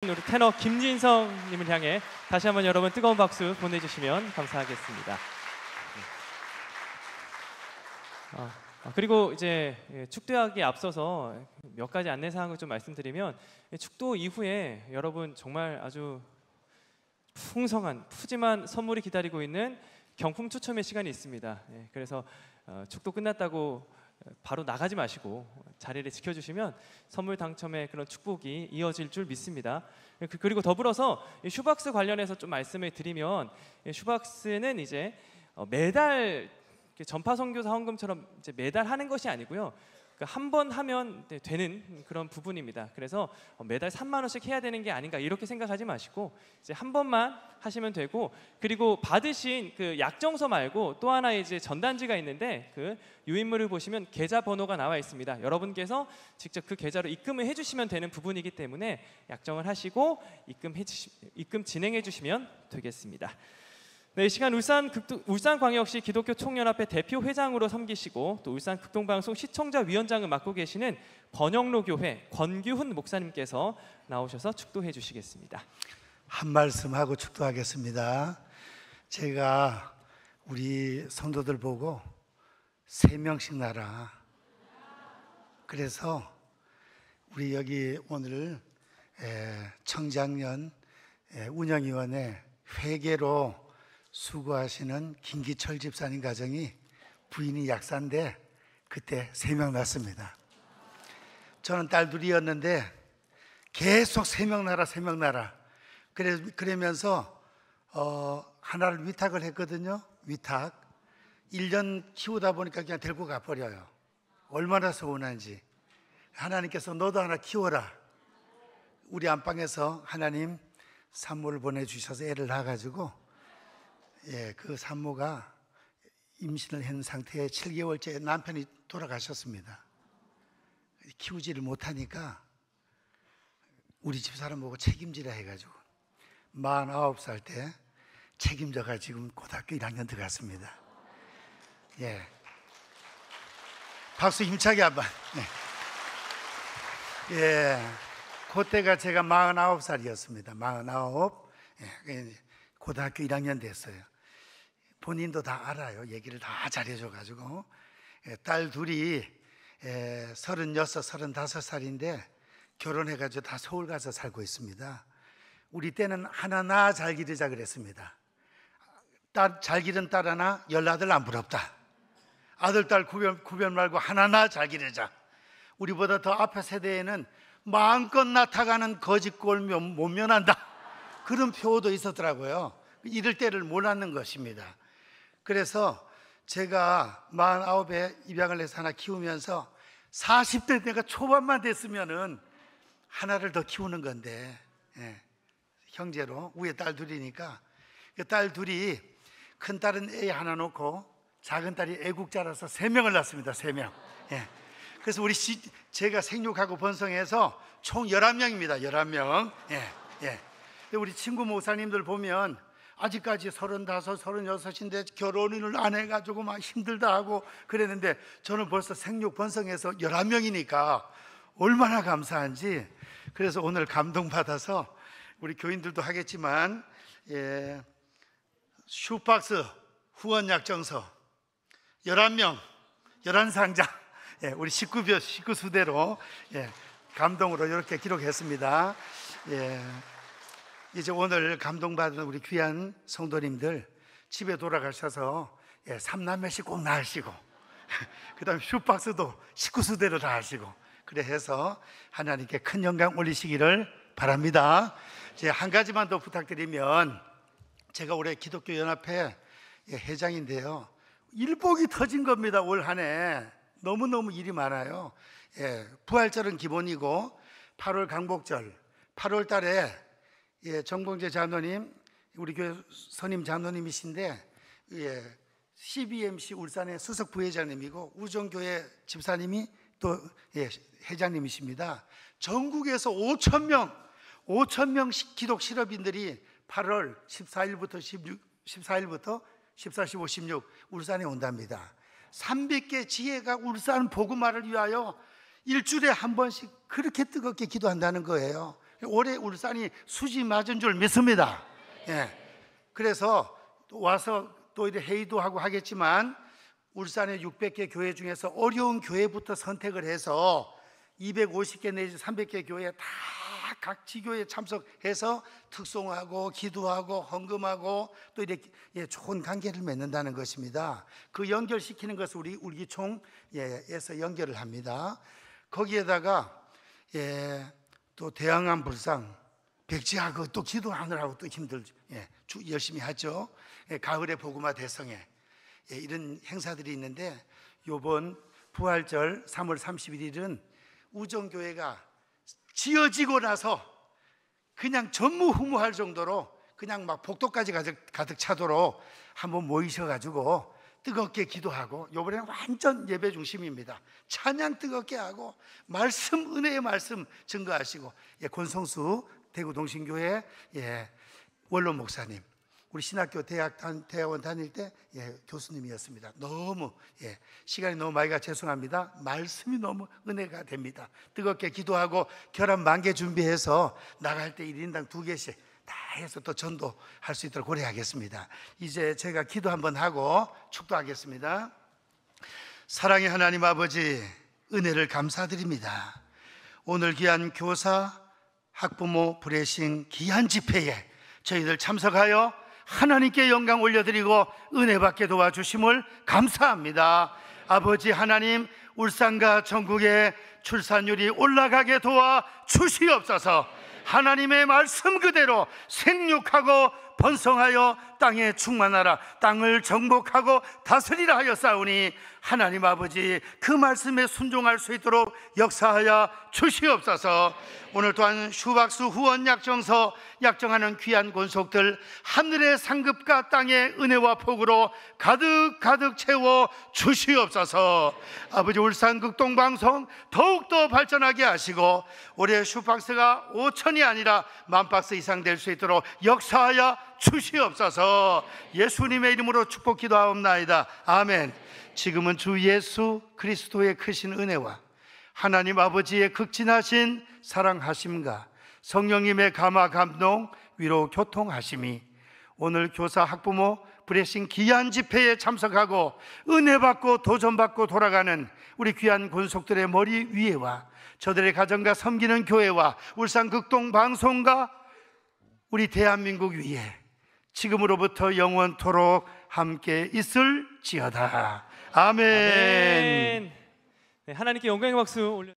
우리 테너 김진성님을 향해 다시 한번 여러분 뜨거운 박수 보내주시면 감사하겠습니다. 그리고 이제 축도하기에 앞서서 몇 가지 안내 사항을 좀 말씀드리면, 축도 이후에 여러분 정말 아주 풍성한 푸짐한 선물이 기다리고 있는 경품 추첨의 시간이 있습니다. 그래서 축도 끝났다고 바로 나가지 마시고 자리를 지켜주시면 선물 당첨의 그런 축복이 이어질 줄 믿습니다. 그리고 더불어서 슈박스 관련해서 좀 말씀을 드리면, 슈박스는 이제 매달 전파 선교사 헌금처럼 이제 매달 하는 것이 아니고요. 한 번 하면 되는 그런 부분입니다. 그래서 매달 3만 원씩 해야 되는 게 아닌가 이렇게 생각하지 마시고 이제 한 번만 하시면 되고, 그리고 받으신 그 약정서 말고 또 하나 이제 전단지가 있는데 그 유인물을 보시면 계좌 번호가 나와 있습니다. 여러분께서 직접 그 계좌로 입금을 해주시면 되는 부분이기 때문에 약정을 하시고 입금 진행해 주시면 되겠습니다. 네, 이 시간 울산광역시 기독교 총연합회 대표 회장으로 섬기시고 또 울산 극동방송 시청자 위원장을 맡고 계시는 번영로 교회 권규훈 목사님께서 나오셔서 축도해 주시겠습니다. 한 말씀 하고 축도하겠습니다. 제가 우리 성도들 보고 3명씩 나라. 그래서 우리 여기 오늘 청장년 운영위원회 회계로 수고하시는 김기철 집사님 가정이 부인이 약사인데 그때 3명 낳았습니다. 저는 딸 둘이었는데 계속 3명 낳아라 3명 낳아라 그러면서 하나를 위탁을 했거든요. 위탁 1년 키우다 보니까 그냥 데리고 가버려요. 얼마나 서운한지. 하나님께서 너도 하나 키워라. 우리 안방에서 하나님 산모를 보내주셔서 애를 낳아가지고 그 산모가 임신을 한 상태에 7개월째 남편이 돌아가셨습니다. 키우지를 못하니까 우리 집사람 보고 책임지라 해가지고 49살 때 책임져가 지금 고등학교 1학년 들어갔습니다. 박수 힘차게 한번. 그때가 제가 49살이었습니다. 49. 고등학교 1학년 됐어요. 본인도 다 알아요. 얘기를 다 잘해줘가지고. 딸 둘이 36, 35살인데 결혼해가지고 다 서울 가서 살고 있습니다. 우리 때는 하나 낳아 잘 기르자 그랬습니다. 잘 기른 딸 하나, 10아들 안 부럽다. 아들, 딸 구별 말고 하나 낳아 잘 기르자. 우리보다 더 앞에 세대에는 마음껏 나타가는 거짓골 못 면한다. 그런 표도 있었더라고요. 이럴 때를 몰랐는 것입니다. 그래서 제가 49에 입양을 해서 하나 키우면서 40대 내가 초반만 됐으면은 하나를 더 키우는 건데, 형제로 위에 딸 둘이니까 그 딸 둘이 큰 딸은 애 하나 놓고 작은 딸이 애국자라서 3명을 낳습니다. 3명. 그래서 제가 생육하고 번성해서 총 11명입니다. 11명. 우리 친구 목사님들 보면 아직까지 35, 36인데 결혼을 안 해가지고 막 힘들다 하고 그랬는데 저는 벌써 생육 번성해서 11명이니까 얼마나 감사한지. 그래서 오늘 감동받아서 우리 교인들도 하겠지만 슈박스 후원 약정서 11명 11상자 우리 식구 수대로 감동으로 이렇게 기록했습니다. 이제 오늘 감동받은 우리 귀한 성도님들 집에 돌아가셔서 3남매씩 꼭 낳으시고 그 다음에 슈박스도 식구 수대로 다 하시고 그래 해서 하나님께 큰 영광 올리시기를 바랍니다. 이제 한 가지만 더 부탁드리면, 제가 올해 기독교 연합회 회장인데요, 일복이 터진 겁니다. 올 한 해 너무너무 일이 많아요. 부활절은 기본이고 8월 강복절 8월 달에 정봉재 장로님, 우리 교회 선임 장로님이신데 CBMC 울산의 수석 부회장님이고 우정교회 집사님이 또 회장님이십니다. 전국에서 5,000명 기독 실업인들이 8월 14일부터 14, 15, 16 울산에 온답니다. 300개 지혜가 울산 복음화를 위하여 일주일에 한 번씩 그렇게 뜨겁게 기도한다는 거예요. 올해 울산이 수지 맞은 줄 믿습니다. 예. 그래서 또 와서 또 이렇게 회의도 하고 하겠지만 울산의 600개 교회 중에서 어려운 교회부터 선택을 해서 250개 내지 300개 교회 다 각 지교에 참석해서 특송하고 기도하고 헌금하고 또 이렇게 좋은 관계를 맺는다는 것입니다. 그 연결시키는 것을 우리 울기총에서 연결을 합니다. 거기에다가 또 대항암 불상 백지하고 또 기도하느라고 또 힘들죠. 열심히 하죠. 가을의 복음화 대성회 이런 행사들이 있는데 이번 부활절 3월 31일은 우정교회가 지어지고 나서 그냥 전무후무할 정도로 그냥 막 복도까지 가득 차도록 한번 모이셔가지고 뜨겁게 기도하고, 이번에는 완전 예배 중심입니다. 찬양 뜨겁게 하고 말씀, 은혜의 말씀 증거하시고, 권성수 대구동신교회 원로 목사님, 우리 신학교 대학원 다닐 때 교수님이었습니다. 너무 시간이 너무 많이 가 죄송합니다. 말씀이 너무 은혜가 됩니다. 뜨겁게 기도하고 결합 만개 준비해서 나갈 때 1인당 2개씩 다 해서 또 전도할 수 있도록 고려하겠습니다. 이제 제가 기도 한번 하고 축도하겠습니다. 사랑의 하나님 아버지, 은혜를 감사드립니다. 오늘 귀한 교사, 학부모 브레싱 귀한 집회에 저희들 참석하여 하나님께 영광 올려드리고 은혜 받게 도와주심을 감사합니다. 아버지 하나님, 울산과 전국의 출산율이 올라가게 도와 주시옵소서. 하나님의 말씀 그대로 생육하고 번성하여 땅에 충만하라, 땅을 정복하고 다스리라 하였사오니 하나님 아버지 그 말씀에 순종할 수 있도록 역사하여 주시옵소서. 오늘 또한 슈박스 후원 약정서 약정하는 귀한 권속들 하늘의 상급과 땅의 은혜와 복으로 가득 채워 주시옵소서. 아버지 울산 극동방송 더욱더 발전하게 하시고 올해 슈박스가 5,000이 아니라 10,000박스 이상 될 수 있도록 역사하여 주시옵소서. 예수님의 이름으로 축복 기도하옵나이다. 아멘. 지금은 주 예수 그리스도의 크신 은혜와 하나님 아버지의 극진하신 사랑하심과 성령님의 감화 감동 위로 교통하심이 오늘 교사 학부모 브레싱 귀한 집회에 참석하고 은혜 받고 도전 받고 돌아가는 우리 귀한 권속들의 머리 위에와 저들의 가정과 섬기는 교회와 울산 극동 방송과 우리 대한민국 위에 지금으로부터 영원토록 함께 있을지어다. 아멘. 아멘. 네, 하나님께 영광의 박수 올려